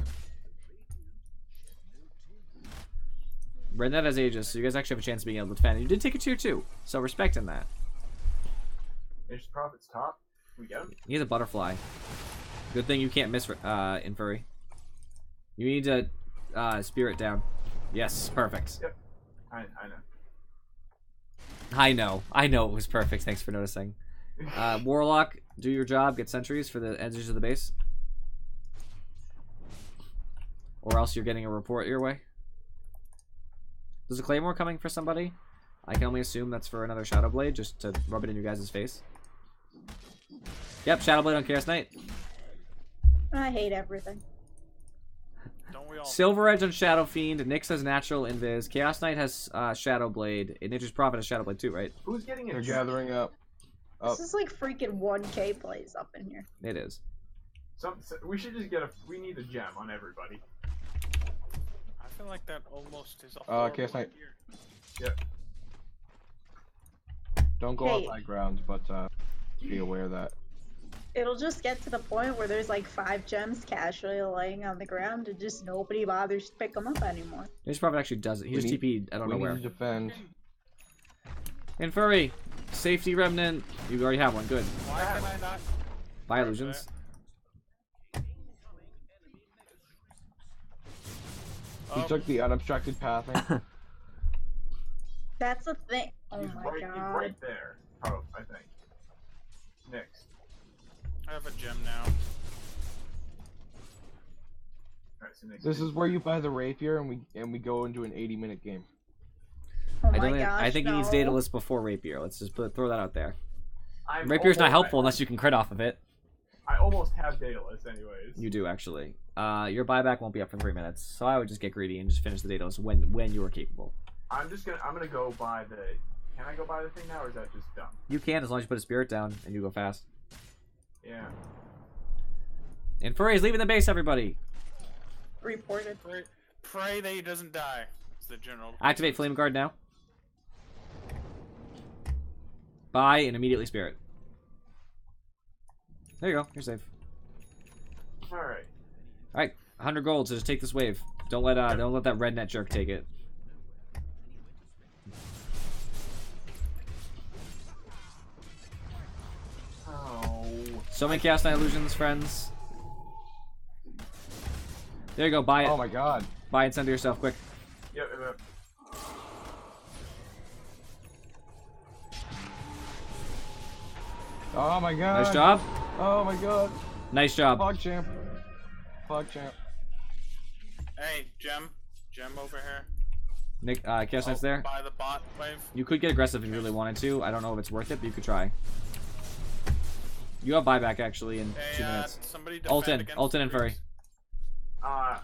Rednet has Aegis, so you guys actually have a chance of being able to defend. You did take a tier 2, so respect in that. There's Prophet's top. We get him. He has a butterfly. Good thing you can't miss in Furry. You need to spirit down. Yes, perfect. Yep. I know. I know it was perfect. Thanks for noticing. Warlock, do your job. Get sentries for the edges of the base. Or else you're getting a report your way. There's a Claymore coming for somebody. I can only assume that's for another Shadow Blade, just to rub it in your guys' face. Yep, Shadow Blade on Chaos Knight. I hate everything. Don't we all? Silver Edge on Shadow Fiend. Nyx has Natural Invis. Chaos Knight has Shadow Blade. And Nature's Prophet has Shadow Blade too, right? Who's getting They're it? gathering up. Oh, This is like freaking 1K plays up in here. It is. We should just get a. We need a gem on everybody. I feel like that almost is a horrible KS Knight. idea. don't go Hey. off high ground, but be aware that. It'll just get to the point where there's like 5 gems casually laying on the ground and just nobody bothers to pick them up anymore. This prophet actually does it. He just TP'd, I don't know We where. need to defend. And Furry, safety remnant. You already have one. Good. Why can I not? Buy illusions. He Oh, took the unobstructed pathing. That's the thing. Oh He's my right. He's god. right there. Oh, I think. Next. I have a gem now. Alright, so next. This is where you buy the rapier and we go into an 80-minute game. Oh I my don't. Think, gosh, I think no. he needs data list before rapier. Let's just throw that out there. I'm Rapier's not almost- helpful unless you can crit off of it. I almost have data list, anyways. You do actually. Your buyback won't be up for 3 minutes, so I would just get greedy and just finish the data list when you are capable. I'm gonna go buy the. Can I go buy the thing now, or is that just dumb? You can as long as you put a spirit down and you go fast. Yeah. And Furry is leaving the base, everybody. Reported. Pray that he doesn't die. It's the general. Activate Flame Guard now. Buy and immediately spirit. There you go. You're safe. All right. All right, 100 gold. So just take this wave. Don't let that rednet jerk take it. Oh. So many Chaos Knight illusions, friends. There you go. Buy it. Oh my god. Buy and send to yourself quick. Yep. Oh my god. Nice job. Oh my god. Nice job. Fog champ. Fog champ. Hey, gem over here. Nick, Chaos Knight's there. By the bot wave. You could get aggressive if you really wanted to. I don't know if it's worth it, but you could try. You have buyback actually in Hey, 2 minutes. somebody Ult defend in, against ult the in and Furry. creeps. I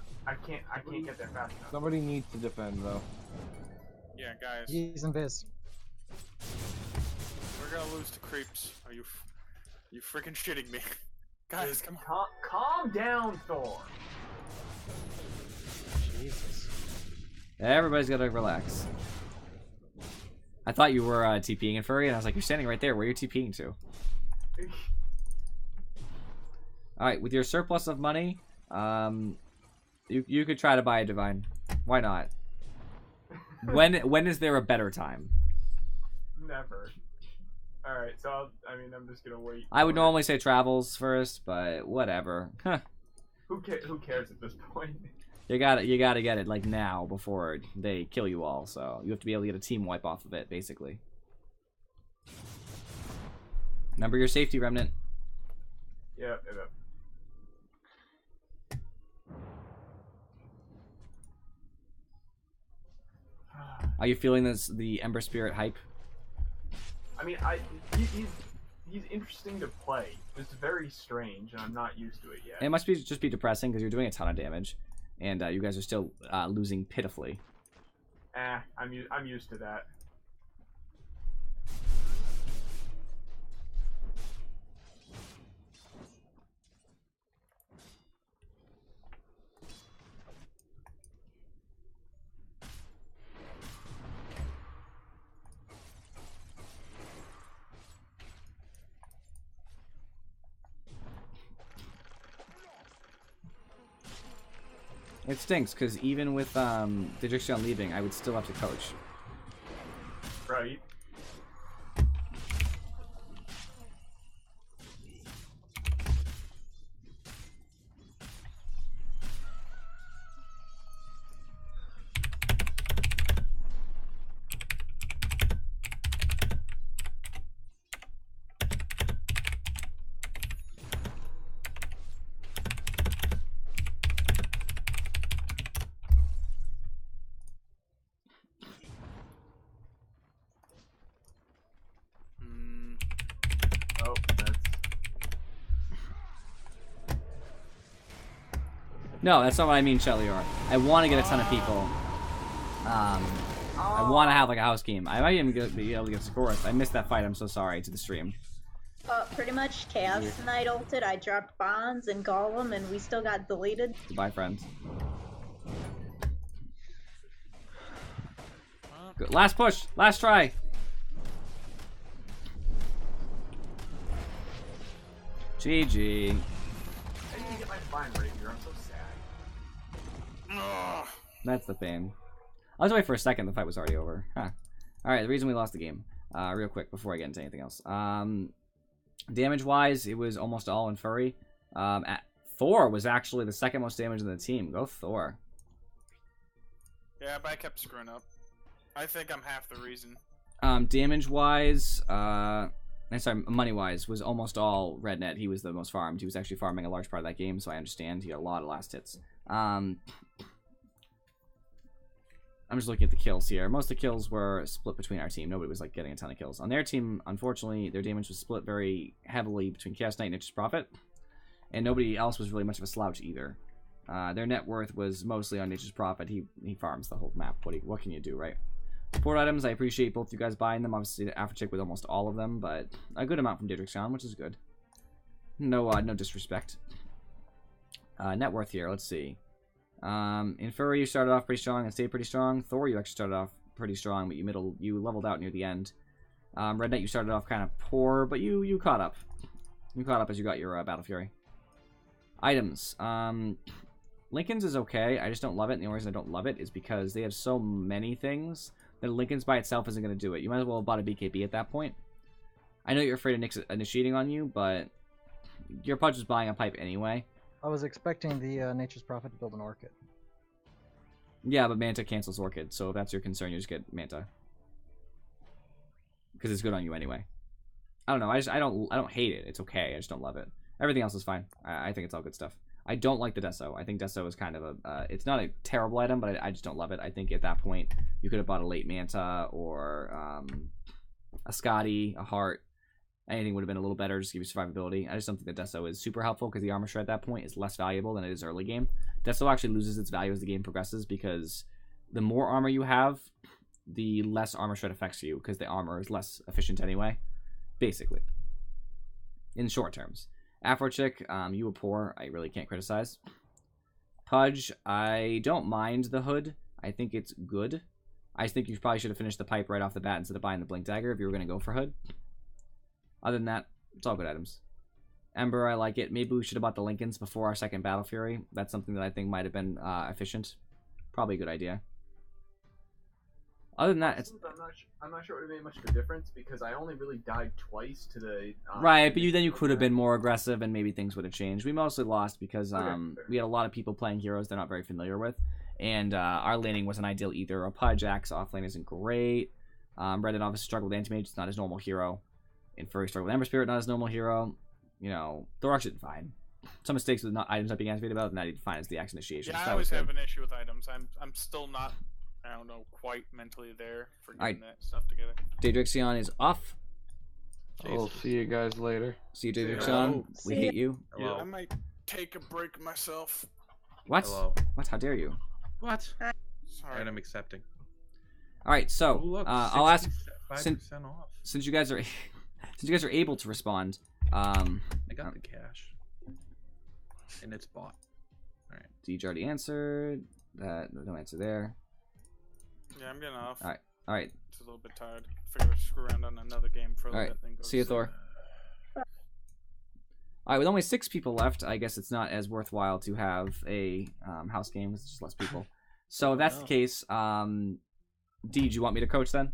can't get there fast enough. Somebody needs to defend though. Yeah, guys, He's invis. we're gonna lose to creeps. Are you freaking shitting me? Guys, come on. Calm down, Thor. Jesus. Everybody's gotta relax. I thought you were TPing in Furry, and I was like, you're standing right there. Where are you TPing to? Alright, with your surplus of money, you could try to buy a divine. Why not? When is there a better time? Never. All right, so I'm just gonna wait. I would normally say travels first, but whatever. Huh. Who cares at this point? You gotta get it like now before they kill you all. So you have to be able to get a team wipe off of it, basically. Remember your safety remnant. Yep. Are you feeling the Ember Spirit hype? I mean, he's interesting to play. It's very strange, and I'm not used to it yet. It must just be depressing because you're doing a ton of damage, and you guys are still losing pitifully. I'm used to that. It stinks because even with Dijixion leaving, I would still have to coach. Right. Oh, No, that's not what I mean, Shellior. I want to get a ton of people. I want to have like a house game. I might even be able to get Sikorath. I missed that fight. I'm so sorry to the stream. Pretty much Chaos Knight ulted, I dropped Bonds and Golem, and we still got deleted. Goodbye, friends. Good. Last push. Last try. GG. I didn't get my fine rapier. I'm so sad. Ugh. That's the thing. I was away for a second. The fight was already over. Huh. All right. The reason we lost the game, real quick before I get into anything else. Damage-wise, it was almost all in Furry. Thor was actually the second most damage in the team. Go Thor. Yeah, but I kept screwing up. I think I'm half the reason. Damage-wise, sorry, money-wise, was almost all Rednet. He was the most farmed. He was actually farming a large part of that game, so I understand. He had a lot of last hits. I'm just looking at the kills here. Most of the kills were split between our team. Nobody was like getting a ton of kills. On their team, unfortunately, their damage was split very heavily between Chaos Knight and Nature's Prophet, and nobody else was really much of a slouch either. Their net worth was mostly on Nature's Prophet. He farms the whole map. What can you do, right? Support items, I appreciate both you guys buying them. Obviously, the Aftercheck with almost all of them, but a good amount from Daedric, which is good. No disrespect. Net worth here, let's see. In Furry, you started off pretty strong and stayed pretty strong. Thor, you actually started off pretty strong, but you leveled out near the end. Red Knight, you started off kind of poor, but you caught up. You caught up as you got your Battle Fury. Items. Lincoln's is okay. I just don't love it, and the only reason I don't love it is because they have so many things that Lincoln's by itself isn't going to do it. You might as well have bought a BKB at that point. I know you're afraid of Nick's initiating on you, but your Pudge was buying a pipe anyway. I was expecting the Nature's Prophet to build an Orchid. Yeah, but Manta cancels Orchid, so if that's your concern, you just get Manta. Because it's good on you anyway. I don't know, I don't hate it. It's okay, I just don't love it. Everything else is fine. I think it's all good stuff. I don't like the Deso. I think Deso is kind of it's not a terrible item, but I just don't love it. I think at that point, you could have bought a late Manta or a Scotty, a Heart. Anything would have been a little better, just to give you survivability. I just don't think the Deso is super helpful because the armor shred at that point is less valuable than it is early game. Deso actually loses its value as the game progresses because the more armor you have, the less armor shred affects you because the armor is less efficient anyway, basically. In short terms. Afrochick, you were poor. I really can't criticize. Pudge, I don't mind the hood. I think it's good. I think you probably should have finished the pipe right off the bat instead of buying the Blink Dagger if you were going to go for hood. Other than that, it's all good items. Ember, I like it. Maybe we should have bought the Lincolns before our second Battle Fury. That's something that I think might have been efficient. Probably a good idea. Other than that, it's... I'm not sure it would have made much of a difference because I only really died twice to the... right, but then you could have been more aggressive and maybe things would have changed. We mostly lost because we had a lot of people playing heroes they're not very familiar with. And our laning wasn't ideal either. Our Pudge Axe off lane isn't great. Reddit obviously struggled with Anti-Mage. It's not his normal hero. And Furry struggled with Ember Spirit, not his normal hero. You know, Thorax did fine. Some mistakes with items not being activated about, and that he did fine as the axe initiation. Yeah, so I always have an issue with items. I'm still not, I don't know, quite mentally there for getting that stuff together. Daedrixion is off. I'll see you guys later. See you, Daedrixion. We hate you. Yeah, I might take a break myself. What? Hello. What? How dare you? What? Sorry. And I'm accepting. All right, so Oh, look, I'll ask 5% off. since you guys are able to respond. I got the cash. And it's bought. Alright. Deej already answered. No answer there. Yeah, I'm getting off. All right. Just a little bit tired. Figure I'd screw around on another game for a All little right. bit. Then go See you, to sleep. Thor. All right, with only 6 people left, I guess it's not as worthwhile to have a house game. It's just less people. So if that's the case, D, do you want me to coach then?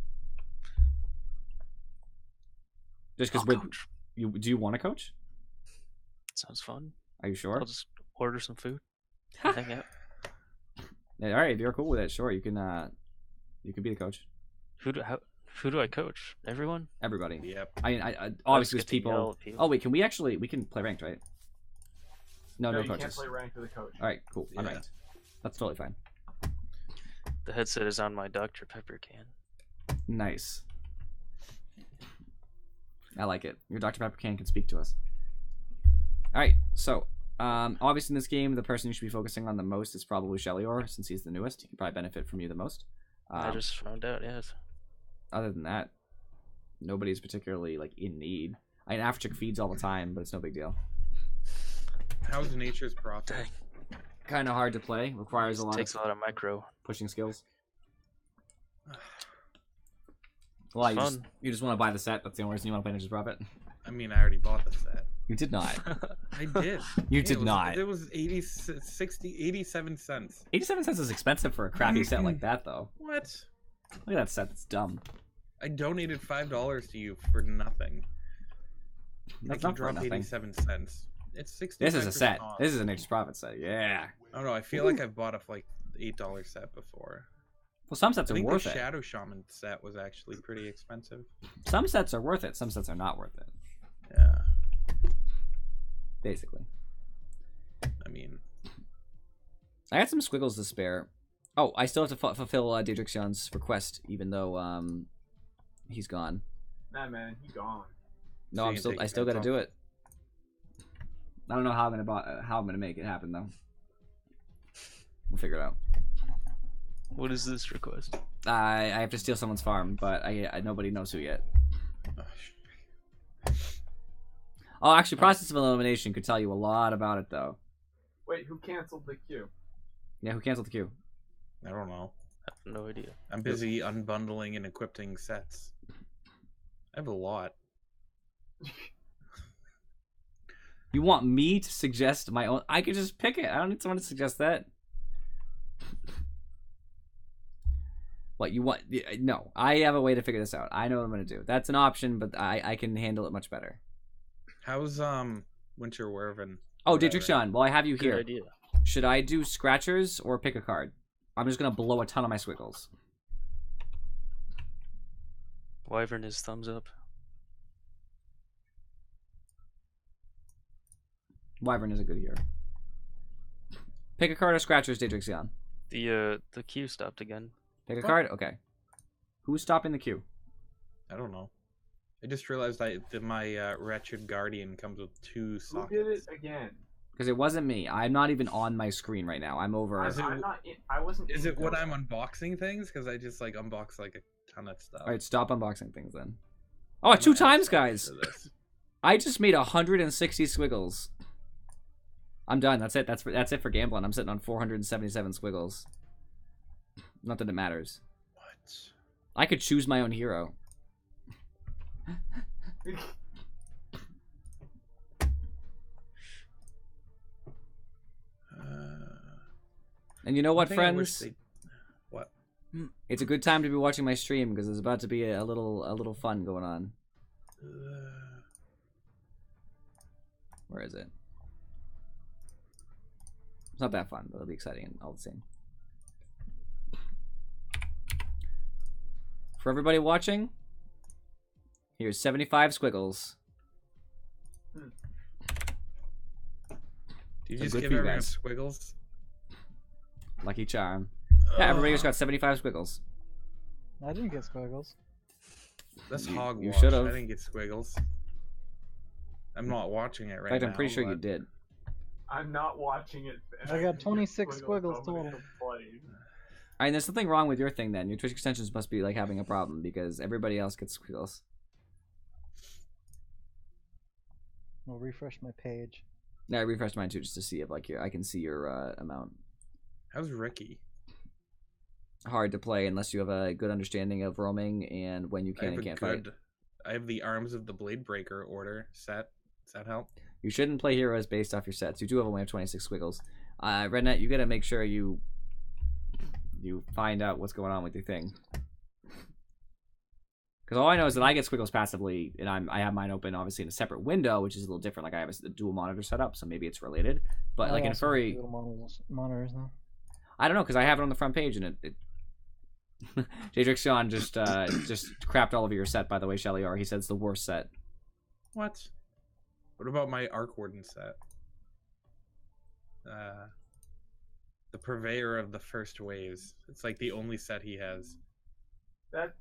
Just because I'll coach. do you want to coach? Sounds fun. Are you sure? I'll just order some food. Hang out. Yeah, all right, if you're cool with it, sure. You can be the coach. Who do I coach? Everyone? Everybody. Yep. I obviously there's get to yell people. at Oh wait, we can play ranked, right? No you coaches. can't play ranked with a coach. All right, cool. I'm Yeah. ranked. That's totally fine. The headset is on my Dr. Pepper can. Nice. I like it. Your Dr. Pepper can speak to us. All right, so obviously in this game, the person you should be focusing on the most is probably Shelior, since he's the newest. He can probably benefit from you the most. I just found out, yes. Other than that, nobody's particularly like in need. I mean, Aftershock feeds all the time, but it's no big deal. How's Nature's Prophet? Dang. Kind of hard to play. Requires a lot Takes of a lot of micro. pushing skills. Well, It's you just want to buy the set. That's the only reason you want to play Nature's Prophet. I mean, I already bought the set. You did not. I did. You Hey, did not. It was 87 cents. 87 cents is expensive for a crappy set like that, though. What? Look at that set. That's dumb. I donated $5 to you for nothing. That's I not for dropped nothing. 87 cents. It's 60. This is a set. This is a Nature's Prophet set. Yeah. Oh no, I feel like I've bought a like $8 set before. Well, some sets I are think worth the it. Shadow Shaman set was actually pretty expensive. Some sets are worth it. Some sets are not worth it. Yeah. Basically. I mean, I got some squiggles to spare. Oh, I still have to fulfill Daedrixion's request, even though he's gone. Nah, man, he gone. No, So you I take still bets got to off. do it. I don't know how I'm gonna make it happen though. We'll figure it out. What is this request? I have to steal someone's farm, but I nobody knows who yet. Oh, actually, process of elimination could tell you a lot about it though. Wait, who canceled the queue? Yeah, who canceled the queue? I don't know. I have no idea. I'm busy unbundling and equipping sets. I have a lot. You want me to suggest my own? I could just pick it. I don't need someone to suggest that. What you want? No, I have a way to figure this out. I know what I'm gonna do. That's an option, but I can handle it much better. How's Winter Werven? Oh, Daedrixion, well I have you Good here. idea. Should I do scratchers or pick a card? I'm just gonna blow a ton of my squiggles. Wyvern is thumbs up. Wyvern is a good hero. Pick a card or scratchers, Daedrixion. The queue stopped again. Pick a card? Okay. Who's stopping the queue? I don't know. I just realized that my Wretched Guardian comes with 2 Who sockets. did it again? Because it wasn't me. I'm not even on my screen right now. I'm over. Is it- I'm not. I wasn't. Is in it when Dota. I'm unboxing things? Because I just like unbox like a ton of stuff. Alright, stop unboxing things then. Oh, I'm 2 gonna times, ask guys! for this. I just made 160 squiggles. I'm done. That's it. That's it for gambling. I'm sitting on 477 squiggles. Not that it matters. What? I could choose my own hero. And you know what, one thing I wish friends? What? It's a good time to be watching my stream because there's about to be a little fun going on. Where is it? It's not that fun, but it'll be exciting all the same. For everybody watching, here's 75 squiggles. Do you So just good give for you everyone guys. squiggles? Lucky charm. Yeah, everybody just got 75 squiggles. I didn't get squiggles. That's You hogwash. should've. I didn't get squiggles. I'm not watching it right In fact, now. I'm pretty sure you but- did. I'm not watching it. I got 26 squiggles so many total. complaints. Alright, there's something wrong with your thing then. Your Twitch extensions must be like having a problem because everybody else gets squiggles. I'll refresh my page. Yeah, I refreshed mine too just to see if like I can see your amount. How's Ricky? Hard to play unless you have a good understanding of roaming and when you I can have and a can't fight. good. I have the Arms of the Blade Breaker order set. Does that help? You shouldn't play heroes based off your sets. You do only have 26 squiggles. Rednet, you gotta make sure you find out what's going on with your thing. Because all I know is that I get squiggles passively, and I have mine open obviously in a separate window, which is a little different. Like I have a dual monitor setup, so maybe it's related. But like in also have furry, little monitors now. I don't know because I have it on the front page and it Daedrixion just crapped all over your set. By the way, Shelly R. He said it's the worst set. What? What about my Arc Warden set? The Purveyor of the First Waves. It's like the only set he has. That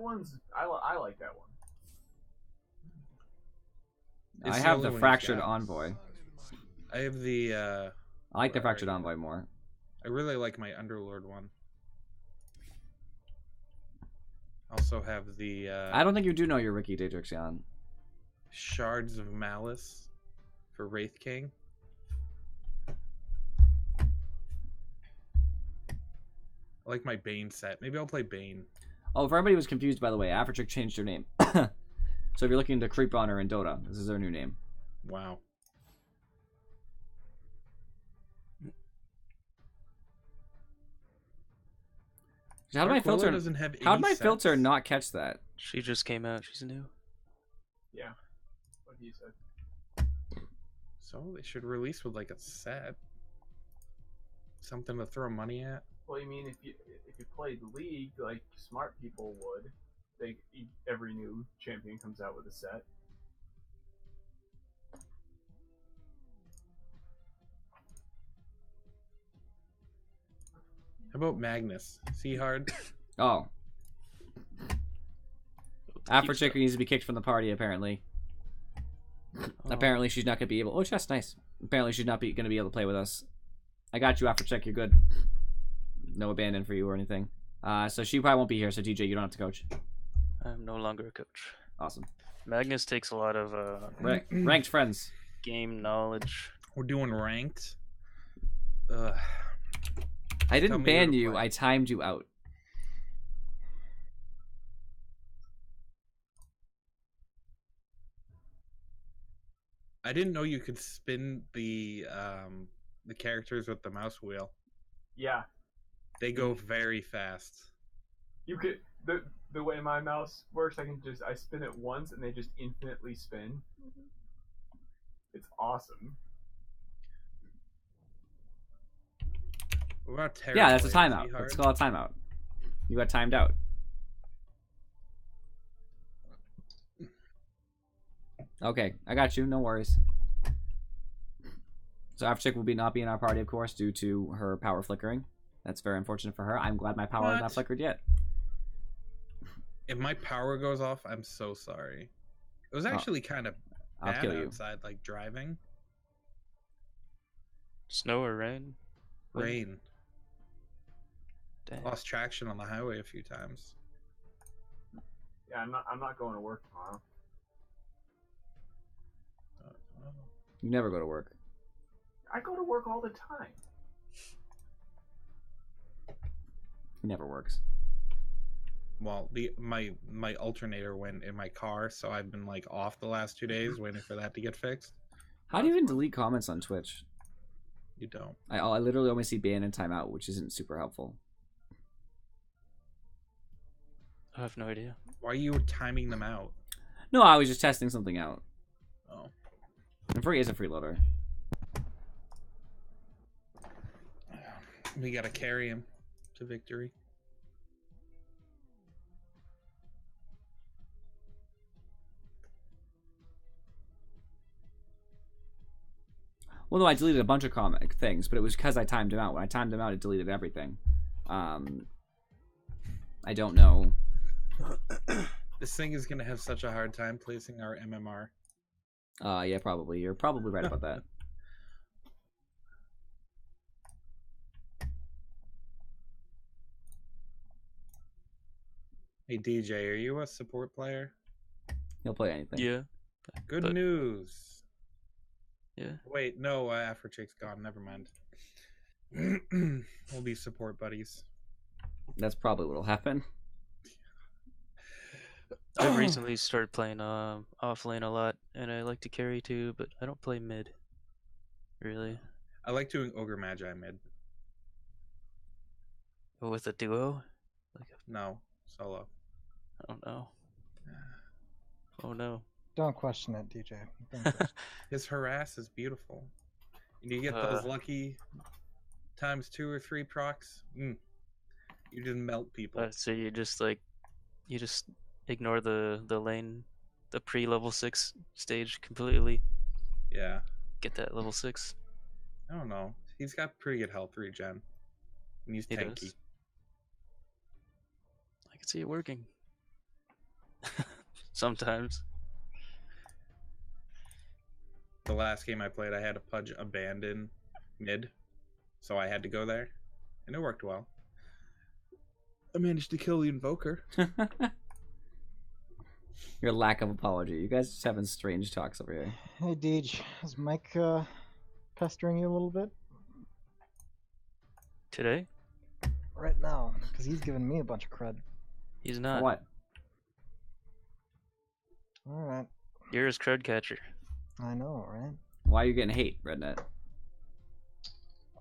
one's. I like that one. It's I the have only the one he's Fractured got. Envoy. I have the. I like the Right, Fractured right. Envoy more. I really like my Underlord one. Also have the. I don't think you do know your Ricky Daedrixion. Shards of Malice for Wraith King. I like my Bane set. Maybe I'll play Bane. Oh, if everybody was confused, by the way, Afrotrick changed her name. So if you're looking to creep on her in Dota, this is her new name. Wow. How did my filter? doesn't have How did any my sets. filter not catch that? She just came out. She's new. Yeah. What he said. So they should release with like a set. Something to throw money at. Well, you mean if you played the league like smart people would, every new champion comes out with a set. How about Magnus? Sea Hard? Oh. Afrochick needs to be kicked from the party, apparently. Apparently she's not going to be able... Oh, chest, nice. Apparently she's not going to be able to play with us. I got you, Afrochick, you're good. No abandon for you or anything. So she probably won't be here, so DJ, you don't have to coach. I'm no longer a coach. Awesome. Magnus takes a lot of Ranked friends. game knowledge. We're doing ranked. I didn't me where ban to you, play. I timed you out. I didn't know you could spin the characters with the mouse wheel. Yeah. They go very fast. You could the way my mouse works, I spin it once and they just infinitely spin. It's awesome. What about Yeah, that's a Terrorblade? timeout. Sea Hard? Let's call it timeout. You got timed out. Okay, I got you. No worries. So Afrochick will not be in our party, of course, due to her power flickering. That's very unfortunate for her. I'm glad my power has not What? flickered yet. If my power goes off, I'm so sorry. It was actually kind of I'll bad kill you. outside, like driving. Snow or rain? Wind? Rain. Dang. Lost traction on the highway a few times. Yeah, I'm not going to work tomorrow. You never go to work. I go to work all the time. He never works. Well, my alternator went in my car, so I've been like off the last 2 days waiting for that to get fixed. How do you even delete comments on Twitch? You don't. I literally only see ban and timeout, which isn't super helpful. I have no idea. Why are you timing them out? No, I was just testing something out. Oh. And free is a freeloader. We gotta carry him to victory. Well, no, I deleted a bunch of comic things, but it was because I timed him out. When I timed him out, it deleted everything. I don't know. This thing is gonna have such a hard time placing our MMR. Yeah, probably. You're probably right about that. Hey DJ, are you a support player? He'll play anything. Yeah. Good But- news. Yeah. Wait, no, Afrochick's gone. Never mind. We'll be support buddies. That's probably what'll happen. I've recently started playing off lane a lot, and I like to carry too, but I don't play mid. Really. I like doing Ogre Magi mid. But with a duo? Like, No, solo. I don't know. Oh no. Don't question it, DJ. Don't question His harass is beautiful. And you get those lucky times 2 or 3 procs. You just melt people. So you just ignore the lane, the pre-level 6 stage completely. Yeah. Get that level 6. I don't know. He's got pretty good health regen. And he's He tanky. does. I can see it working. Sometimes. The last game I played, I had to pudge abandon mid. So I had to go there. And it worked well. I managed to kill the Invoker. Your lack of apology. You guys just having strange talks over here. Hey, Deej, is Mike pestering you a little bit Today? right now? Because he's giving me a bunch of cred. He's For not. what? All right, You're his crowd catcher. I know, right? Why are you getting hate, Rednet?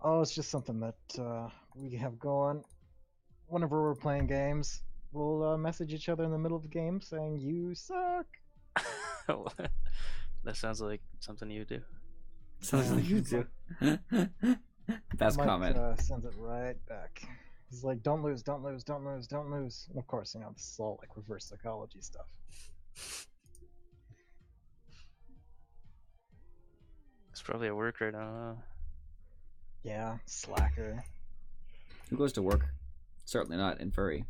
Oh, it's just something that we have going. Whenever we're playing games, we'll message each other in the middle of the game saying, "You suck." That sounds like something you do. Sounds like you do. Best Mike, comment. Sends it right back. He's like, "Don't lose, don't lose, don't lose, don't lose." And of course, this is all like reverse psychology stuff. It's probably at work right now. Huh? Yeah, slacker. Who goes to work? Certainly not in furry.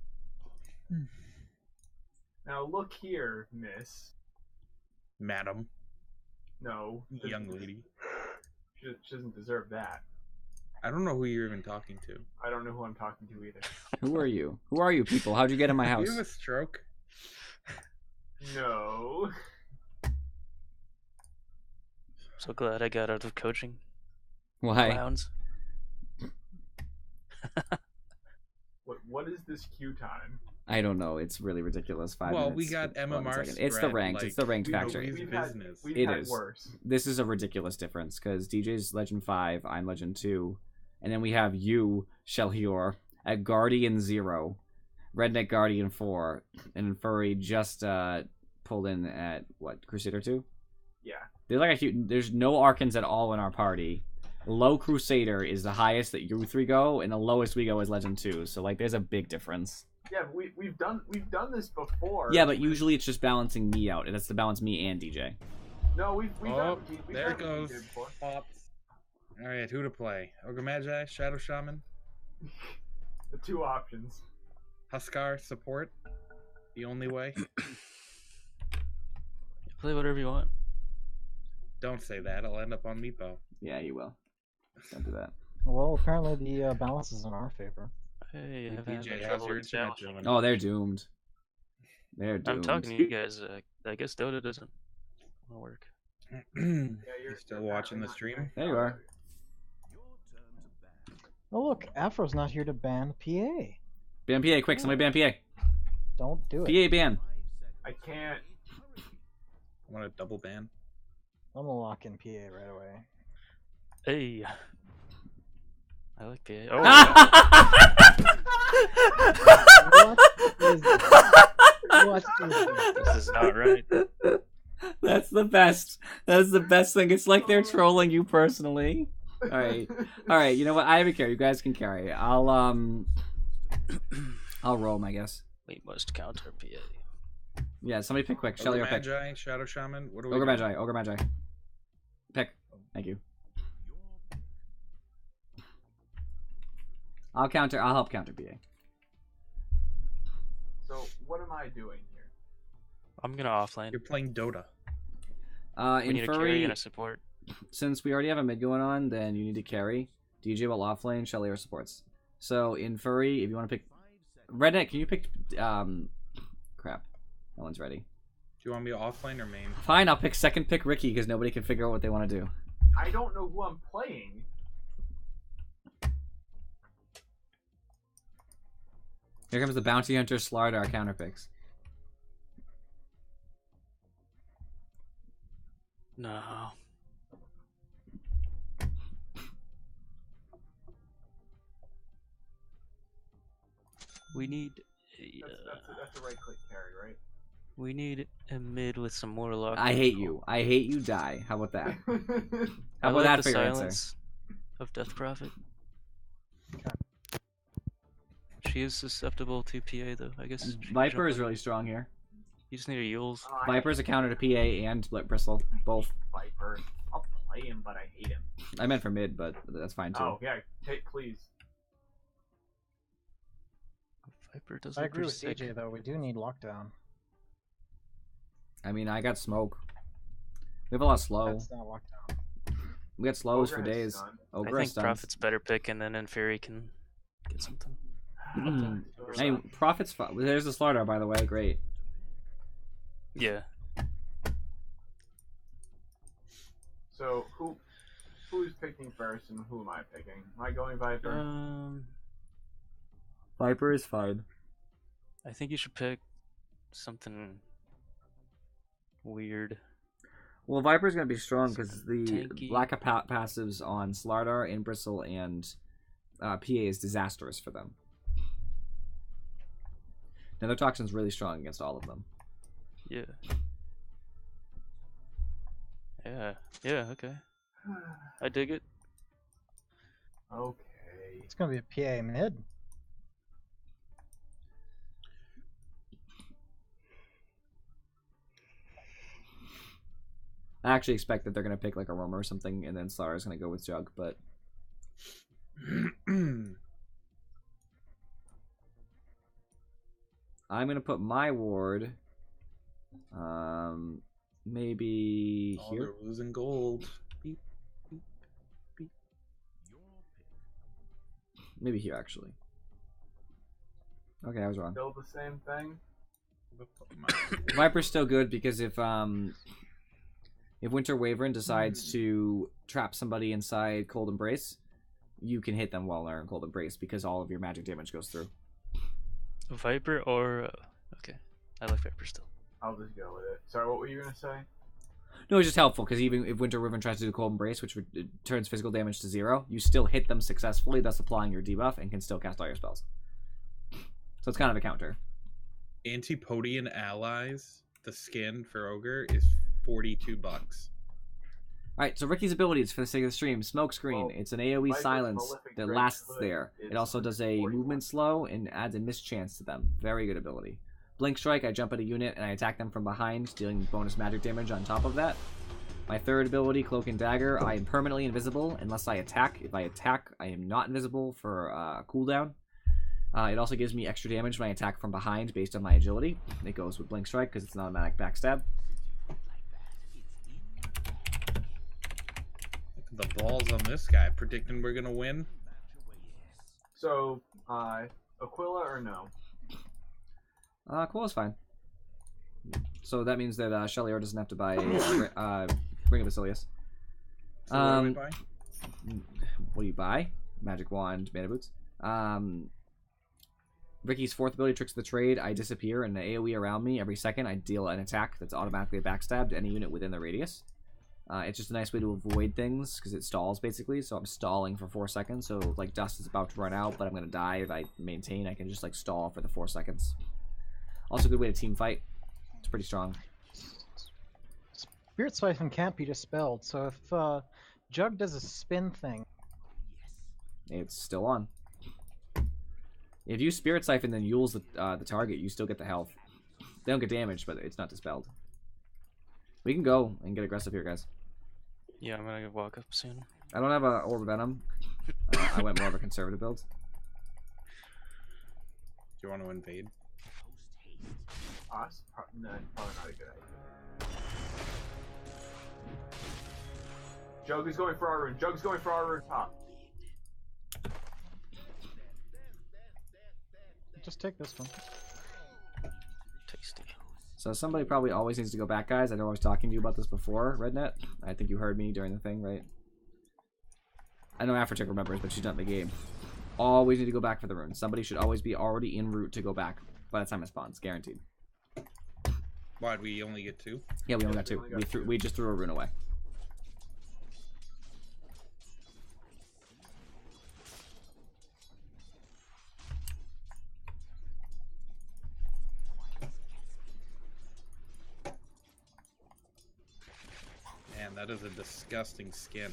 Now look here, miss. Madam, No. young lady. She doesn't deserve that. I don't know who you're even talking to. I don't know who I'm talking to either. Who are you? Who are you people? How'd you get in my house? You have a stroke? No. So glad I got out of coaching. Why? Clowns. What is this queue time? I don't know. It's really ridiculous. 5 Well, minutes. we got Hold on a MMR second. It's the spread, ranked. It's the ranked we- factor. nobody's We've had, business. we've It had is. worse. This is a ridiculous difference because DJ's Legend 5, I'm Legend 2, and then we have you, Shelhior, at Guardian 0, Redneck Guardian 4, and Furry just pulled in at, what, Crusader 2? Yeah. There's like a huge, there's no Arkans at all in our party. Low Crusader is the highest that you three go, and the lowest we go is Legend 2. So like, there's a big difference. Yeah, but we've done this before. Yeah, but usually it's just balancing me out, and it's to balance me and DJ. No, we've Oh, done we've there done it what we goes. did before. Pops. Alright, who to play? Ogre Magi, Shadow Shaman, The two options. Huskar, support. The only way. Play whatever you want. Don't say that, I'll end up on Meepo. Yeah, you will. Don't do that. Well, apparently the balance is in our favor. Hey, Hey, I've had DJ, how's trouble your with internet Shadow doing? Oh, they're doomed. They're doomed. I'm talking to you guys. I guess Dota doesn't want to work. You You're still watching the stream? There you are. Oh look, Afro's not here to ban PA. Ban PA, quick! Somebody ban PA. Don't do it. PA ban. I can't. I want a double ban. I'm gonna lock in PA right away. Hey. I like PA. Oh, What is this? this is not right. That's the best. That's the best thing. It's like they're trolling you personally. All right. You know what? I have a carry. You guys can carry. I'll roam, I guess. We must counter PA. Yeah. Somebody pick quick. Ogre Shelly or pick. Magi, Shadow Shaman, what do we Ogre got? Magi. Ogre Magi. Pick. Thank you. I'll counter. I'll help counter PA. So what am I doing here? I'm gonna offlane. You're playing Dota. We In need a carry furry, and a support. since we already have a mid going on, then you need to carry. DJ will offlane. Shelly or supports. So in furry, if you want to pick Redneck, can you pick? Crap, no one's ready. Do you want me to offlane or main? Fine, I'll pick second pick Ricky because nobody can figure out what they want to do. I don't know who I'm playing. Here comes the bounty hunter Slardar counter picks. No. We need. That's a right click carry, right? We need a mid with some more luck. I hate you. I hate you. Die. How about that? I How about like that the for your answer? silence of Death Prophet. She is susceptible to PA though. I guess. she can Viper jump is in. really strong here. You just need a Yules. Oh, I Viper's a counter to PA and Bristle, both. hate Viper. I'll play him, but I hate him. I meant for mid, but that's fine too. Oh yeah, take please. Viper does I look agree pretty with sick. DJ though. We do need lockdown. I mean, I got smoke. We have a lot of slow. That's not lockdown. We got slows Ogre for has days. stun. Ogre I has think stuns. Prophet's better pick, and then Inferi can get something. Hey, Prophet's. There's the Slardar, by the way. Great. Yeah. So who's picking first, and who am I picking? Am I going Viper? Viper is fine. I think you should pick something weird. Well, Viper's going to be strong because Something the tanky. lack of passives on Slardar, Bristle, and PA is disastrous for them. Now, their Toxin's really strong against all of them. Yeah. Yeah, okay. I dig it. Okay. It's gonna be a PA mid. I actually expect that they're going to pick like a Roamer or something, and then Slardar is going to go with Jug, but I'm going to put my ward maybe Oh, here. they're losing gold. Beep, beep, beep. Maybe here, actually. Okay, I was wrong. Still the same thing. Viper's still good because if Winter Wyvern decides to trap somebody inside Cold Embrace, you can hit them while they're in Cold Embrace because all of your magic damage goes through. Viper or okay, I like Viper still. I'll just go with it. Sorry, what were you gonna say? No, it's just helpful because even if Winter Wyvern tries to do Cold Embrace, which turns physical damage to 0, you still hit them successfully, thus applying your debuff, and can still cast all your spells. So it's kind of a counter. Antipodian allies. The skin for Ogre is $42. Alright, so Ricky's abilities for the sake of the stream. Smoke Screen. Well, It's an AoE Viper's silence Prolific that Great lasts Hood there. It is also does a 141. movement slow and adds a mischance to them. Very good ability. Blink Strike, I jump at a unit and I attack them from behind, dealing bonus magic damage on top of that. My third ability, Cloak and Dagger, I am permanently invisible unless I attack. If I attack, I am not invisible for cooldown. It also gives me extra damage when I attack from behind based on my agility. It goes with Blink Strike because it's an automatic backstab. The balls on this guy predicting we're gonna win. So, Aquila or no? Cool is fine. So that means that Shelior doesn't have to buy Ring of Basilius. So what do we buy? What do you buy? Magic Wand, Mana Boots. Ricky's fourth ability, Tricks of the Trade. I disappear and the AoE around me. Every second, I deal an attack that's automatically backstabbed to any unit within the radius. It's just a nice way to avoid things because it stalls basically. So I'm stalling for 4 seconds. So like dust is about to run out, but I'm gonna die if I maintain. I can just like stall for the 4 seconds. Also, a good way to team fight. It's pretty strong. Spirit Siphon can't be dispelled, so if Jug does a spin thing, It's still on. If you Spirit Siphon, then Yule's the target. You still get the health. They don't get damaged, but it's not dispelled. We can go and get aggressive here, guys. Yeah, I'm gonna walk up soon. I don't have a Orb of Venom. I went more of a conservative build. Do you want to invade? Us? No, probably not a good idea. Jug is going for our rune. Jug's going for our rune top. just take this one. Tasty. So somebody probably always needs to go back, guys. I know I was talking to you about this before, Rednet. I think you heard me during the thing, right? I know Afrochick remembers, but she's not in the game. Always need to go back for the rune. Somebody should always be already en route to go back by the time it spawns, guaranteed. Why'd we only get 2? Yeah, we only got 2. We just threw a rune away. Man, that is a disgusting skin.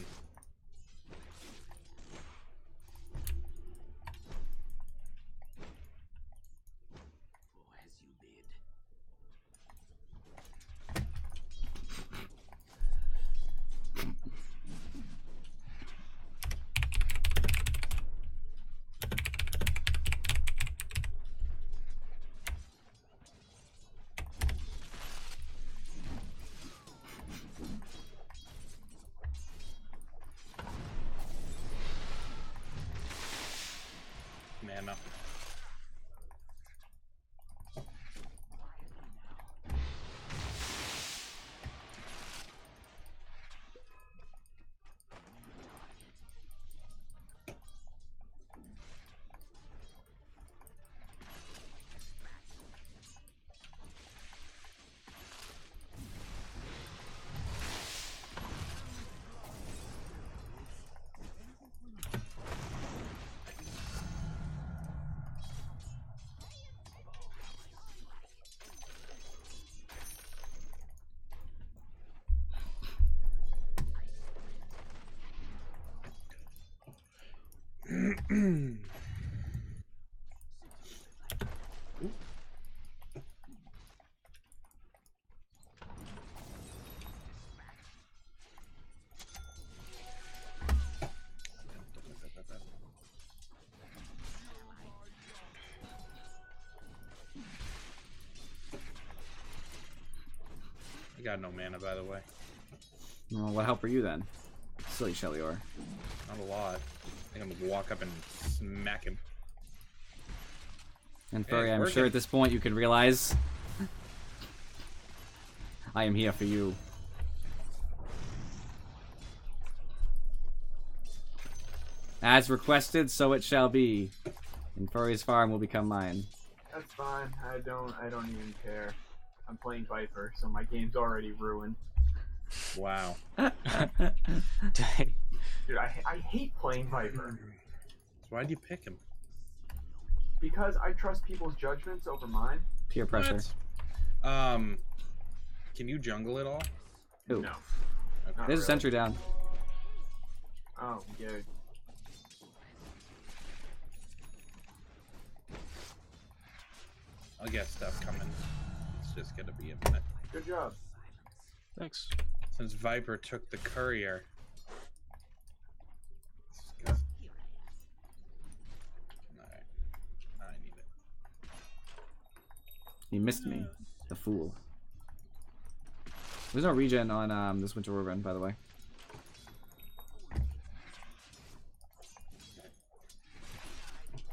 I got no mana, by the way. Well, what help are you then? Silly Shellyor. Not a lot. I think I'm gonna walk up and smack him. And Hey, Furry, it's I'm working. sure at this point you can realize I am here for you. As requested, so it shall be. And Furry's farm will become mine. That's fine. I don't even care. I'm playing Viper, so my game's already ruined. Wow. Dang. Dude, I hate playing Viper So why'd you pick him? because I trust people's judgments over mine. Peer pressure. What? Can you jungle it all? Ooh. No. Okay. Not There's a really. sentry down. Oh, good. I'll get stuff coming. It's just gonna be a minute. Good job. Thanks. Since Viper took the courier. Alright. I need it. He missed me. The fool. There's no regen on this Winter Ribbon, by the way.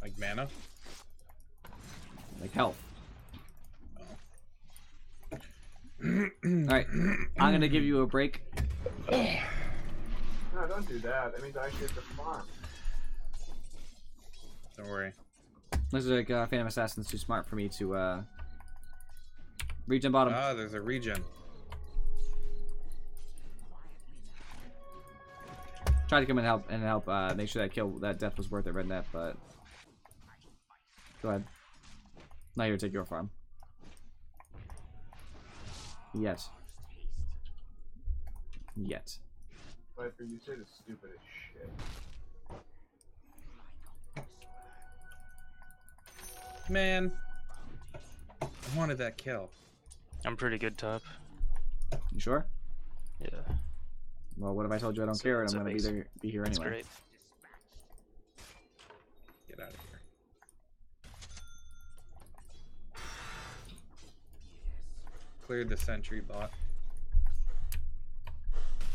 Like mana? Like health. Oh. Alright. I'm gonna give you a break. No, don't do that. That means I actually have to farm. Don't worry. Looks like Phantom Assassin's too smart for me to regen bottom. Ah, there's a regen. Tried to come and help make sure that death was worth it, Rednet, but go ahead. Not here to take your farm. Yet. Viper, you say the stupidest shit. Man. I wanted that kill. I'm pretty good top. You sure? Yeah. Well, what if I told you I don't So care and it's I'm gonna amazing. be here That's anyway? great. Get out of here. Cleared the sentry bot.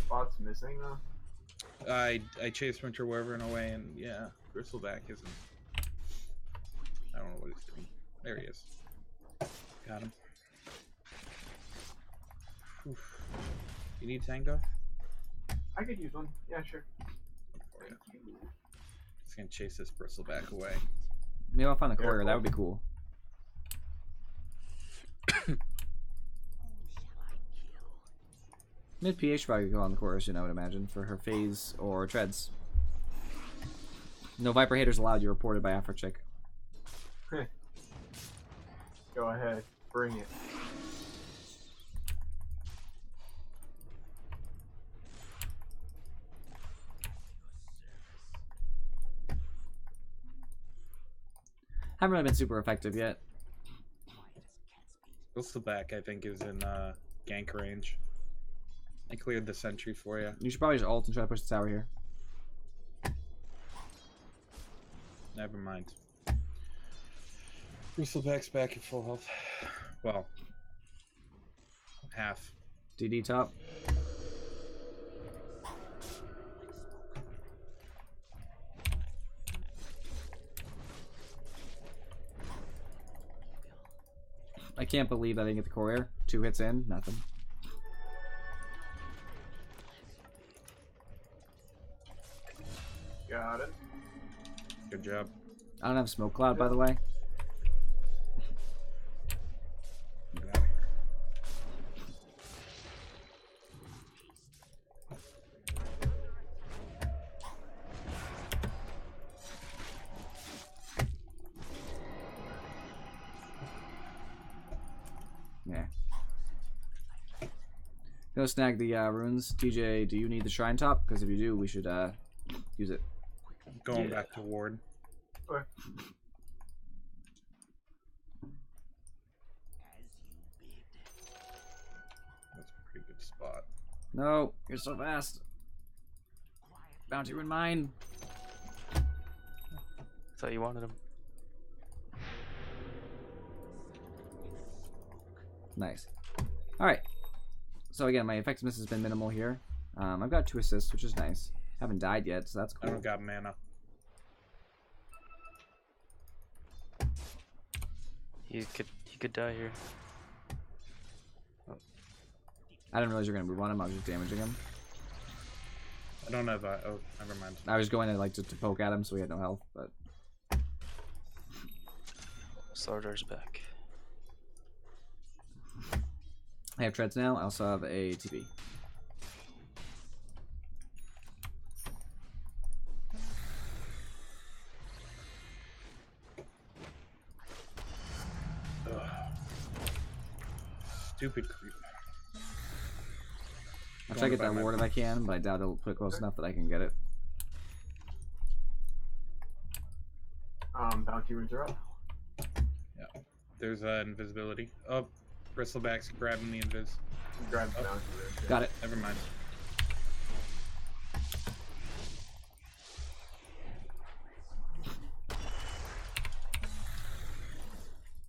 Spot's missing though. I chased Winter Wyvern away, and yeah, Bristleback isn't. I don't know what he's doing. There he is. Got him. Oof. You need Tango? I could use one. Yeah, sure. For you. Just gonna chase this Bristleback away. Maybe I'll find a courier. Careful. That would be cool. Mid PH probably could go on the courier soon, I would imagine, for her phase or treads. No Viper haters allowed. You reported by Afrochick. Go ahead. Bring it. Haven't really been super effective yet. Bristleback, I think, is in gank range. I cleared the sentry for you. You should probably just ult and try to push the tower here. Never mind. Bristleback's back at full health. Well, half. DD top. I can't believe I didn't get the courier. 2 hits in, nothing. Got it. Good job. I don't have smoke cloud, by the way. Get out of here. Yeah. Go snag the runes. TJ, do you need the shrine top? Because if you do, we should use it. Going back to ward. Okay. That's a pretty good spot. No, you're so fast. Bounty rune mine. Thought you wanted him. Nice. Alright. So again, my effectiveness has been minimal here. I've got 2 assists, which is nice. Haven't died yet, so that's I cool. don't got mana. He could die here. I didn't realize you were gonna move on him. I was just damaging him. I don't have. Oh, never mind. I was going to like to poke at him, so he had no health. But Sardar's back. I have treads now. I also have a TP. Stupid creep. I'll try to get that ward if I can, but I doubt it'll put close enough that I can get it. Bounty runes are up. Yeah. There's invisibility. Oh, Bristleback's grabbing the invis. Grab the bounty runes. Yeah. Got it. Never mind.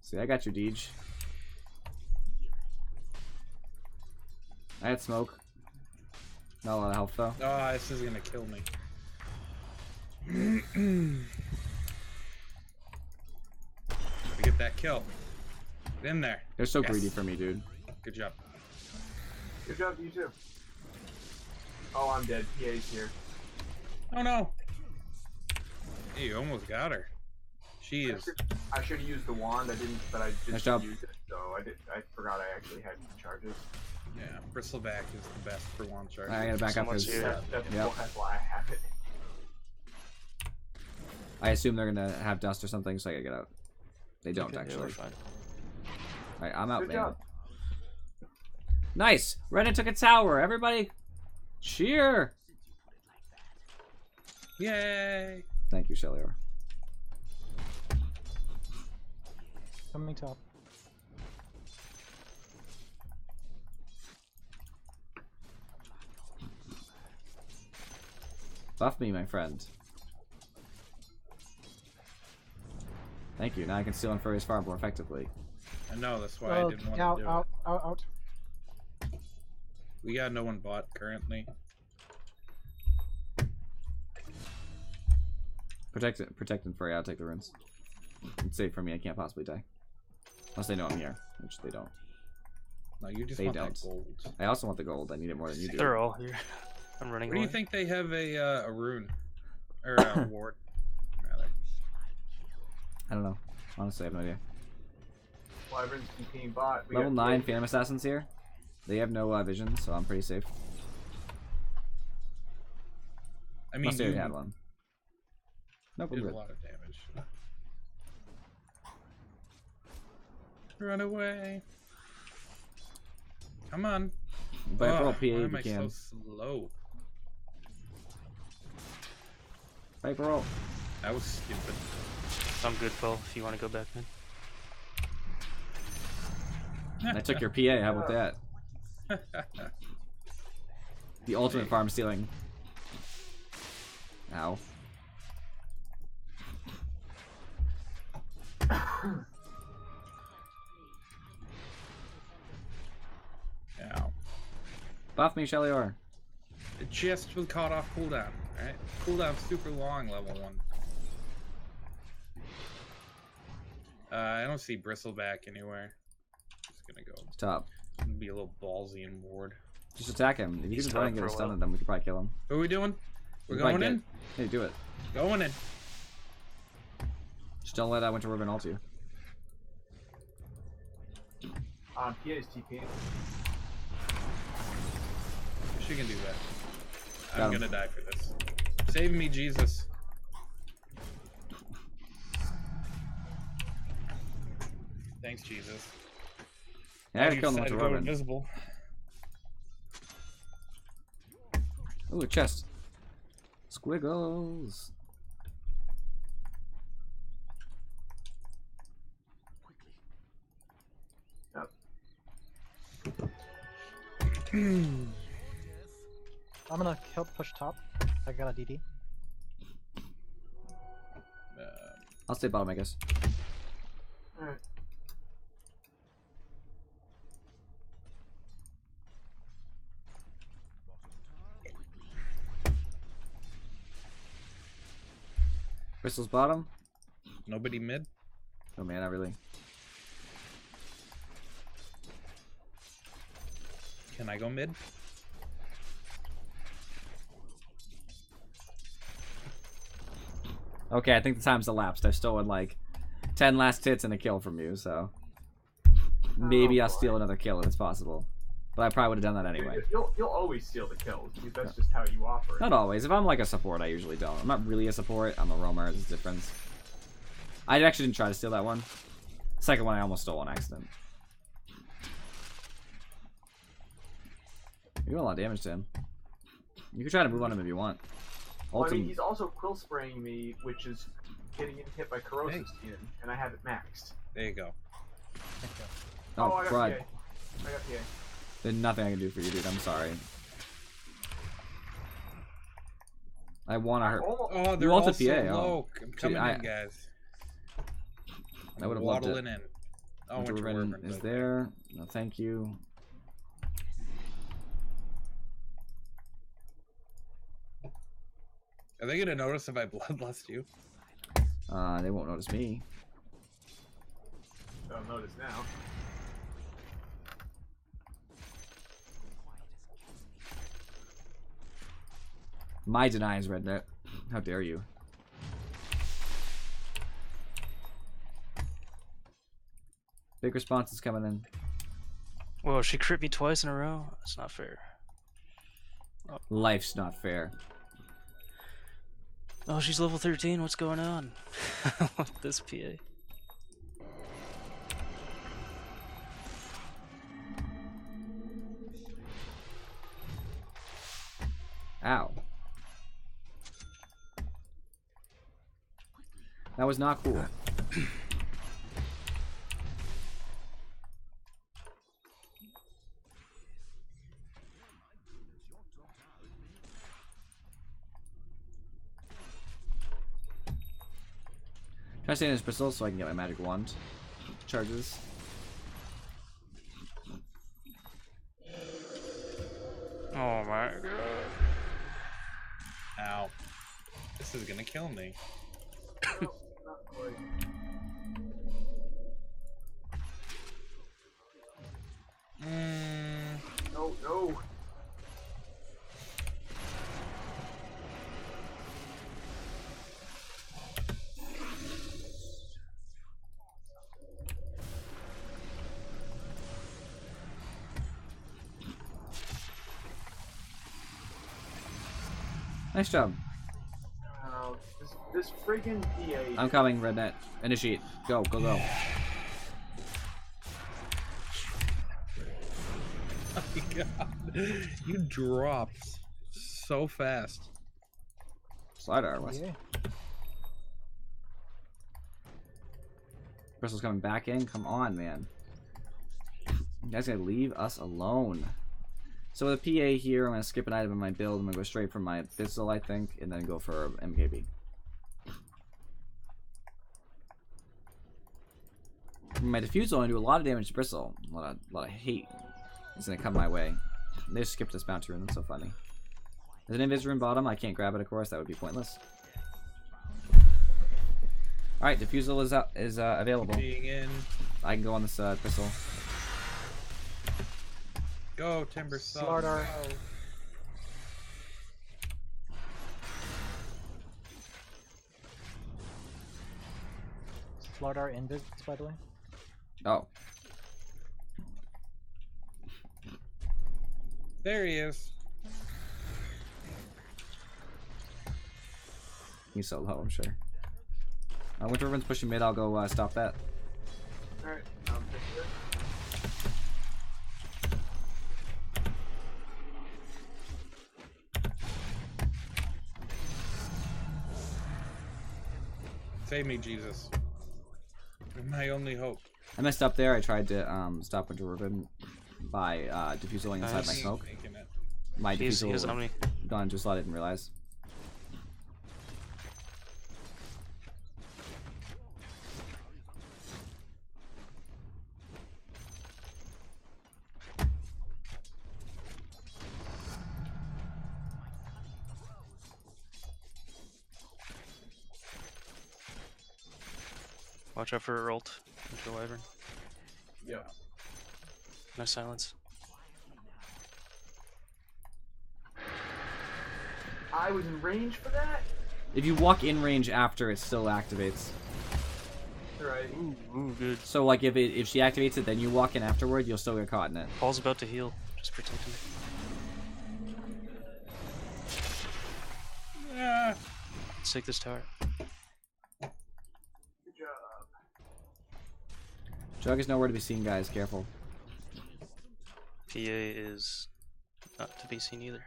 See, I got you, Deej. I had smoke. Not a lot of health though. Oh, this is gonna kill me. We get that kill. Get in there. They're so Yes. greedy for me, dude. Good job. Good job, you too. Oh, I'm dead. PA's here. Oh no. Hey, you almost got her. She is. I should have used the wand. I didn't, but I just Nice job. used it. So I forgot I actually had charges. Yeah, Bristleback is the best for one charge. I gotta back up Someone's because here. That's why I have it. I assume they're gonna have dust or something, so I gotta get out. They don't Okay, yeah, actually. we're fine. Alright, I'm out, Good man. job. Nice! Renan took a tower. Everybody, cheer! Yay! Thank you, Shelior. Coming top. Buff me, my friend. Thank you. Now I can steal on Furry's farm more effectively. I know, that's why I Oh, didn't want out, to do out, it. out. We got no one bought currently. Protect and Furry. I'll take the runes. It's safe for me. I can't possibly die. Unless they know I'm here, which they don't. No, you just They want don't. that gold. I also want the gold. I need it more than you do. They're all here. I'm running Where do you away. think they have a rune? Or a ward, rather. I don't know. Honestly, I have no idea. Wyvern's keeping bot. We Level got 9 PA. Phantom Assassins here. They have no vision, so I'm pretty safe. I mean, Unless they you already had one. Nope, I'm did a good. lot of damage. Run away. Come on. But Ugh, roll PA why if am you I can. so slow? Viper roll. That was stupid. I'm good, Paul, if you want to go back then. I took your PA. How about that? The ultimate farm stealing. Ow. Ow. Buff me, Shelior. It just was caught off cooldown, right? Cooldown super long, level 1. I don't see Bristleback anywhere. Just gonna go Top. be a little ballsy and ward. Just attack him. If you He's can just run and top get a for a stun while. on them, we could probably kill him. What are we doing? We're We might going get- in? Hey, do it. Going in. Just don't let that Winter Ribbon ult you. PA's TP. She can do that. Got I'm him. gonna die for this. Save me, Jesus. Thanks, Jesus. Yeah, I You gotta kill him with decided the to go Ribbon. invisible. Ooh, a chest. Squiggles. I'm gonna help push top. I got a DD. I'll stay bottom, I guess. Alright. Bristol's bottom. Nobody mid? Oh man, not really. Can I go mid? Okay, I think the time's elapsed. I've stolen like 10 last hits and a kill from you, so maybe I'll steal another kill if it's possible. But I probably would have done that anyway. You'll always steal the kills because that's just how you operate. Not always. If I'm like a support, I usually don't. I'm not really a support. I'm a roamer. There's a difference. I actually didn't try to steal that one. Second one, I almost stole on accident. You're doing a lot of damage to him. You can try to move on him if you want. Well, I mean, he's also quill spraying me, which is getting hit by corrosive skin, and I have it maxed. There you go. Oh, I got crud. PA. I got PA. There's nothing I can do for you, dude. I'm sorry. I want to hurt. Oh, they're you want all the so PA? low. Oh. I'm coming in, guys. I would have loved it. Waddling in. Oh, Winter Winter Wyvern Wyvern is there. No, thank you. Are they gonna notice if I bloodlust you? They won't notice me. They'll notice now. My deny is rednet. How dare you? Big response is coming in. Whoa, she crit me twice in a row? That's not fair. Life's not fair. Oh, she's level 13. What's going on? This PA. Ow. That was not cool. Try to stay in his pistol so I can get my magic wand charges. Oh my god. Ow. This is gonna kill me. Not quite. No, no. Nice job. This friggin' PA. I'm coming, Rednet. Initiate. Go, go, go. Oh my god. You dropped so fast. Slider, West. Yeah. Bristol's coming back in. Come on, man. You guys gotta leave us alone. So with a PA here, I'm gonna skip an item in my build. I'm gonna go straight for my pistol, I think, and then go for MKB. My diffuse will only do a lot of damage to Bristle. A lot of hate is gonna come my way. They just skipped this bounty rune. That's so funny. There's an invis rune bottom. I can't grab it, of course. That would be pointless. All right, diffusal is available. Being in. I can go on this pistol. Go, Timber Salt. Slardar. Slardar invis, by the way. Oh, There he is. he's so low, I'm sure. Winter Ribbon's pushing mid. I'll go stop that. Alright, Save me, Jesus. You're my only hope. I messed up there. I tried to stop Winter Ribbon by diffusing inside my Nice. smoke. Making it. My He has diffusal Omni. gone into a slot I didn't realize. Watch out for her ult. Into the wyvern. Yeah. No silence. I was in range for that. If you walk in range after, it still activates. Right. Ooh, good. So like if she activates it, then you walk in afterward, you'll still get caught in it. Paul's about to heal. Just protect him. Ah, Let's take this tower. Good job. Jug is nowhere to be seen, guys. Careful. PA is not to be seen either.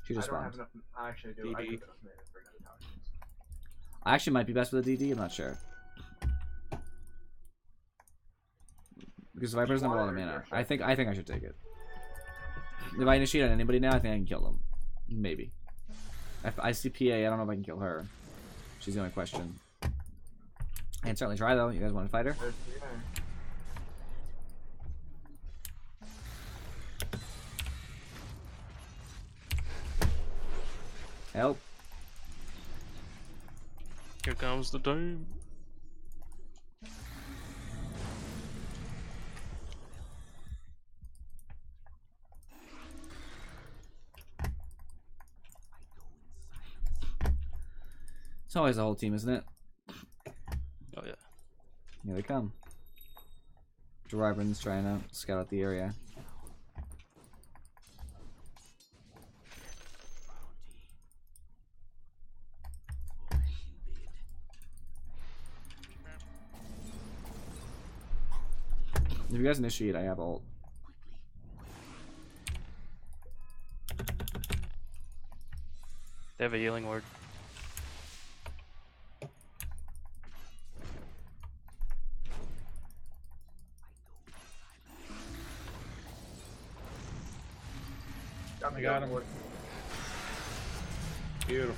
She just I don't spawned. have enough. I actually do. I DD. do have enough mana for another tower. I actually might be best with a DD. I'm not sure. Because the Viper doesn't have a lot of mana. I think I should take it. If I initiate on anybody now, I think I can kill them. Maybe. I see PA. I don't know if I can kill her. She's the only question. I can certainly try though. You guys want to fight her? Yeah. Help. Here comes the dome. It's always the whole team, isn't it? Oh yeah. Here they come. Wyvern's trying to scout out the area. If you guys initiate, I have ult. They have a healing ward. I got him. Beautiful.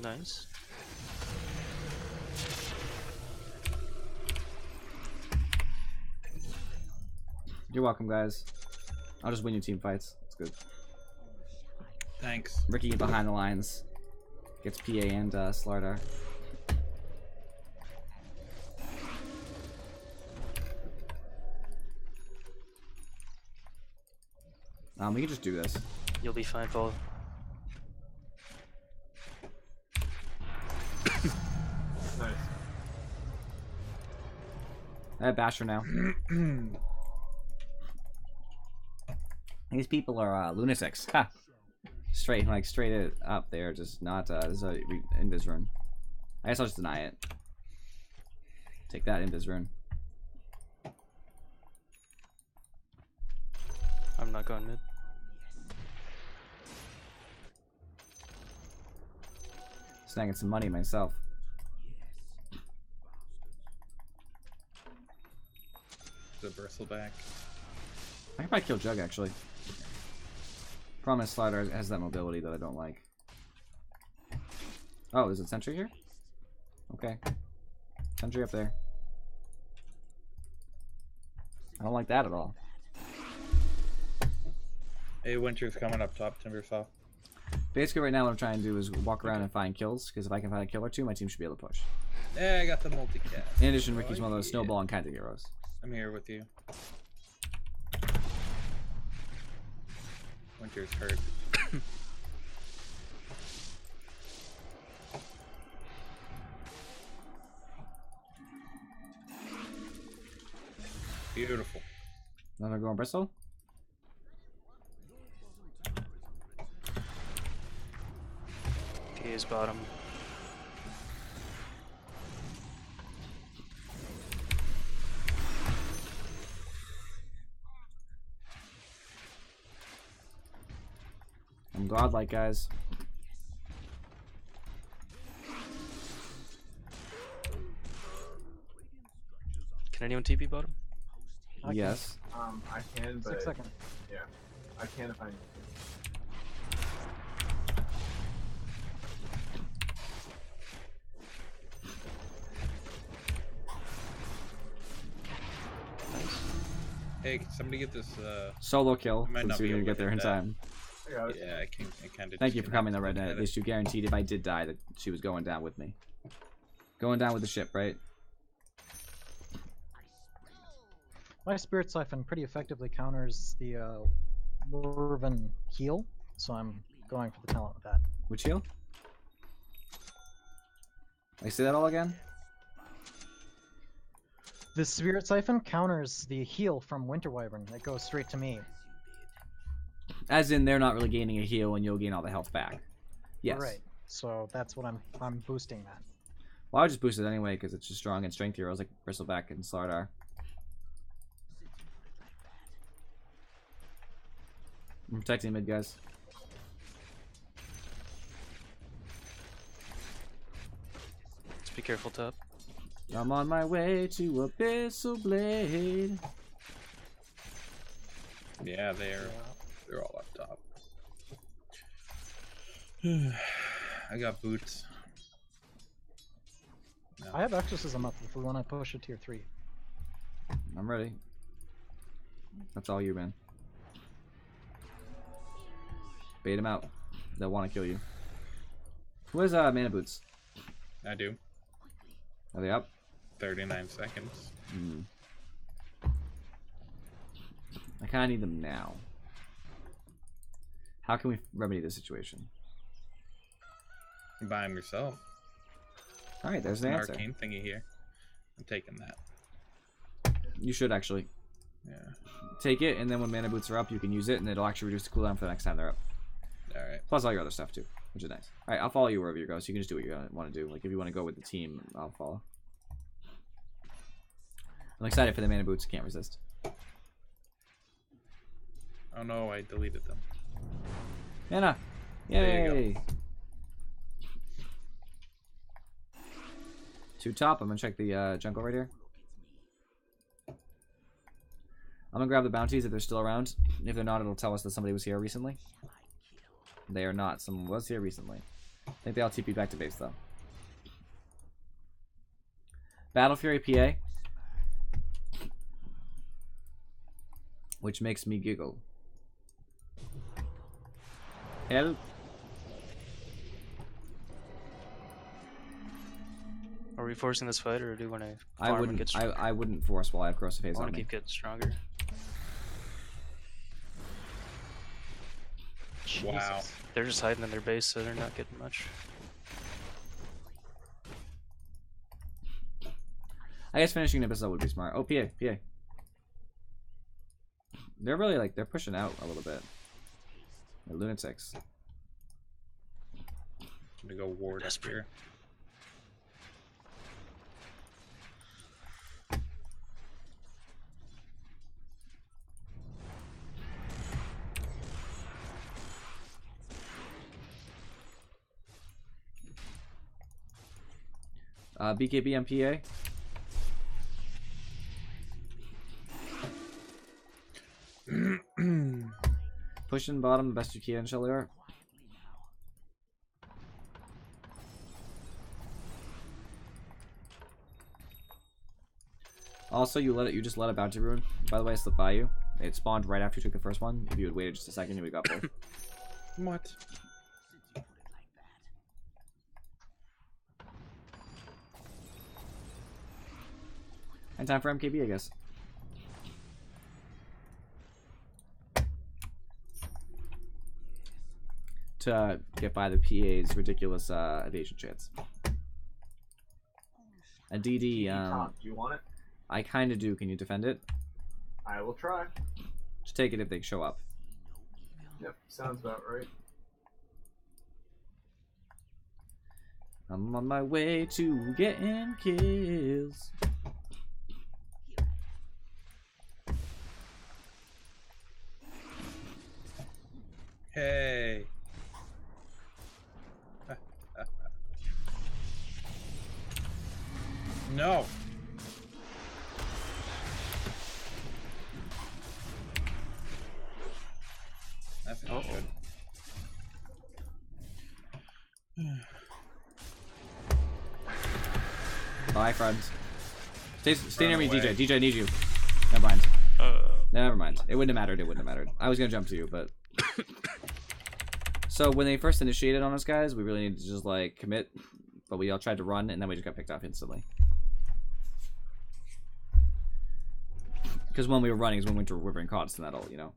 Nice. You're welcome, guys. I'll just win you team fights. It's good. Thanks. Ricky behind the lines. Gets PA and Slardar. We can just do this. You'll be fine, Paul. Nice. I have Basher now. These people are lunatics. Ha! Straight up there, just not. This is a invis rune. I guess I'll just deny it. Take that invis rune. I'm not going mid. Snagging some money myself. The bristleback. I can probably kill Jug actually. Promise Slider has that mobility that I don't like. Oh, is it sentry here? Okay. Sentry up there. I don't like that at all. Hey, Winter's coming up top, Timbersaw. Basically right now what I'm trying to do is walk around and find kills, because if I can find a kill or two, my team should be able to push. Hey, I got the multicast. In addition, Ricky's one of those yeah. snowballing kind of heroes. I'm here with you. Winter's hurt. Beautiful. Another going Bristol? He is bottom. I'm I'm godlike, guys. Can anyone TP bottom? I can. Yes. I can, but 6 seconds. yeah, I can if I need to. Hey, can somebody get this? Solo kill. I might Let's not see if be we can able get to there in hit that. time. I got it. Yeah, I kind of. Thank you for coming, though, Rednet. At least you guaranteed if I did die that she was going down with me. Going down with the ship, right? My Spirit Siphon pretty effectively counters the Dwarven heal, so I'm going for the talent with that. Which heal? I say that all again? The Spirit Siphon counters the heal from Winter Wyvern. It goes straight to me. As in, they're not really gaining a heal, and you'll gain all the health back. Yes. Right. So that's what I'm boosting that. Well, I would just boost it anyway because it's just strong and strength heroes like Bristleback and Slardar. I'm protecting mid, guys. Just be careful, top. I'm on my way to Abyssal Blade. Yeah, they're all up top. I got boots. No. I have Exorcism up if we want to push a tier 3. I'm ready. That's all you, man. Bait him out. They'll want to kill you. Who has mana boots? I do. Are they up? 39 seconds. Hmm. I kind of need them now. How can we remedy this situation? You buy them yourself. All right, there's the An answer. arcane thingy here. I'm taking that. You should actually Yeah. take it, and then when mana boots are up, you can use it, and it'll actually reduce the cooldown for the next time they're up. All right. Plus all your other stuff too, which is nice. All right, I'll follow you wherever you go, so you can just do what you want to do. Like if you want to go with the team, I'll follow. I'm excited for the mana boots. Can't resist. Oh no, I deleted them. Mana! There you go. Yay! Two top. I'm gonna check the jungle right here. I'm gonna grab the bounties if they're still around. If they're not, it'll tell us that somebody was here recently. They are not. Someone was here recently. I think they all TP'd back to base though. Battle Fury PA. Which makes me giggle. Help. Are we forcing this fight, or do you want to I wouldn't. I wouldn't force while I have corrosive haze I on want to me. keep getting stronger. Wow. Jesus. They're just hiding in their base, so they're not getting much. I guess finishing an episode would be smart. Oh, PA. They're really like they're pushing out a little bit. They're lunatics. I'm gonna go ward up here. BKB and PA. Pushing bottom the best you can, Shellier. Also, you just let a bounty rune, by the way, slip by you. It spawned right after you took the first one. If you had waited just a second, you would have got both. What? And time for MKB, I guess. To get by the PA's ridiculous evasion chance. A DD, Top, do you want it? I kind of do. Can you defend it? I will try. Just take it if they show up. Yep, sounds about right. I'm on my way to getting kills. Hey. No. That's not good. Bye, friends. Stay near Run me, away. DJ. DJ, I need you. Never mind. Uh, Never mind. It wouldn't have mattered. It wouldn't have mattered. I was gonna jump to you, but. So when they first initiated on us, guys, we really needed to just like commit, but we all tried to run, and then we just got picked off instantly. Because when we were running is when we went to River and caught us in that ult, you know.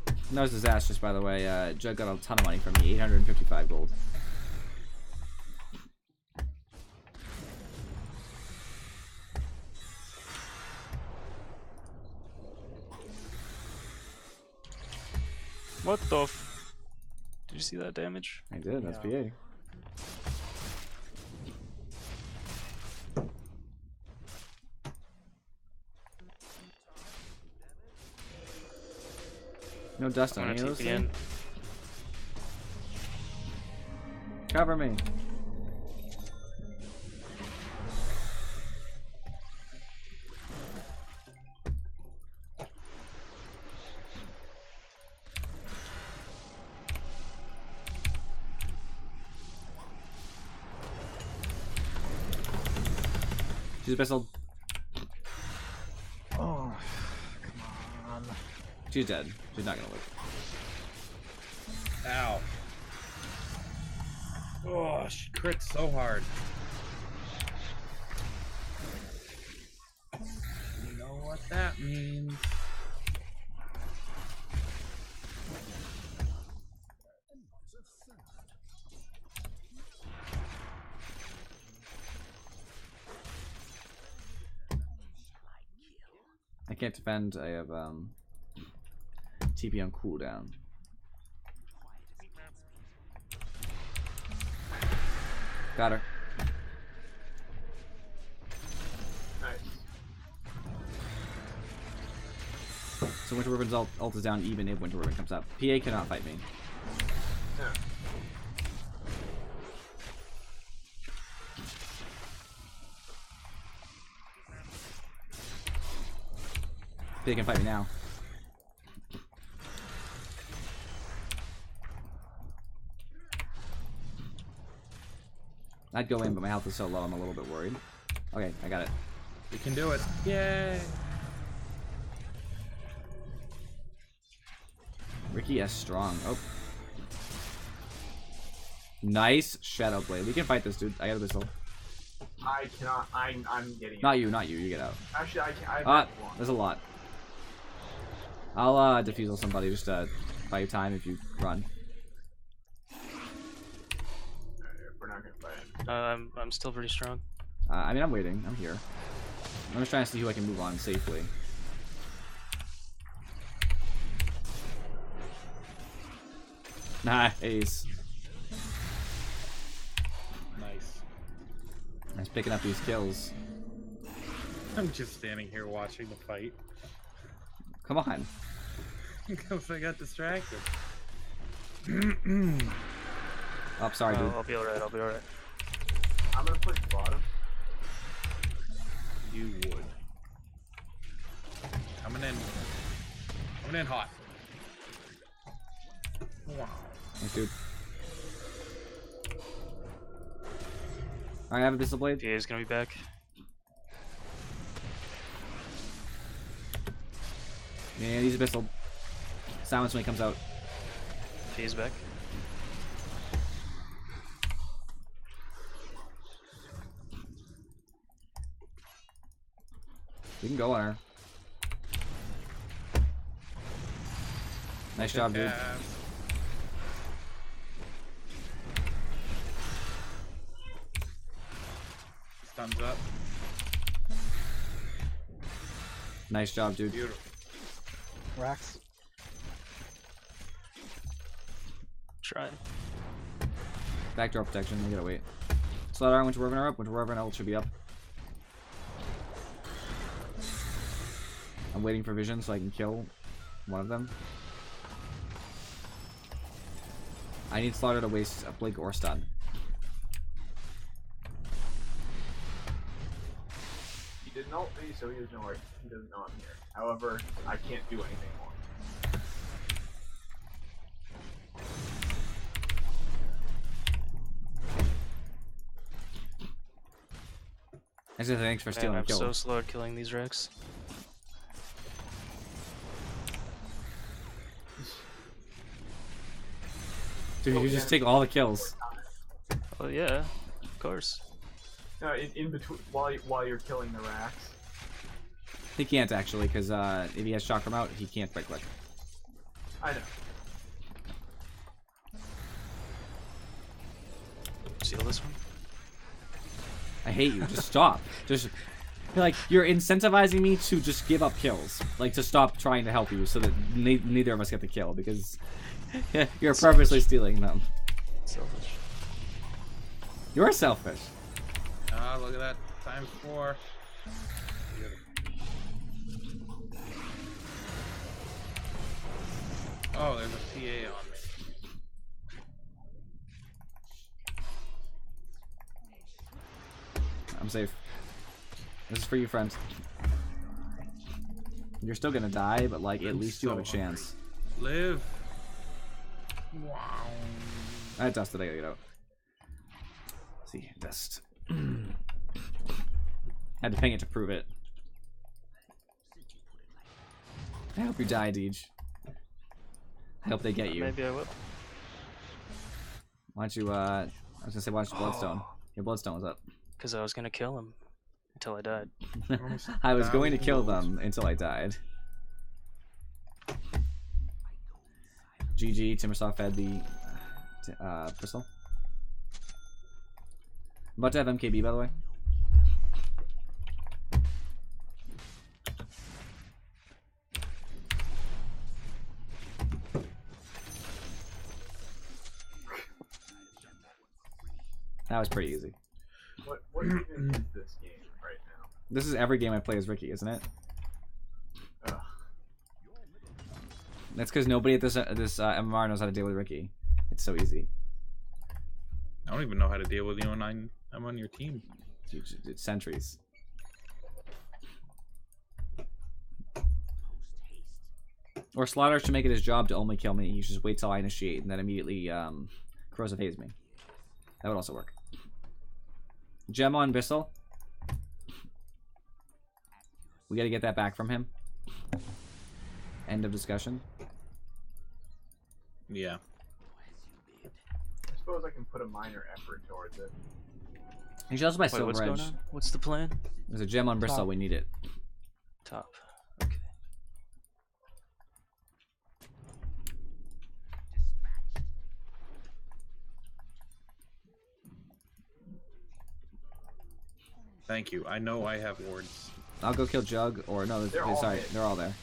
And that was disastrous, by the way. Jug got a ton of money from me, 855 gold. what the f... Did you see that damage? I did, that's Yeah. PA. No dust I'm on gonna any of those TP in. things? Cover me. She's a pistol. Oh, come on. She's dead. She's not gonna live. Ow. Oh, she crits so hard. You know what that means. I can't defend. I have TP on cooldown. Got her. Nice. So Winter Ribbon's ult is down even if Winter Ribbon comes up. PA cannot fight me. Yeah. PA can fight me now. I'd go in, but my health is so low, I'm a little bit worried. Okay, I got it. We can do it. Yay. Ricky S. Strong. Oh. Nice Shadow Blade. We can fight this, dude. I got a pistol. I cannot. I'm getting it. Not you, not you. You get out. Actually, I can. I Ah, have one. there's a lot. I'll defusel somebody just buy you time if you run. We're not gonna fight. I'm still pretty strong. I mean, I'm waiting. I'm here. I'm just trying to see who I can move on safely. Nice. Nice. Nice picking up these kills. I'm just standing here watching the fight Come on. because I got distracted. Oh, sorry, dude. I'll be alright, I'll be alright. I'm gonna push bottom. You would. Coming in. Coming in hot. Wow. Thanks, dude. Alright, I have a pistol blade. PA is gonna be back. Yeah, he's a pistol. Silence when he comes out. PA is back. We can go on her. Nice job, dude. Cast. Thumbs up. Nice job, dude. Beautiful. Rax. Trying. Backdoor protection. We gotta wait. Slaughter Iron, Winter Revenant are up. Winter Revenant ult should be up. I'm waiting for vision so I can kill one of them. I need Slaughter to waste a blink or stun. He didn't ult me, so he doesn't know I'm here. However, I can't do anything more. Actually, thanks for stealing Man, a I'm kill. so slow at killing these wrecks. Dude, you just take all the kills. Oh yeah, of course. No, in between while you're killing the racks. He can't actually, because if he has shock from out, he can't quite quick. I know. Seal this one. I hate you. Just stop. Just like you're incentivizing me to just give up kills, like to stop trying to help you, so that neither of us get the kill because you're purposely stealing them. Selfish. You're selfish. Ah, look at that. Times 4. Oh, there's a PA on me. I'm safe. This is for you, friends. You're still gonna die, but like at least you have a chance. Live. Wow. I dusted. I gotta get out. Let's see, dust. Had to ping it to prove it. I hope you die, Deej. I hope they get you. Maybe I will. Why don't you, I was gonna say, why don't you Bloodstone? Your Bloodstone was up. Because I was gonna kill him until I died. I was going to kill them until I died. GG, Timbersaw fed the pistol. I'm about to have MKB, by the way. That was pretty easy. What even is this game right now? This is every game I play as Ricky, isn't it? Ugh. That's because nobody at this MMR knows how to deal with Ricky. It's so easy. I don't even know how to deal with you when I'm on your team. It's sentries. Or Slaughter should make it his job to only kill me. He should just wait till I initiate and then immediately corrosive haze me. That would also work. Gem on Bissell. We gotta get that back from him. End of discussion. Yeah. I suppose I can put a minor effort towards it. You should also buy Wait, Silver what's Edge. going on? What's the plan? There's a gem on Bristol. Top. We need it. Top. Okay. Thank you. I know I have wards. I'll go kill Jug, or no, They're all sorry, hit. they're all there.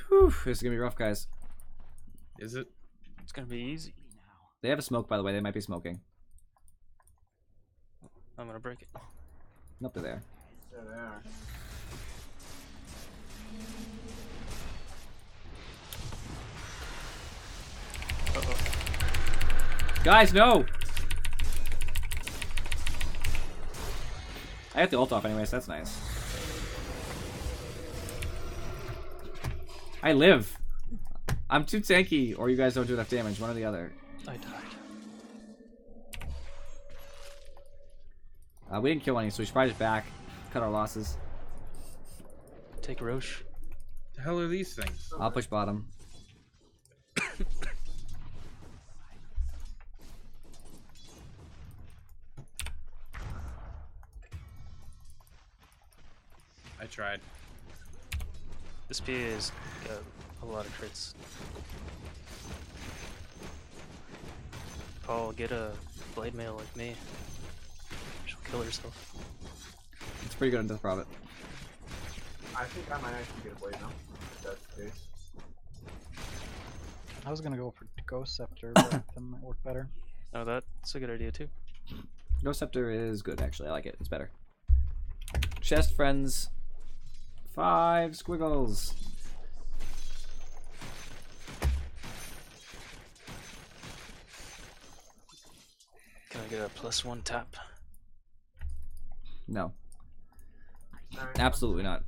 Whew, this is gonna be rough, guys. Is it? It's gonna be easy. They have a smoke, by the way. They might be smoking. I'm gonna break it. Nope, they're there. There they are. Uh-oh. Guys, no! I got the ult off anyways, that's nice. I live. I'm too tanky, or you guys don't do enough damage, one or the other. I died. We didn't kill any, so we should probably just back, cut our losses. Take Roche. The hell are these things? I'll push bottom. I tried. This PA has got a lot of crits. Paul, get a blade mail like me. She'll kill herself. It's pretty good on Death Prophet. I think I might actually get a blade now, if that's the case. I was gonna go for Ghost Scepter, but that might work better. Oh, that's a good idea too. Ghost Scepter is good, actually. I like it. It's better. Chest friends. 5 squiggles. Can I get a +1 tap? No, Alright, absolutely not.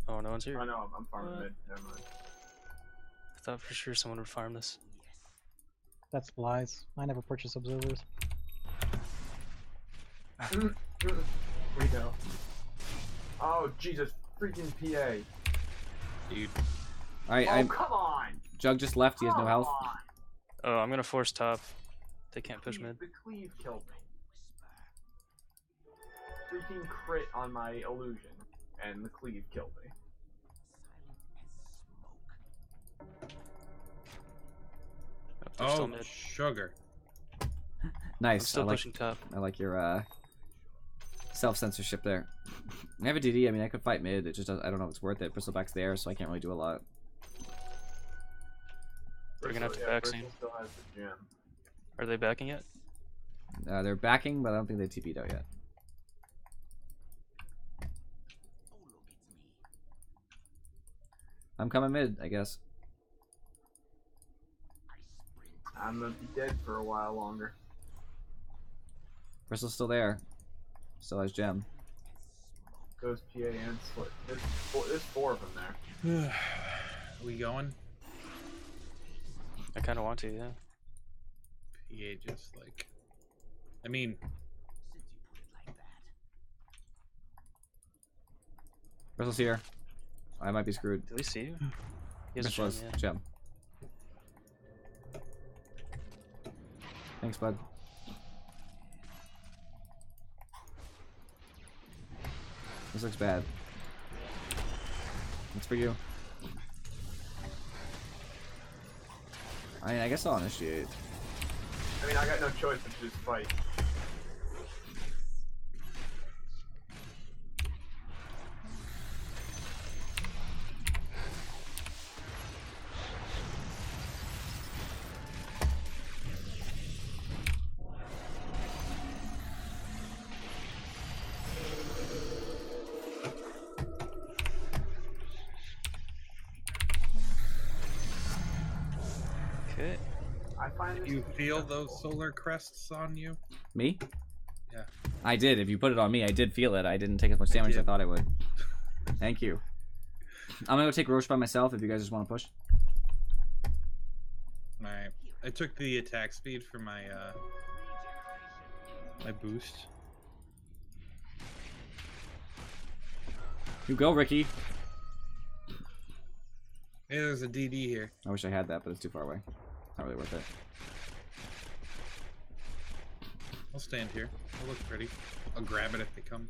Oh, no one's here. Oh no, I'm farming What? mid. Never mind. I thought for sure someone would farm this. That's lies. I never purchase observers. We know. Oh Jesus, freaking PA! Dude. All right, Oh come on! Jug just left. He has no Come health. on! Oh, I'm gonna force top. They can't push mid. The cleave killed me. Freaking crit on my illusion, and the cleave killed me. They're still Oh, mid. sugar. I'm Nice. still I like pushing top. your self-censorship there. I have a DD. I mean, I could fight mid. It just I don't know if it's worth it. Bristleback's there, so I can't really do a lot. We're gonna have to Yeah, back Bristol soon. still has the gem. Are they backing yet? They're backing, but I don't think they TP'd out yet. I'm coming mid, I guess. I'm gonna be dead for a while longer. Bristle's still there. Still has gem. Goes PA and Split. There's four of them there. Are we going? I kind of want to, yeah. PA just like. I mean, Bristle's here. I might be screwed. Did we see you? He has a Bristol gem, has yeah. gem. Thanks, bud. This looks bad. It's for you. I mean, I guess I'll initiate. I mean, I got no choice but to just fight. Okay. I find this you to be feel difficult. those solar crests on you? Me? Yeah. I did. If you put it on me, I did feel it. I didn't take as much damage as I thought I would. Thank you. I'm gonna go take Roche by myself if you guys just want to push. Alright. I took the attack speed for my my boost. You go, Ricky. Hey, there's a DD here. I wish I had that, but it's too far away. Not really worth it. I'll stand here. I'll look pretty. I'll grab it if they come.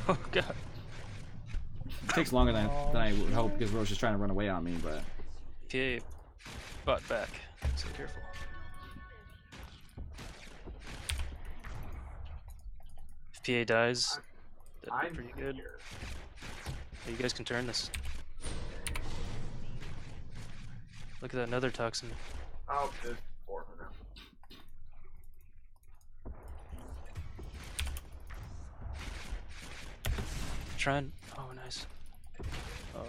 Oh god. It takes longer than I would hope because Roche is trying to run away on me, but PA butt back. So careful. If PA dies, that'd I'm be pretty good. here. You guys can turn this. Look at that nether toxin. Oh, there's four of them now. Try and oh nice. Oh no.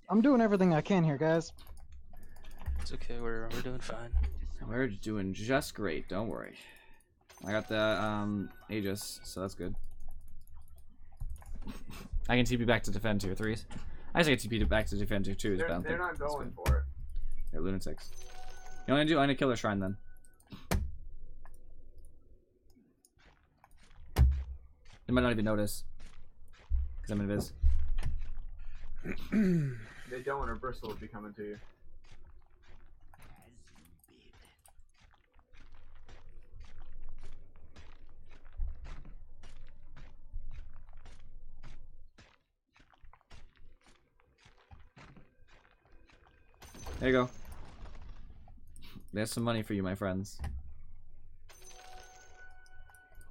I'm doing everything I can here, guys. It's okay, we're doing fine. we're doing just great. Don't worry. I got the Aegis, so that's good. I can TP back to defend tier 3s. I just get TP back to defend tier 2s, but I don't They're think not that's going good. for it. They're lunatics. You know what I'm gonna do? I'm gonna kill their shrine then. They might not even notice. Because I'm invis. They don't, or Bristol would be coming to you. There you go. There's some money for you, my friends.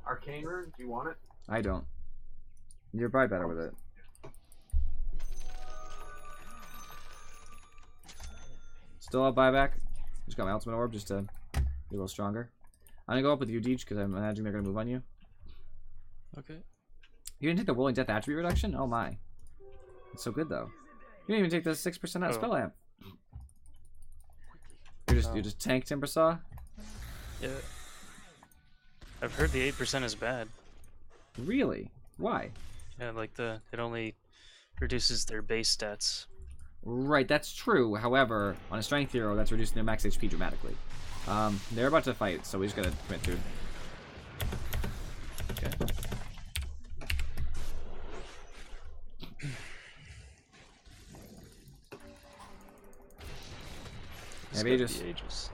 Arcane rune, do you want it? I don't. You're probably better with it. Still have buyback. Just got my ultimate orb just to be a little stronger. I'm gonna go up with you, Deej, because I'm imagining they're gonna move on you. Okay. You didn't take the rolling death attribute reduction? Oh my. It's so good though. You didn't even take the 6% out Oh. spell amp. You just tank Timber Saw? Yeah. I've heard the 8% is bad. Really? Why? Yeah, like it only reduces their base stats. Right, that's true. However, on a strength hero, that's reducing their max HP dramatically. They're about to fight, so we just gotta commit through. Okay. Maybe Skip just the ages.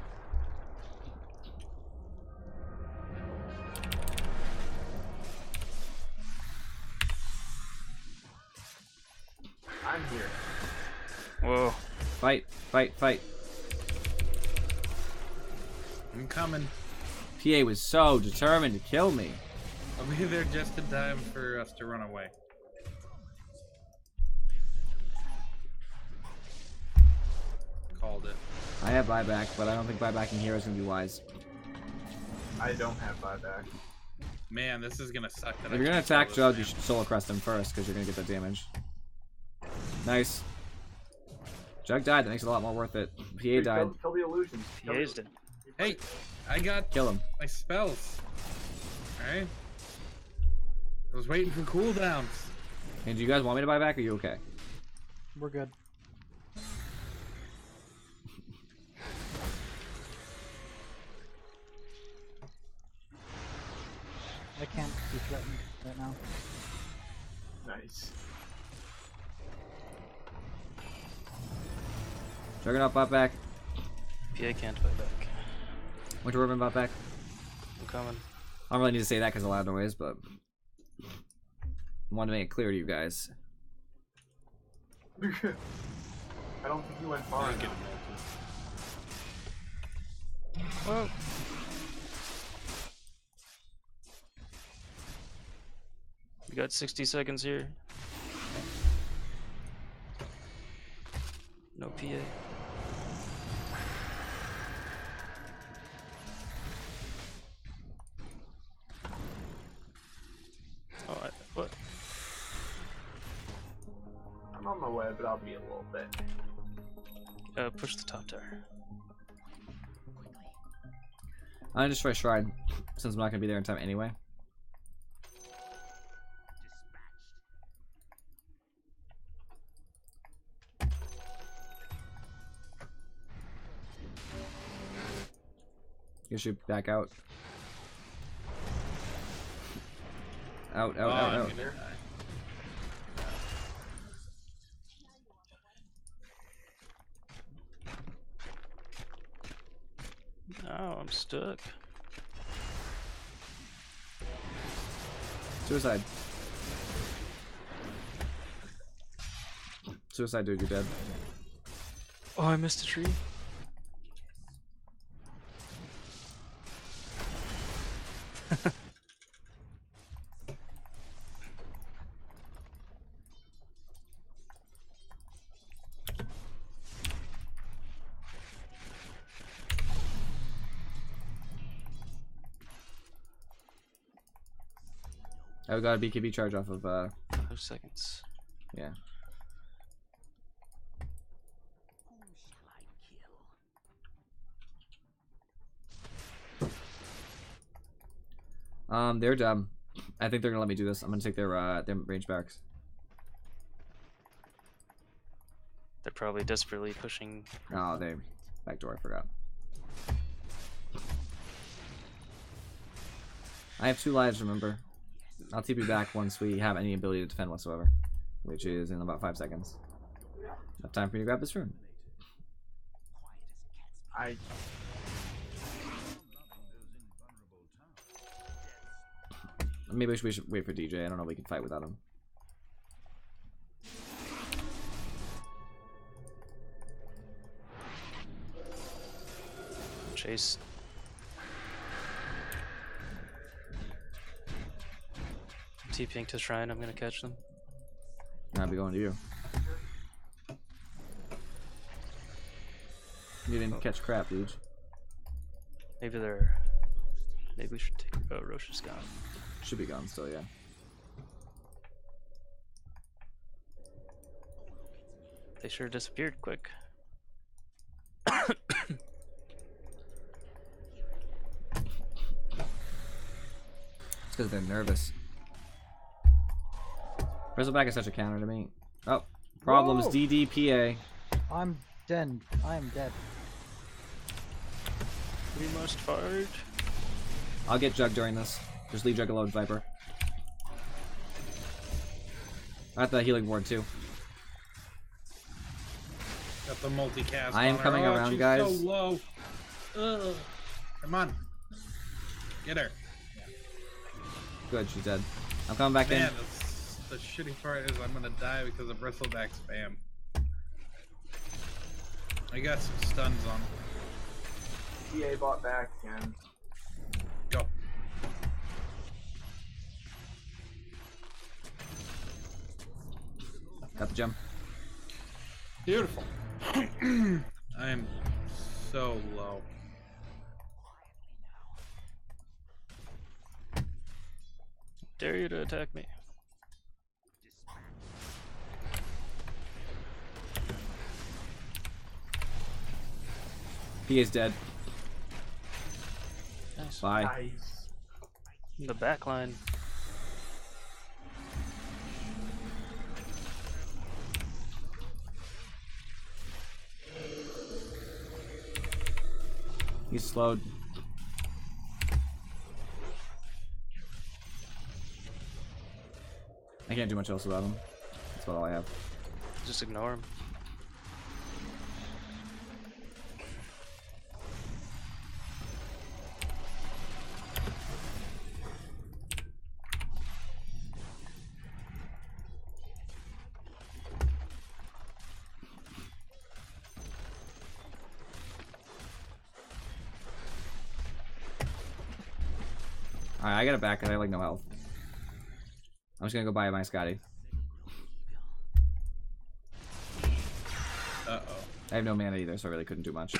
I'm here. Whoa. fight, fight, fight. I'm coming. PA was so determined to kill me. I'll be there just in time for us to run away. Called it. I have buyback, but I don't think buybacking here is gonna be wise. I don't have buyback. Man, this is gonna suck. That If you're gonna attack Jug, you should solo crest him first, because you're gonna get that damage. Nice. Jug died, that makes it a lot more worth it. PA died. Kill the illusions. Kill PA's the- dead. Hey, I got Kill him. my spells. Alright? I was waiting for cooldowns. And do you guys want me to buy back, or are you okay? We're good. I can't be threatened right now. Nice. Juggernaut bought back. PA can't buy back. Winter Ribbon bought back. I'm coming. I don't really need to say that because of loud noise, but I wanted to make it clear to you guys. I don't think you went far Get enough. Whoa. We got 60 seconds here. No PA. Oh, what? I'm on my way, but I'll be a little bit. Push the top tower. I'm gonna destroy Shrine, since I'm not gonna be there in time anyway. You should back out. Out, out, out, out. Oh, I'm stuck. Suicide. Suicide, dude, you're dead. Oh, I missed a tree. I got a BKB charge off of, 5 seconds. yeah. They're dumb. I think they're gonna let me do this. I'm gonna take their range barracks. They're probably desperately pushing. Oh, they backdoor. I forgot. I have 2 lives. Remember, I'll TP back once we have any ability to defend whatsoever, which is in about 5 seconds. Enough time for you to grab this rune. Maybe we should wait for DJ. I don't know if we can fight without him. Chase. TPing to Shrine, I'm gonna catch them. I'll be going to you. You didn't catch crap, dude. Maybe they're. Maybe we should take. Oh, Roche is gone. Should be gone still, yeah. They sure disappeared quick. It's because they're nervous. Bristleback is such a counter to me. Oh, problems. Whoa! DDPA. I'm dead. I am dead. We must fight. I'll get Jug during this. Just leave Jug alone, Viper. I got the healing ward too. Got the multicast. I am on her. coming Oh, around, she's guys. So low. Ugh. Come on. Get her. Good, she's dead. I'm coming back Man, in. the shitty part is I'm gonna die because of bristleback spam. I got some stuns on. TA bought back again. Go. Got the gem. Beautiful. I am so low. Dare you to attack me? He is dead. Nice. Bye. Nice. The back line. He's slowed. I can't do much else about him. That's about all I have. Just ignore him. Alright, I got it back because I have like no health. I'm just gonna go buy my Scotty. Uh-oh. I have no mana either, so I really couldn't do much.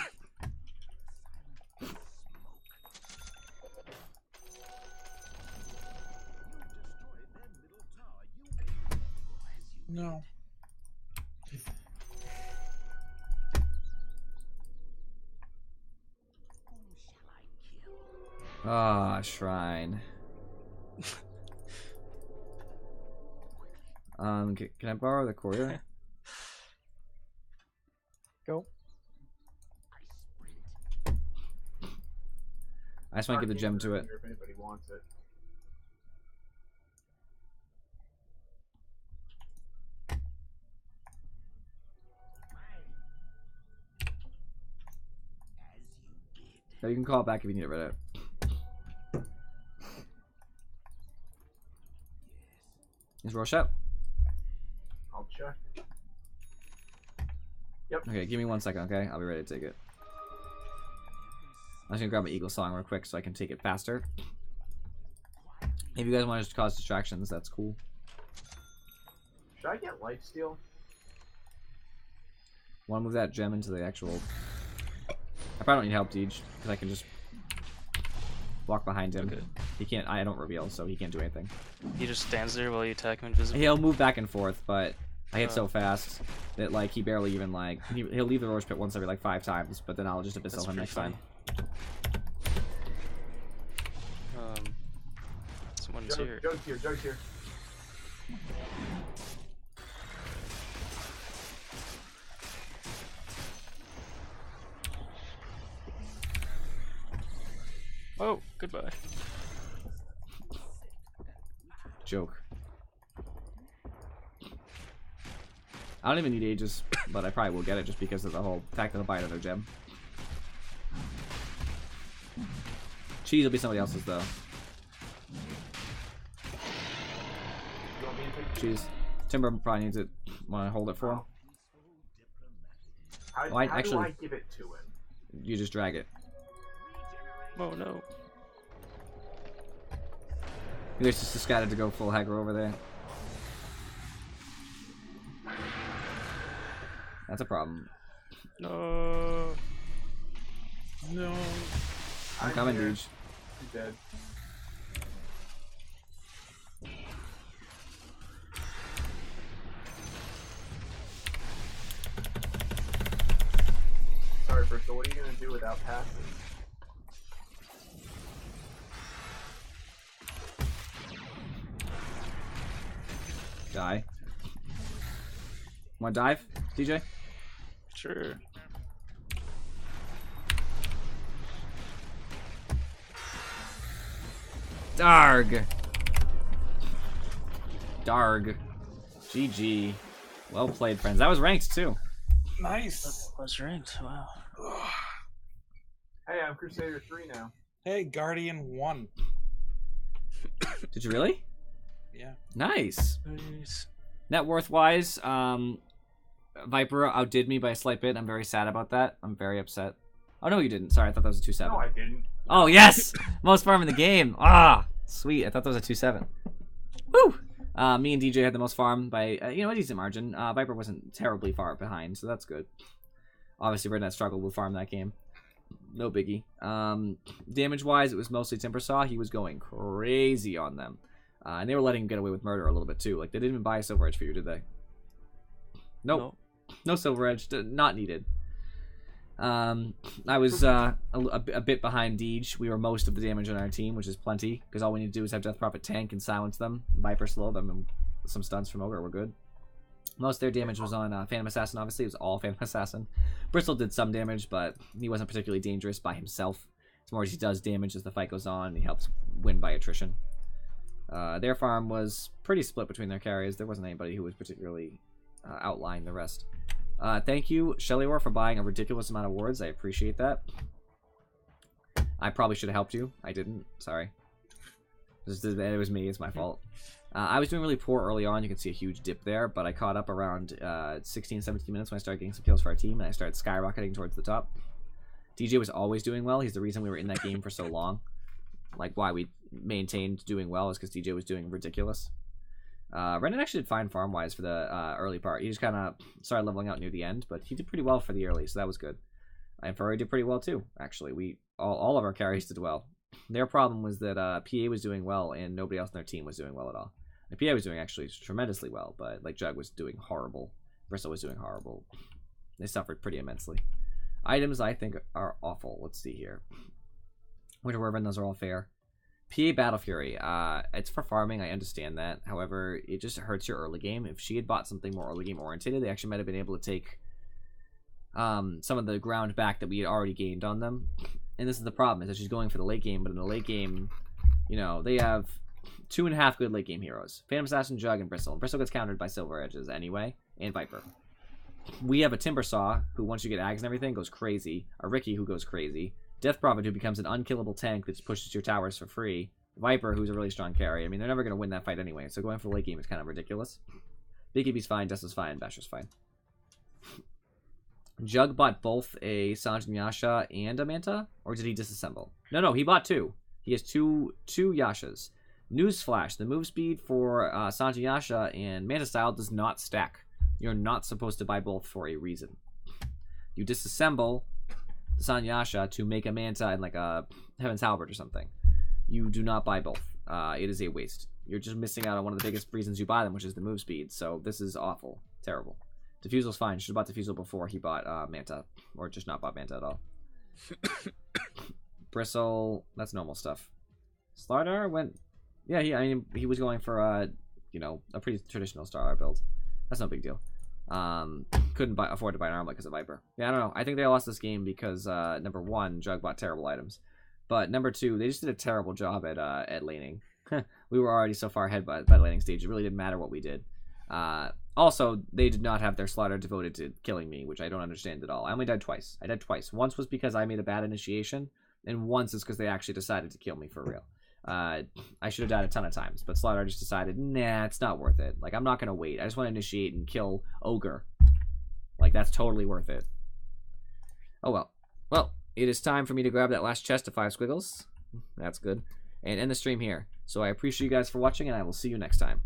No. Ah, shrine. Can I borrow the courier? Go. I just want to give the gem to it. If anybody wants it. So you can call it back if you need it right out. Is Roche up? I'll check. Okay, give me 1 second, okay? I'll be ready to take it. I'm just gonna grab my Eagle Song real quick so I can take it faster. If you guys want to just cause distractions, that's cool. Should I get lifesteal? Want to move that gem into the actual... I probably don't need help, Deej, because I can just walk behind him. Okay. He can't... I don't reveal, so he can't do anything. He just stands there while you attack him invisibly. He'll move back and forth, but I hit so fast that like he barely even like... He'll leave the Roche Pit once every like 5 times, but then I'll just abyssal him next time. Someone's here. Joe's here, Joe's here. Oh, goodbye. Joke. I don't even need Aegis, but I probably will get it just because of the whole fact that I'll buy another gem. Cheese will be somebody else's though. You want me to take Cheese. Timber probably needs it. Want to hold it for him? How, Oh, I- how actually- do I give it to him? You just drag it. Oh no. There's just a scattered to go full hacker over there. That's a problem. No. No. I'm coming, here. dude. He's dead. Sorry, Bristol. What are you gonna do without passes? Die. Want to dive, DJ? Sure. Darg. Darg. GG. Well played, friends. That was ranked too. Nice. Was ranked. Wow. Hey, I'm Crusader 3 now. Hey, Guardian 1. Did you really? Yeah. Nice. Nice. Net worth wise, Viper outdid me by a slight bit. I'm very sad about that. I'm very upset. Oh no, you didn't. Sorry, I thought that was a 2-7. No, I didn't. Oh yes, most farm in the game. Ah, sweet. I thought that was a 2-7. Woo. Me and DJ had the most farm by a decent margin. Viper wasn't terribly far behind, so that's good. Obviously, Rednet struggled with farm that game. No biggie. Damage wise, it was mostly Timbersaw. He was going crazy on them. And they were letting him get away with murder a little bit too. Like, they didn't even buy a Silver Edge for you, did they? Nope. No Silver Edge. Not needed. I was a bit behind Deej. We were most of the damage on our team, which is plenty. Because all we need to do is have Death Prophet tank and silence them. Viper slow them, and some stuns from Ogre. We're good. Most of their damage was on Phantom Assassin, obviously. It was all Phantom Assassin. Bristol did some damage, but he wasn't particularly dangerous by himself. It's more he does damage as the fight goes on, and he helps win by attrition. Their farm was pretty split between their carries. There wasn't anybody who was particularly outlying the rest. Thank you, Shellywar, for buying a ridiculous amount of wards. I appreciate that. I probably should have helped you. I didn't. Sorry. It was me. It's my fault. I was doing really poor early on. You can see a huge dip there, but I caught up around 16, 17 minutes when I started getting some kills for our team, and I started skyrocketing towards the top. DJ was always doing well. He's the reason we were in that game for so long. Like, why we maintained doing well is because DJ was doing ridiculous. Renan actually did fine farm-wise for the early part. He just kind of started leveling out near the end, but he did pretty well for the early, so that was good. And Furry did pretty well, too, actually. All of our carries did well. Their problem was that PA was doing well, and nobody else in their team was doing well at all. And PA was doing actually tremendously well, but like Jug was doing horrible. Bristol was doing horrible. They suffered pretty immensely. Items, I think, are awful. Let's see here. Winter Wyvern, those are all fair. PA Battle Fury, it's for farming, I understand that. However, it just hurts your early game. If she had bought something more early game oriented, they actually might have been able to take some of the ground back that we had already gained on them. And this is the problem, is that she's going for the late game, but in the late game, you know, they have 2.5 good late game heroes. Phantom Assassin, Jug, and Bristle. Bristle gets countered by Silver Edges anyway, and Viper. We have a Timbersaw, who once you get Ags and everything, goes crazy. A Ricky, who goes crazy. Death Prophet, who becomes an unkillable tank that pushes your towers for free. Viper, who's a really strong carry. I mean, they're never going to win that fight anyway, so going for the late game is kind of ridiculous. BKB's fine, Desta's fine, Basher's fine. Jug bought both a Sanj and Yasha and a Manta? Or did he disassemble? No, he bought two. He has two Yashas. Newsflash, the move speed for Sanj and Yasha and Manta Style does not stack. You're not supposed to buy both for a reason. You disassemble the Sanj and Yasha to make a Manta and like a Heaven's Halberd or something. You do not buy both. It is a waste. You're just missing out on one of the biggest reasons you buy them, which is the move speed. So this is awful. Terrible. Diffusal's fine. Should have bought Diffusal before he bought Manta. Or just not bought Manta at all. Bristle, that's normal stuff. Slardar went... Yeah, he was going for, a pretty traditional Slardar build. That's no big deal. Couldn't afford to buy an armlet because of Viper. Yeah, I don't know. I think they lost this game because, number one, Jug bought terrible items. But number two, they just did a terrible job at laning. We were already so far ahead by the laning stage. It really didn't matter what we did. Also, they did not have their slaughter devoted to killing me, which I don't understand at all. I only died twice. I died twice. Once was because I made a bad initiation, and once is because they actually decided to kill me for real. I should have died a ton of times, but Slaughter just decided, nah, it's not worth it. Like, I'm not going to wait. I just want to initiate and kill Ogre. Like, that's totally worth it. Oh, well. Well, it is time for me to grab that last chest of 5 squiggles. That's good. And end the stream here. So I appreciate you guys for watching, and I will see you next time.